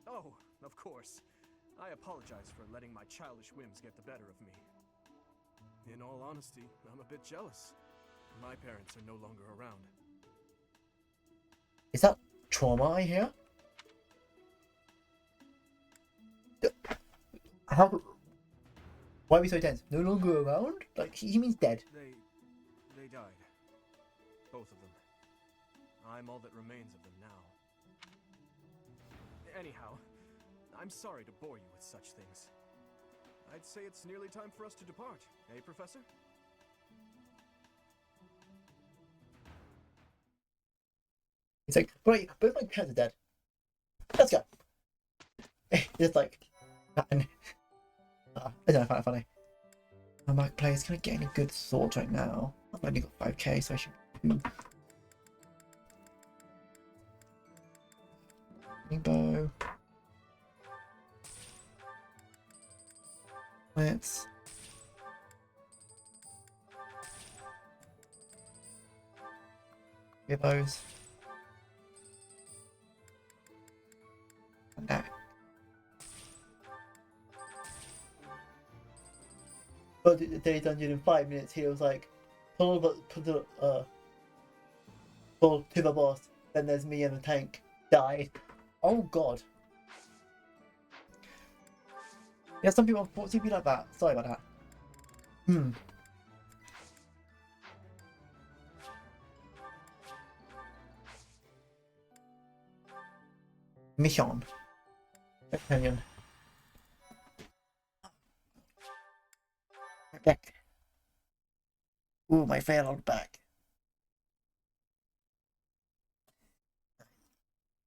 Oh, of course. I apologize for letting my childish whims get the better of me. In all honesty, I'm a bit jealous. My parents are no longer around. Is that trauma I hear? How? Why are we so tense? No longer around? Like, he means dead. They died. Both of them. I'm all that remains of them now. Anyhow, I'm sorry to bore you with such things. I'd say it's nearly time for us to depart, eh, Professor? He's like, wait, both my parents are dead. Let's go. It's like, and I don't know, I find it funny. My Mac players, can I get any good swords right now? I've only got 5k, so I should do. Bow. Let's. Get those. And that. Oh, the day dungeon in 5 minutes. He was like, pull to the boss. Then there's me and the tank. Died. Oh god. Yeah, some people seem to be like that. Sorry about that. Mission. Opinion. Back. Ooh, my failed back.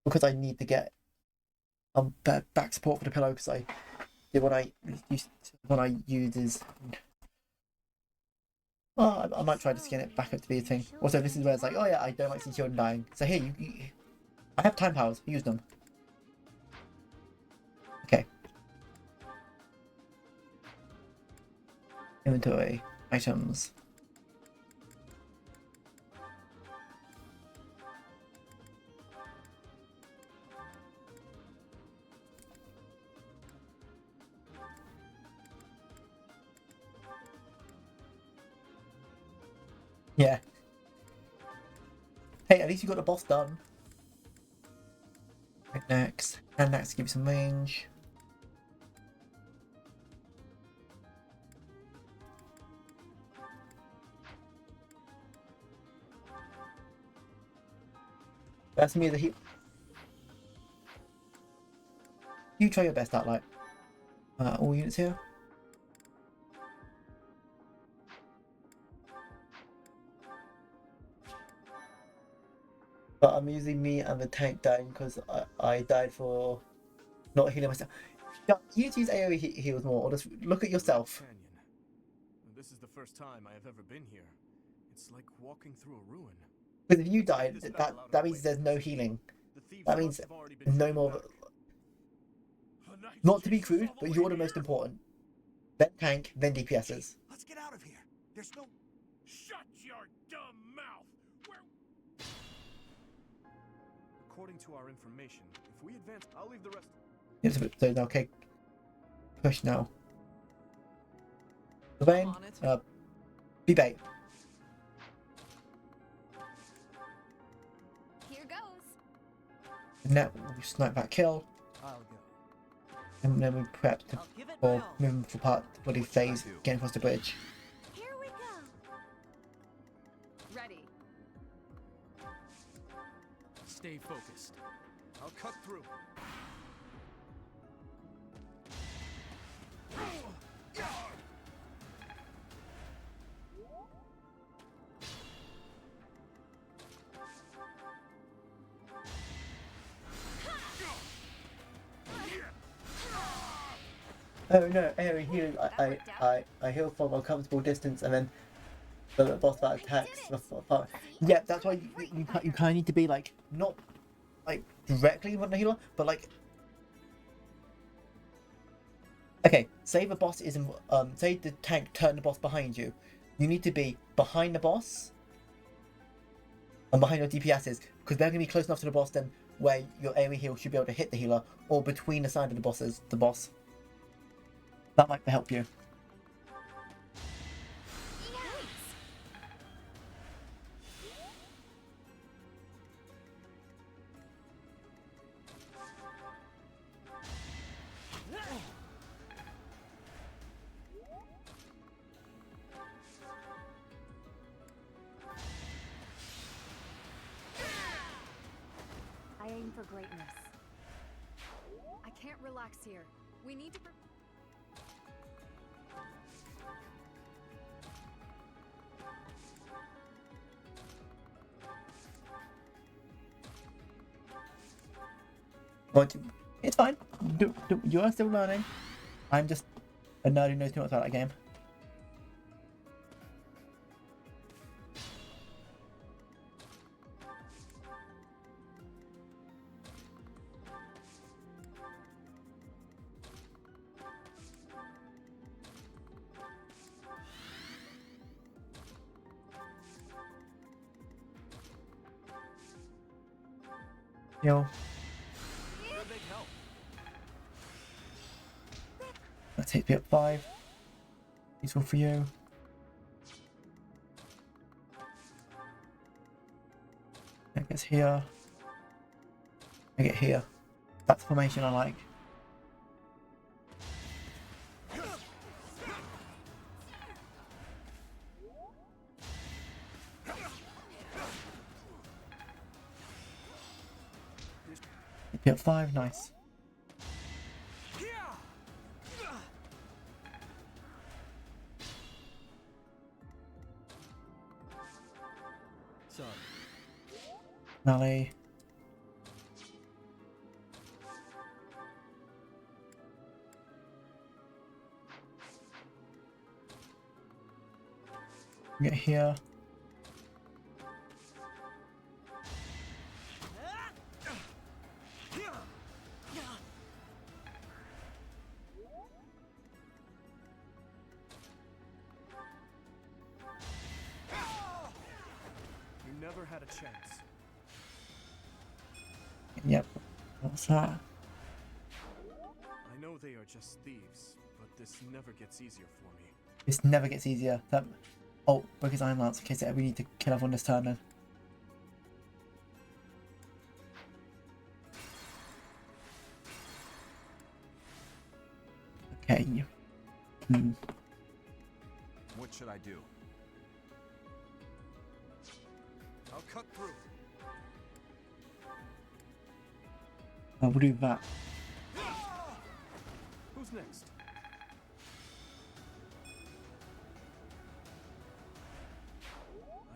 Because I need to get back support for the pillow, because I did what I use is. Oh, I might try to skin it back up to be a thing. Also, this is where it's like, oh yeah, I don't like seeing children dying. So here, I have time powers. Use them. Okay. Inventory items. Yeah. Hey, at least you got the boss done. Right, next. And next, give you some range. That's me, the heat. You try your best out, like. All units here. But I'm using me and the tank dying because I died for not healing myself. Yeah, you need to use AoE heals more, or just look at yourself. This is the first time I have ever been here. It's like walking through a ruin. Because if you died, that means there's no healing. That means no more. Not to be crude, but you're the most important. Then tank, then DPSs. Let's get out of here. There's no. Shut your dumb mouth. According to our information, if we advance, I'll leave the rest. It's a bit, so now, okay. Push now. Sylvain, be bait. Here goes. And now we snipe that kill. I'll go. And then we prep for moving for part for the phase getting across the bridge. Here we go. Ready. Stay focused. I'll cut through. Oh no, Harry, heal. I heal from a comfortable distance, and then the boss that attacks. Yeah, that's why you kind of need to be like not like directly in front of the healer, but like. Okay, say the boss is say the tank turned the boss behind you. You need to be behind the boss and behind your DPSs, because they're gonna be close enough to the boss then where your AoE heal should be able to hit the healer, or between the side of the boss. That might help you. I aim for greatness. I can't relax here. We need to. But it's fine. You are still learning. I'm just a nerd who knows too much about that game. Yo. Let's hit up 5. Useful for you. I guess here. I get here. That's the formation I like. Hit up 5, nice. Nally. Get here. You never had a chance. Yep. What's that? I know they are just thieves, but this never gets easier for me. This never gets easier. That. Oh, break his Iron Lance in case we need to kill everyone this turn then. Okay. What should I do? I'll cut through. We'll do that. Who's next?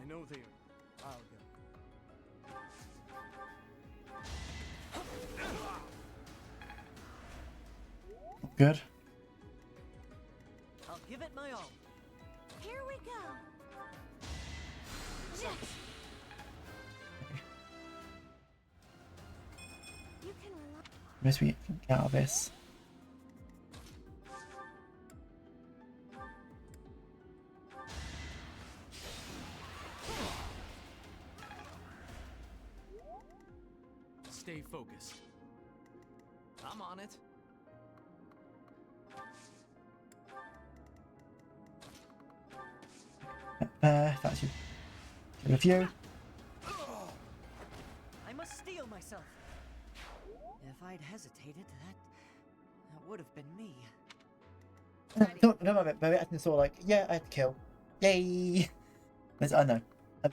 I know they are. I'll go. Good. I'll give it my all. Here we go. You can rely. Best we can get out of this. Stay focused. I'm on it. That's your review. I must steel myself. If I'd hesitated, that would have been me. No, my reaction is sort of like, yeah, I had to kill. Yay! I know.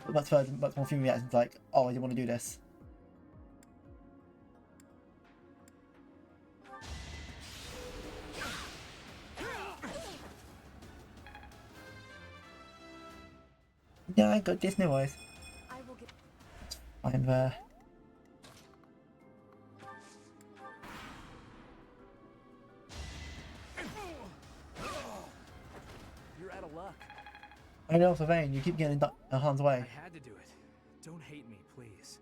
Much more female reactions like, oh, I didn't want to do this. Yeah, I got this no worries. I'm You're out of luck. I know, Sylvain, you keep getting in harm's way. I had to do it. Don't hate me, please.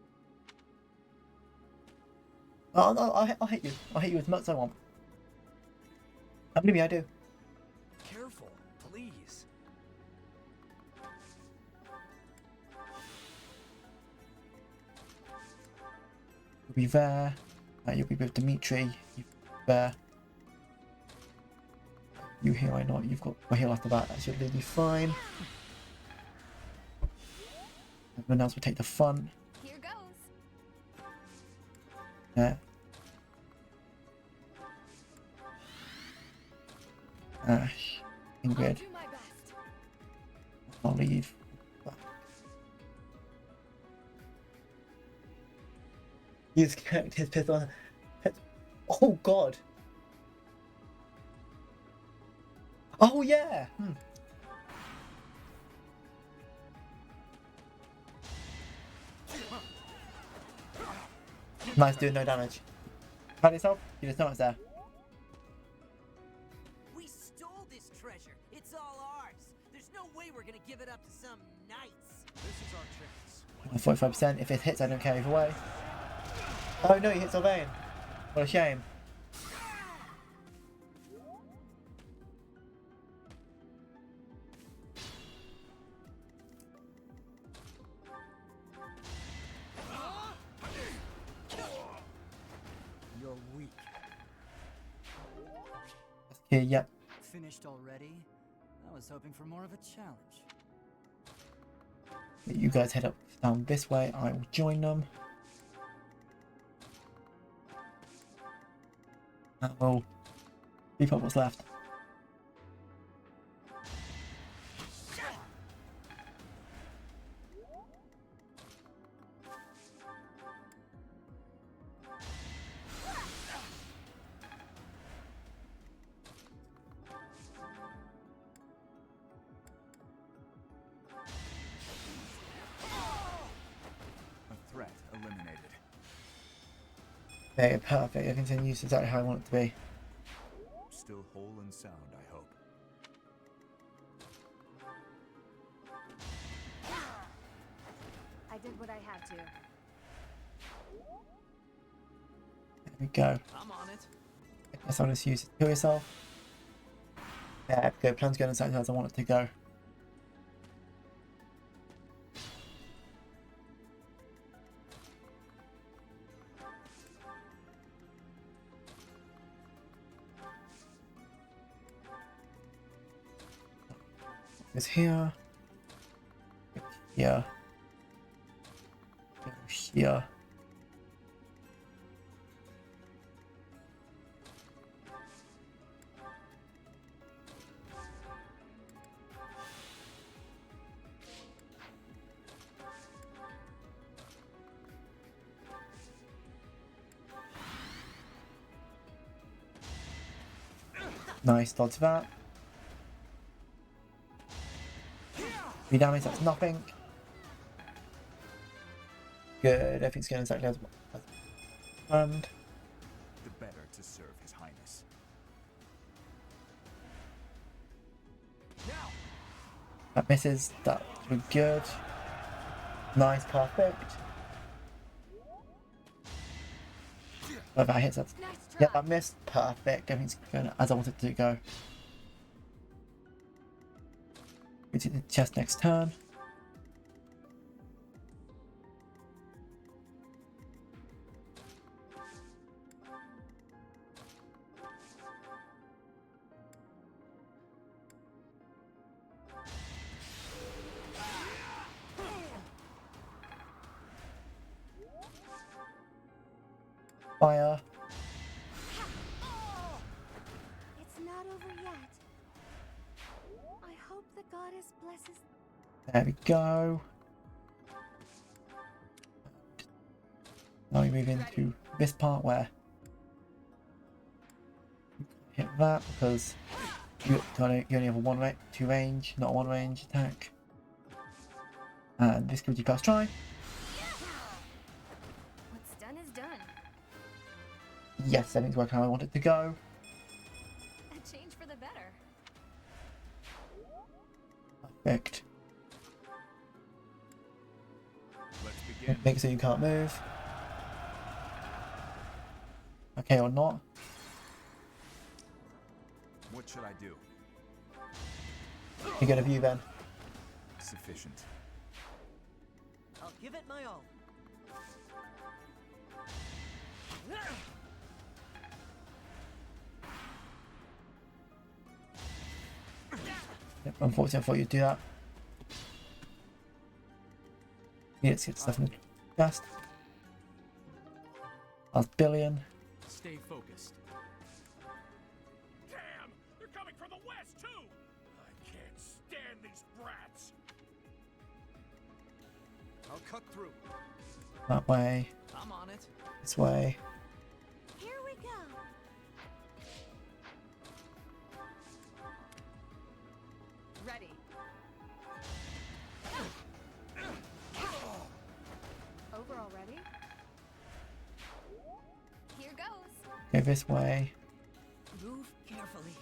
Oh, no, I'll hate you. I'll hate you as much as I want. And believe me, I do. Careful, please. You'll be there. You'll be with Dimitri. You'll be there. You heal, I know. You've got my heal after that. That should leave you fine. Everyone else will take the fun. Here goes. Yeah. Ash. Ingrid. Do my best. I'll leave. His character's pissed on. Oh god. Oh yeah. Nice, doing no damage. Pat yourself. You just know it's there. We stole this treasure. It's all ours. There's no way we're gonna give it up to some knights. This is our chance. 45%. If it hits, I don't care either way. Oh no, he hit Sylvain. What a shame. You're weak. Here, yep. Finished already? I was hoping for more of a challenge. You guys head up down this way. I will join them. That will beef up what's left. A threat eliminated. Okay, perfect. Everything continues exactly how I want it to be. Still whole and sound, I hope. I did what I had to. There we go. I'm on it. I guess I'll just use it to kill yourself. Yeah, good. Plan's going exactly as I want it to go. Is here. Here. Here. Nice, dodge that. 3 damage, that's nothing. Good, everything's going exactly as planned. The better to serve His Highness. That misses, that was good. Nice, perfect. Oh, that hits, that's... Yeah, that missed, perfect. Everything's going as I wanted it to go. We do the chest next turn. Fire. It's not over yet. I hope the goddess blesses. There we go. Now we move into this part where you hit that because you only have a two range, not a one range attack. And this gives you first try. What's done is done. Yes, everything's working how I want it to go. A change for the better. Perfect. Let's begin. Make it so you can't move. Okay, or not. What should I do? You get a view then. Sufficient. I'll give it my all. Yep, unfortunately I thought you'd do that. Yeah, let's get stuff in the dust. Last billion. Stay focused. Damn! They're coming from the west, too! I can't stand these brats! I'll cut through. That way. I'm on it. This way. Here we go. Ready. Over already? Here goes. Go this way. Move carefully.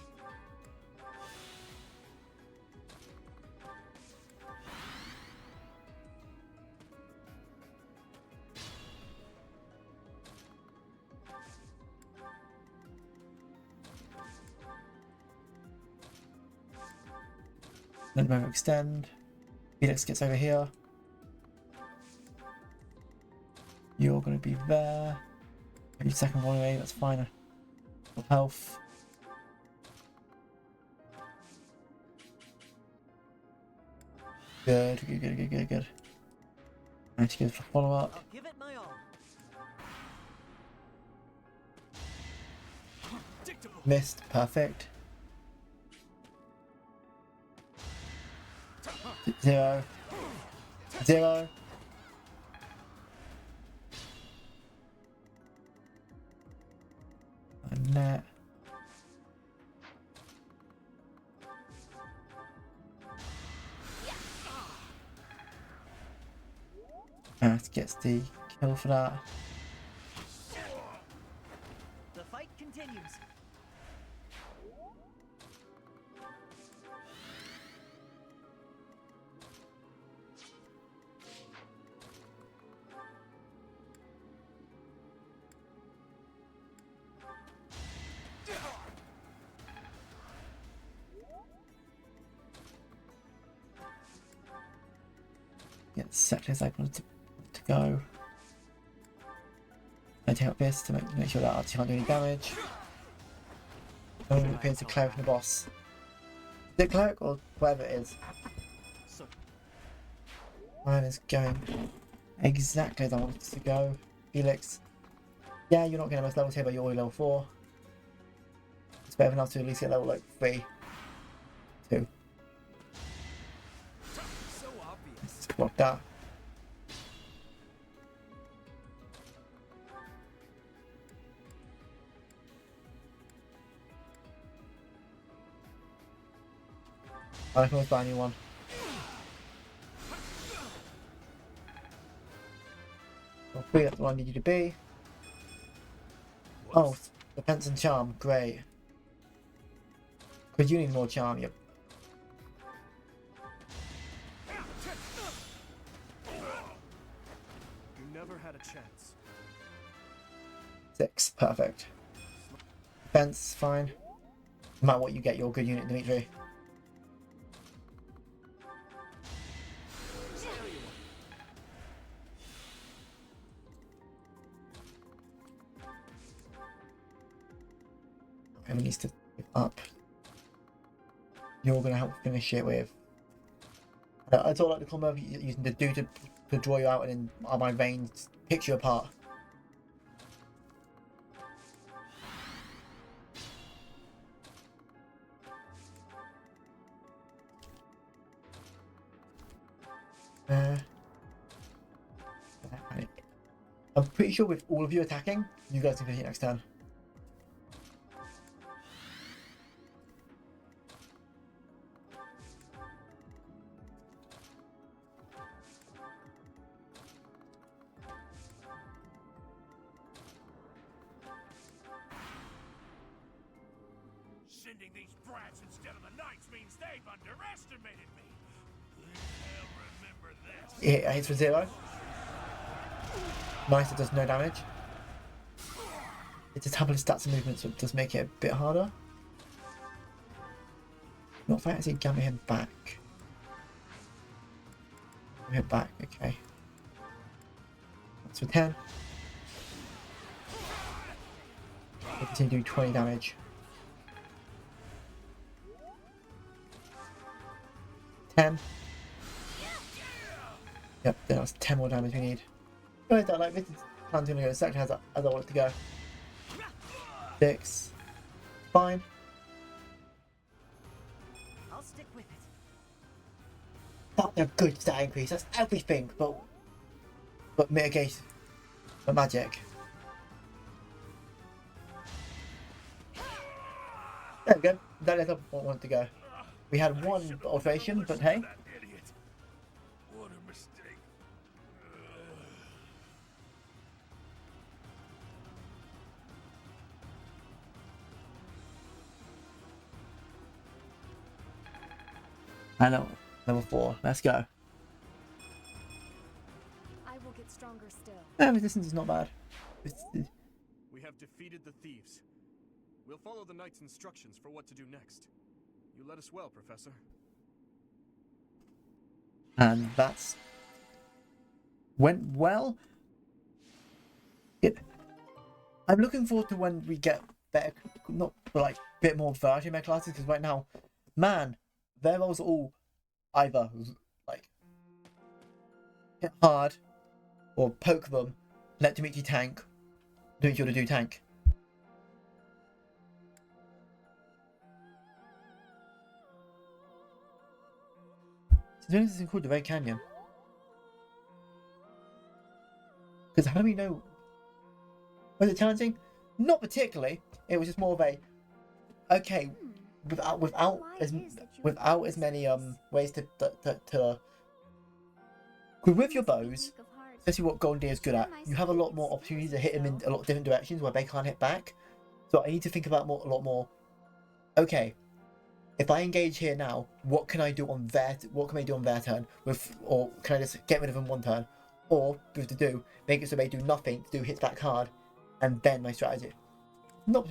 Then move extend. Felix gets over here. You're going to be there. Maybe second one away, that's fine. Health. Good, good, good, good, good, good. I need to go for follow up. I'll give it my all. Missed, perfect. 0. 0. And net. That gets the kill for that. The fight continues. Get set as I want to go. I take out this to make sure that I can't do any damage. Oh, it appears to cleric and the boss. Is it cleric or whatever it is? Mine is going exactly as I wanted it to go. Felix. Yeah, you're not getting most levels here, but you're already level 4. It's better enough to at least get level like 3. 2. So obvious. Let's block that. I can always buy a new one. Well, 3, that's what I need you to be. Oh, defense and charm, great. Because you need more charm, yep. You never had a chance. 6, perfect. Defense, fine. No matter what you get, you're a good unit, Dimitri. And needs to pick up. You're going to help finish it with. I don't like the combo of using the do to draw you out, and then my veins picks you apart. I'm pretty sure with all of you attacking, you guys can finish it next turn. Sending these brats instead of the knights means they've underestimated me. They'll remember this. It hits for 0. Nice, it does no damage. It's a tablet of stats and movement, so it does make it a bit harder. Not fancy gamma him back. Gamma him back, okay. That's for 10. We'll continue doing 20 damage. 10. Yep, then that's 10 more damage we need. Go ahead, like this is plan's gonna go exactly as I want it to go. 6. Fine. I'll stick with it. That's a good stat increase. That's everything, but mitigate, but magic. There we go. That is what I want to go. We had one alteration, but hey. What a mistake. I know. Level 4. Let's go. I will get stronger still. Resistance is not bad. We have defeated the thieves. We'll follow the knight's instructions for what to do next. You led us well, Professor. And that's went well. I'm looking forward to when we get better, not like a bit more variety in my classes, because right now, man, their roles are all either like hit hard or poke them, let Dimitri tank, Dimitri to do tank. So doing this is called the Red Canyon. Because how do we know? Was it challenging? Not particularly. It was just more of a okay, without as many ways to with your bows, especially what Golden Deer is good at, you have a lot more opportunities to hit them in a lot of different directions where they can't hit back. So I need to think about a lot more. Okay, if I engage here now, what can I do on their turn or can I just get rid of them one turn, or make it so they do nothing to do hits back hard, and then my strategy. Not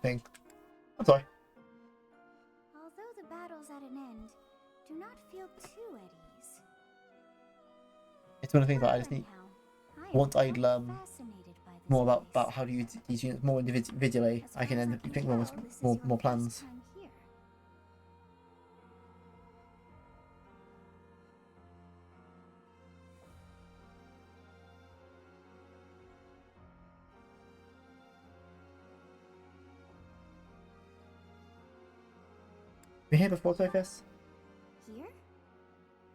thing. I'm sorry. Although the battle's at an end, do not feel too at ease. It's one of the things that I just need. Once I learn more about how to use these units more individually, I can then think more plans. Been here before, Sophus? Here?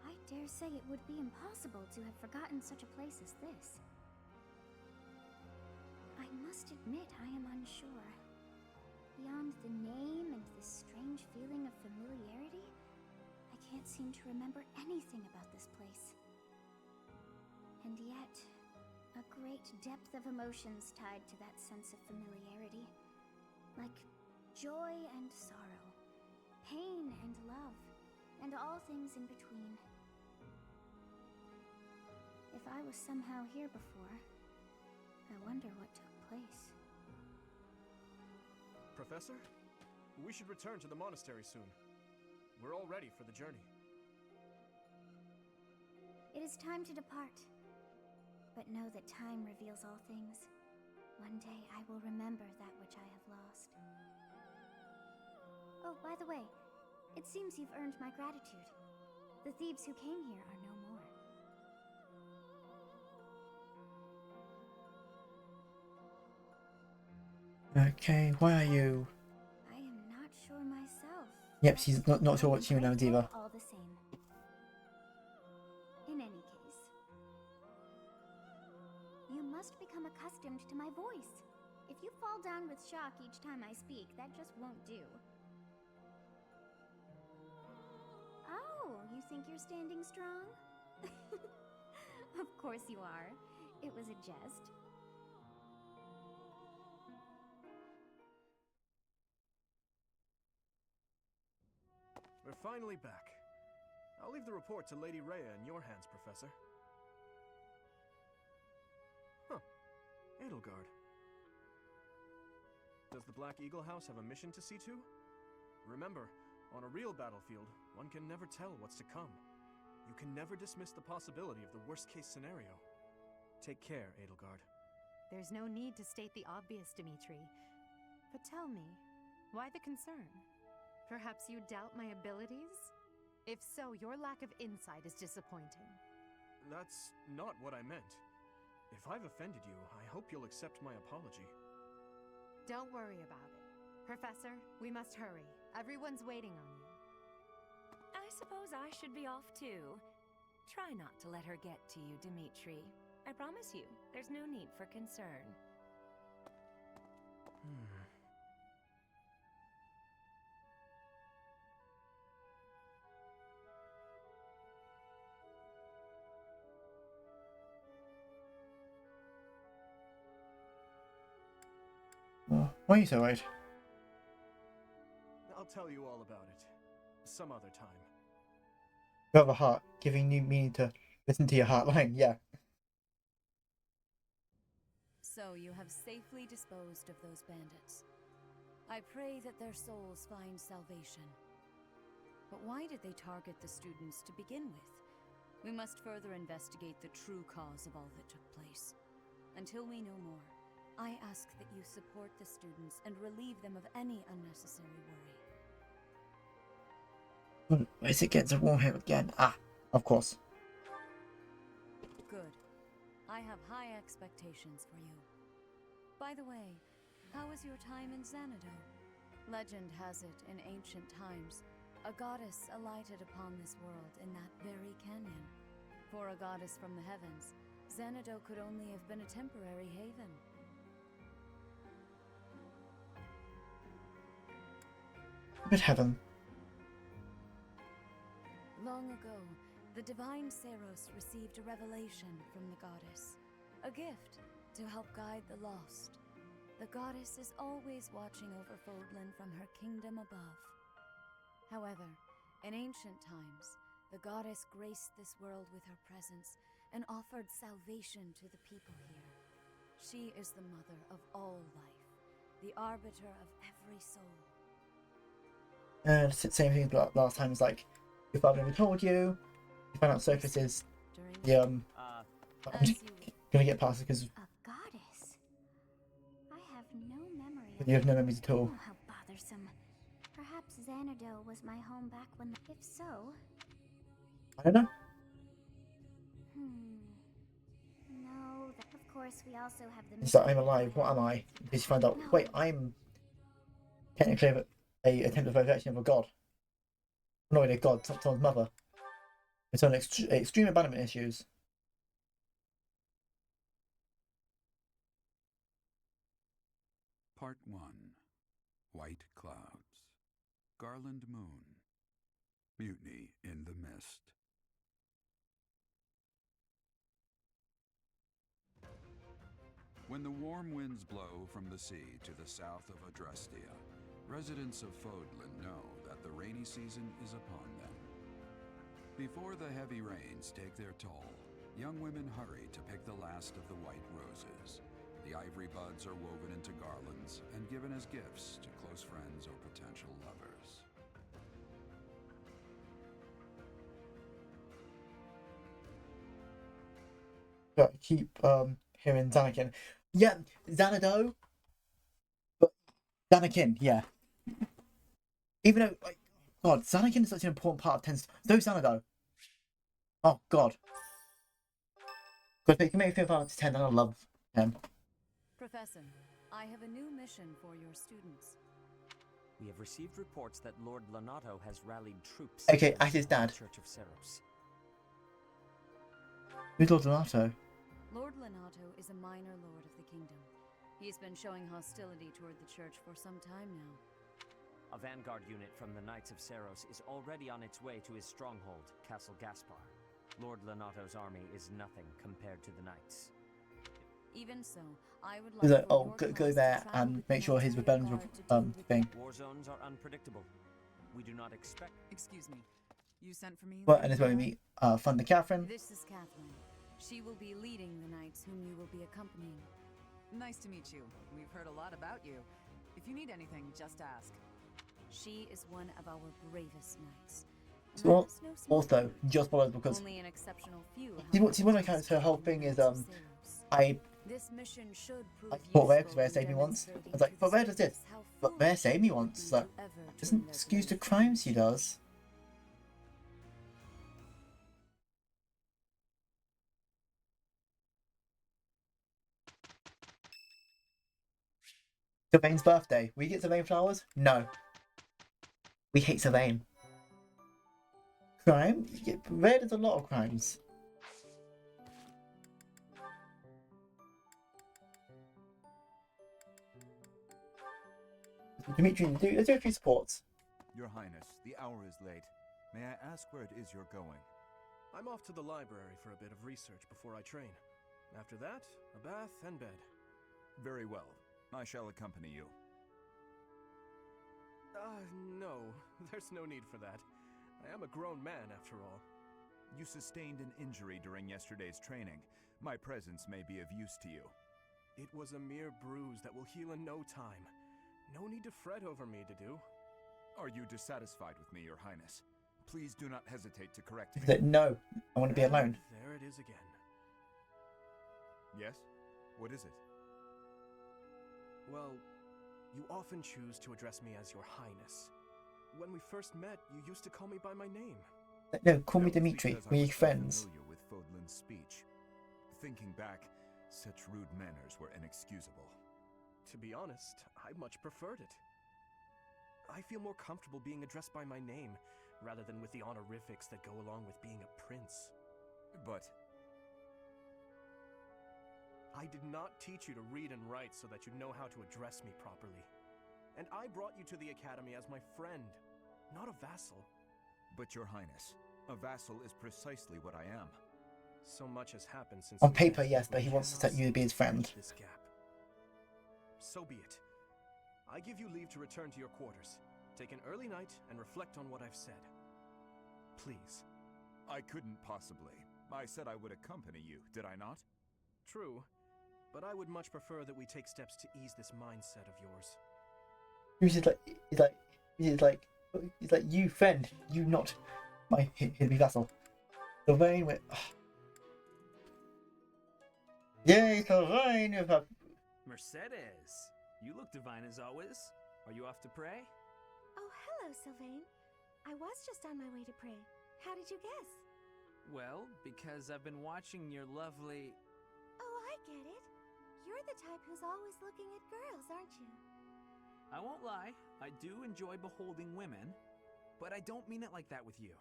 I dare say it would be impossible to have forgotten such a place as this. I must admit I am unsure. Beyond the name and this strange feeling of familiarity, I can't seem to remember anything about this place. And yet, a great depth of emotions tied to that sense of familiarity. Like joy and sorrow, pain and love, and all things in between. If I was somehow here before, I wonder what took place. Professor, we should return to the monastery soon. We're all ready for the journey. It is time to depart. But know that time reveals all things. One day I will remember that which I have lost. Oh, by the way, it seems you've earned my gratitude. The thieves who came here are no more. Okay, why are you? I am not sure myself. Yep, she's not sure what she knows either. All the same. In respond with shock each time I speak. That just won't do. Oh, you think you're standing strong? Of course you are. It was a jest. We're finally back. I'll leave the report to Lady Rhea in your hands, Professor. Huh. Edelgard. Does the Black Eagle House have a mission to see to? Remember, on a real battlefield, one can never tell what's to come. You can never dismiss the possibility of the worst-case scenario. Take care, Edelgard. There's no need to state the obvious, Dimitri. But tell me, why the concern? Perhaps you doubt my abilities? If so, your lack of insight is disappointing. That's not what I meant. If I've offended you, I hope you'll accept my apology. Don't worry about it. Professor, we must hurry. Everyone's waiting on you. I suppose I should be off too. Try not to let her get to you, Dimitri. I promise you, there's no need for concern. Why are you so worried? I'll tell you all about it. Some other time. You have a heart, giving you meaning to listen to your heartline, yeah. So you have safely disposed of those bandits. I pray that their souls find salvation. But why did they target the students to begin with? We must further investigate the true cause of all that took place. Until we know more, I ask that you support the students and relieve them of any unnecessary worry. Where's it get to warm here again? Ah, of course. Good. I have high expectations for you. By the way, how was your time in Xanadu? Legend has it, in ancient times, a goddess alighted upon this world in that very canyon. For a goddess from the heavens, Xanadu could only have been a temporary haven. But heaven. Long ago, the divine Seros received a revelation from the goddess, a gift to help guide the lost. The goddess is always watching over Fodlan from her kingdom above. However, in ancient times, the goddess graced this world with her presence and offered salvation to the people here. She is the mother of all life, the arbiter of every soul. Same thing last time. Is like, your father never told you. You find out Sophus is the I'm just gonna get past it because A goddess? I have no memory you have no memories at all. Oh, how bothersome. Perhaps Xanadu was my home back when if so... I don't know. No, of course we also have the... It's like, I'm alive. What am I? Because you find out, wait, I'm technically a attempted resurrection of a god. Not really a god, it's not someone's mother. It's on extreme abandonment issues. Part 1. White Clouds. Garland Moon. Mutiny in the Mist. When the warm winds blow from the sea to the south of Adrestia, residents of Fodlan know that the rainy season is upon them. Before the heavy rains take their toll, young women hurry to pick the last of the white roses. The ivory buds are woven into garlands and given as gifts to close friends or potential lovers. But I keep hearing Xanakin. Yeah, Xanadu. But Xanakin, yeah. Even though, like, God, Xanakin is such an important part of 10. No Xanadu. Oh, God. Because it can make me feel 5 out of 10 and I love him. Professor, I have a new mission for your students. We have received reports that Lord Lonato has rallied troops. Okay, as his dad. Church of Seros. Who's Lord Donato? Lord Lonato is a minor lord of the kingdom. He's been showing hostility toward the church for some time now. A vanguard unit from the Knights of Seros is already on its way to his stronghold, Castle Gaspar. Lord Lenato's army is nothing compared to the Knights. Even so, I would He's like like, for oh, your go class there to travel and with make the sure his military rebellion's guard to deal with thing. War zones are unpredictable. We do not expect... Excuse me. You sent for me? Well, and it's where we meet Thunder Catherine. This is Catherine. She will be leading the knights whom you will be accompanying. Nice to meet you. We've heard a lot about you. If you need anything, just ask. She is one of our bravest knights. So, also, just follows because only an exceptional few. She's one of my characters. Her whole thing is This mission should prove I thought Rhea, because Rhea saved me once. I was like, but Rhea does this. But Rhea saved me once. It's like, doesn't excuse the crimes she does. Sylvain's birthday. We get Sylvain flowers? No. We hate Sylvain. Crime? Rhea does a lot of crimes. Dimitri, let's do a few supports. Your Highness, the hour is late. May I ask where it is you're going? I'm off to the library for a bit of research before I train. After that, a bath and bed. Very well. I shall accompany you. No. There's no need for that. I am a grown man, after all. You sustained an injury during yesterday's training. My presence may be of use to you. It was a mere bruise that will heal in no time. No need to fret over me, Dedu. Are you dissatisfied with me, Your Highness? Please do not hesitate to correct me. No, I want to be alone. There it is again. Yes? What is it? Well, you often choose to address me as Your Highness. When we first met, you used to call me by my name. No, call me Dimitri. We're friends. Familiar with Fodlan's speech. Thinking back, such rude manners were inexcusable. To be honest, I much preferred it. I feel more comfortable being addressed by my name, rather than with the honorifics that go along with being a prince. But I did not teach you to read and write so that you'd know how to address me properly. And I brought you to the academy as my friend, not a vassal. But Your Highness, a vassal is precisely what I am. So much has happened since... On paper, yes, but he wants to set you to be his friend. This gap. So be it. I give you leave to return to your quarters. Take an early night and reflect on what I've said. Please. I couldn't possibly. I said I would accompany you, did I not? True, but I would much prefer that we take steps to ease this mindset of yours. He's like, you friend, you not my his vassal. Sylvain went, yay, Sylvain with her. Mercedes, you look divine as always. Are you off to pray? Oh, hello, Sylvain. I was just on my way to pray. How did you guess? Well, because I've been watching your lovely... Oh, I get it. You're the type who's always looking at girls, aren't you? I won't lie, I do enjoy beholding women, but I don't mean it like that with you.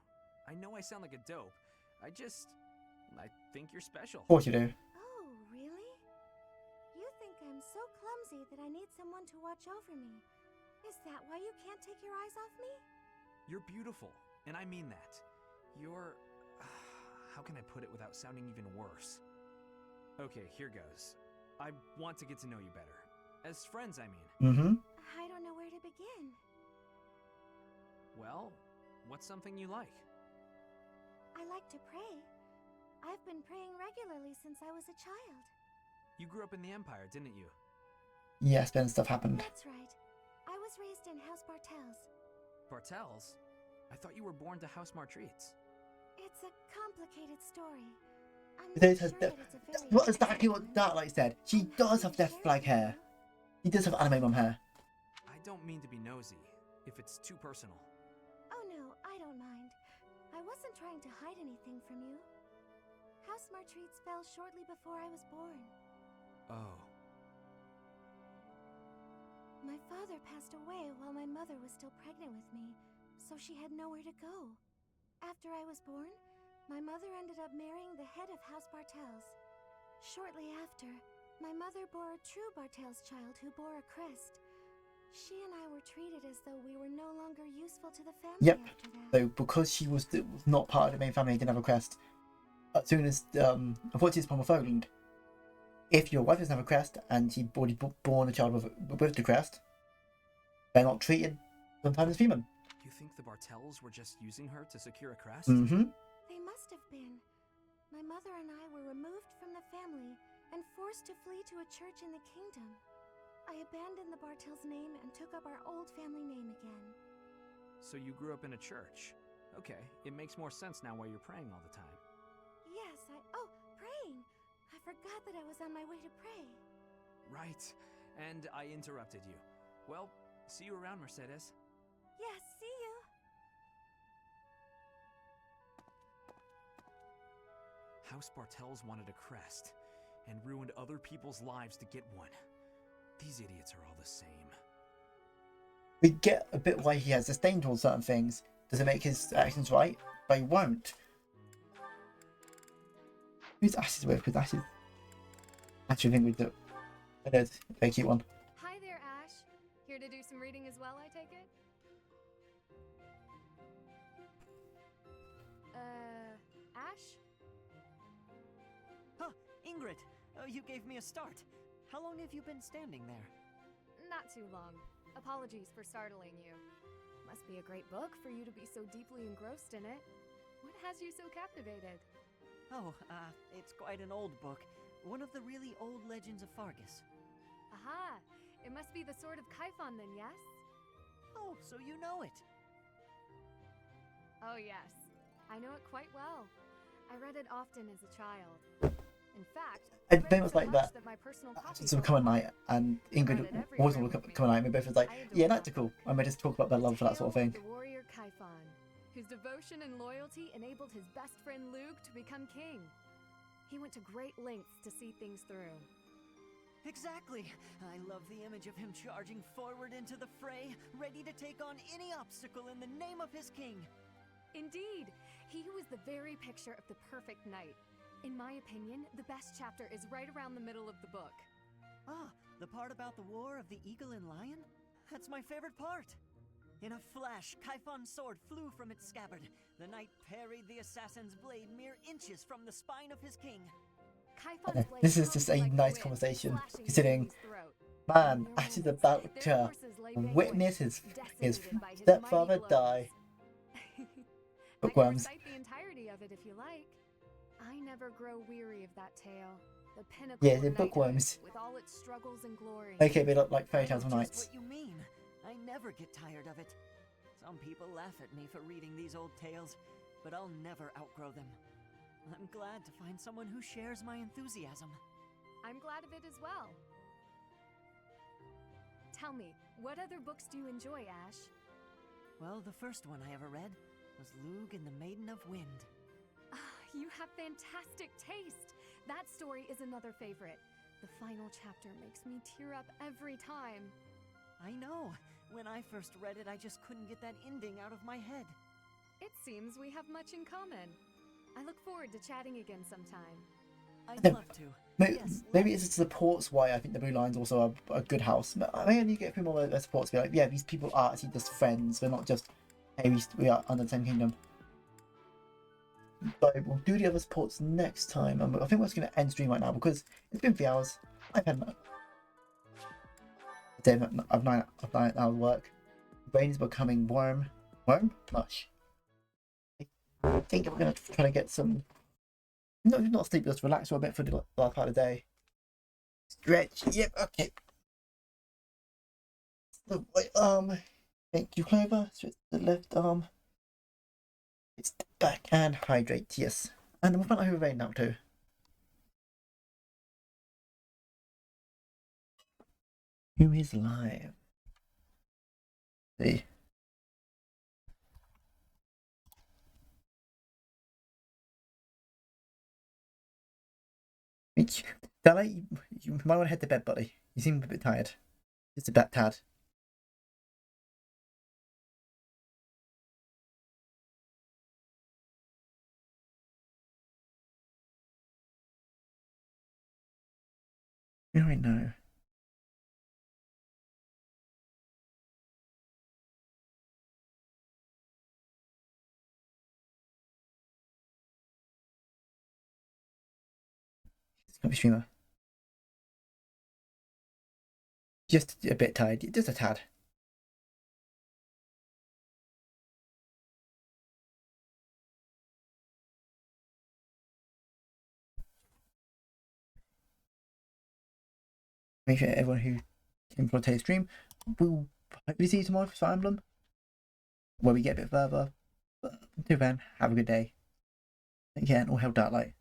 I know I sound like a dope. I think you're special. Of course you do. Oh, really? You think I'm so clumsy that I need someone to watch over me. Is that why you can't take your eyes off me? You're beautiful, and I mean that. You're... how can I put it without sounding even worse? Okay, here goes. I want to get to know you better. As friends, I mean. Mm-hmm. I don't know where to begin. Well, what's something you like? I like to pray. I've been praying regularly since I was a child. You grew up in the Empire, didn't you? Yes, then stuff happened. That's right. I was raised in House Bartels. Bartels? I thought you were born to House Martreats. It's a complicated story. I'm It not has sure the, that it's a very... what exactly what Darklight said. She does have Death Flag hair. He does have anime mom hair. I don't mean to be nosy, if it's too personal. Oh no, I don't mind. I wasn't trying to hide anything from you. House Martreats fell shortly before I was born. Oh. My father passed away while my mother was still pregnant with me, so she had nowhere to go. After I was born, my mother ended up marrying the head of House Bartels. Shortly after, My mother bore a true Bartels child who bore a crest. She and I were treated as though we were no longer useful to the family Yep. after that. So because she was not part of the main family, didn't have a crest. As soon as unfortunately it's Palmer Fogland, if your wife doesn't have a crest and she already born a child with the crest, they're not treated sometimes as female. You think the Bartels were just using her to secure a crest? Mm-hmm. They must have been. My mother and I were removed from the family and forced to flee to a church in the kingdom. I abandoned the Bartels name and took up our old family name again. So you grew up in a church. Okay, it makes more sense now why you're praying all the time. Yes, Oh, praying! I forgot that I was on my way to pray. Right, and I interrupted you. Well, see you around, Mercedes. Yes, see you! House Bartels wanted a crest, and ruined other people's lives to get one. These idiots are all the same. We get a bit why he has disdain towards certain things. Does it make his actions right? But he won't. Who's Ash's with? Because Ash is... Actually, I think we do. I know, it's a very cute one. Hi there, Ash. Here to do some reading as well, I take it? Ash? Huh, Ingrid, you gave me a start. How long have you been standing there? Not too long. Apologies for startling you. Must be a great book for you to be so deeply engrossed in it. What has you so captivated? Oh, it's quite an old book. One of the really old legends of Fargus. Aha! It must be the Sword of Kaifon then, yes? Oh, so you know it. Oh yes, I know it quite well. I read it often as a child. In fact, I very much like that. my personal It's become a night, and Ingrid always will become a night. And both was like, yeah, nights are cool. And we just talk about their love for that sort of thing. The warrior Kaifon, whose devotion and loyalty enabled his best friend Luke to become king. He went to great lengths to see things through. Exactly. I love the image of him charging forward into the fray, ready to take on any obstacle in the name of his king. Indeed, he was the very picture of the perfect knight. In my opinion, the best chapter is right around the middle of the book. Ah, the part about the war of the eagle and lion? That's my favorite part. In a flash, Kaifon's sword flew from its scabbard. The knight parried the assassin's blade mere inches from the spine of his king. This is just a nice conversation, considering, man, Ash is about to witness his stepfather die. Bookworms. I can recite the entirety of it if you like. I never grow weary of that tale. The pinnacle Yeah, of they're knighthood, bookworms. with all its struggles and glory. Okay, they look like fairy tales of I know knights. just what you mean. I never get tired of it. Some people laugh at me for reading these old tales, but I'll never outgrow them. I'm glad to find someone who shares my enthusiasm. I'm glad of it as well. Tell me, what other books do you enjoy, Ash? Well, the first one I ever read was Lug and the Maiden of Wind. You have fantastic taste. That story is another favorite. The final chapter makes me tear up every time. I know. When I first read it, I just couldn't get that ending out of my head. It seems we have much in common. I look forward to chatting again sometime. I'd No, love to. Maybe it supports why I think the Blue Line's also a good house. Maybe you get people that supports be like, yeah, these people are actually just friends. We're not just, hey, we are under the same kingdom. So we'll do the other supports next time. And I think we're just going to end stream right now because it's been 3 hours. I've had a day of 9 hours work. Brain is becoming mush. I think we're going to try to get some, not sleep, just relax for a bit for the last part of the day. Stretch, yep, okay. The right arm, thank you, Clover. Stretch the left arm. It's the back and hydrate, yes. And we'll find out who we're now too. Who is live? See. Della, you might want to head to bed, buddy. You seem a bit tired. Just a bit tad. I know. Not be streamer. Just a bit tired, just a tad. Make sure everyone who came for today's stream, we'll hopefully see you tomorrow for Fire Emblem, where we get a bit further. But until then, have a good day. Take care and all hail Dark Light.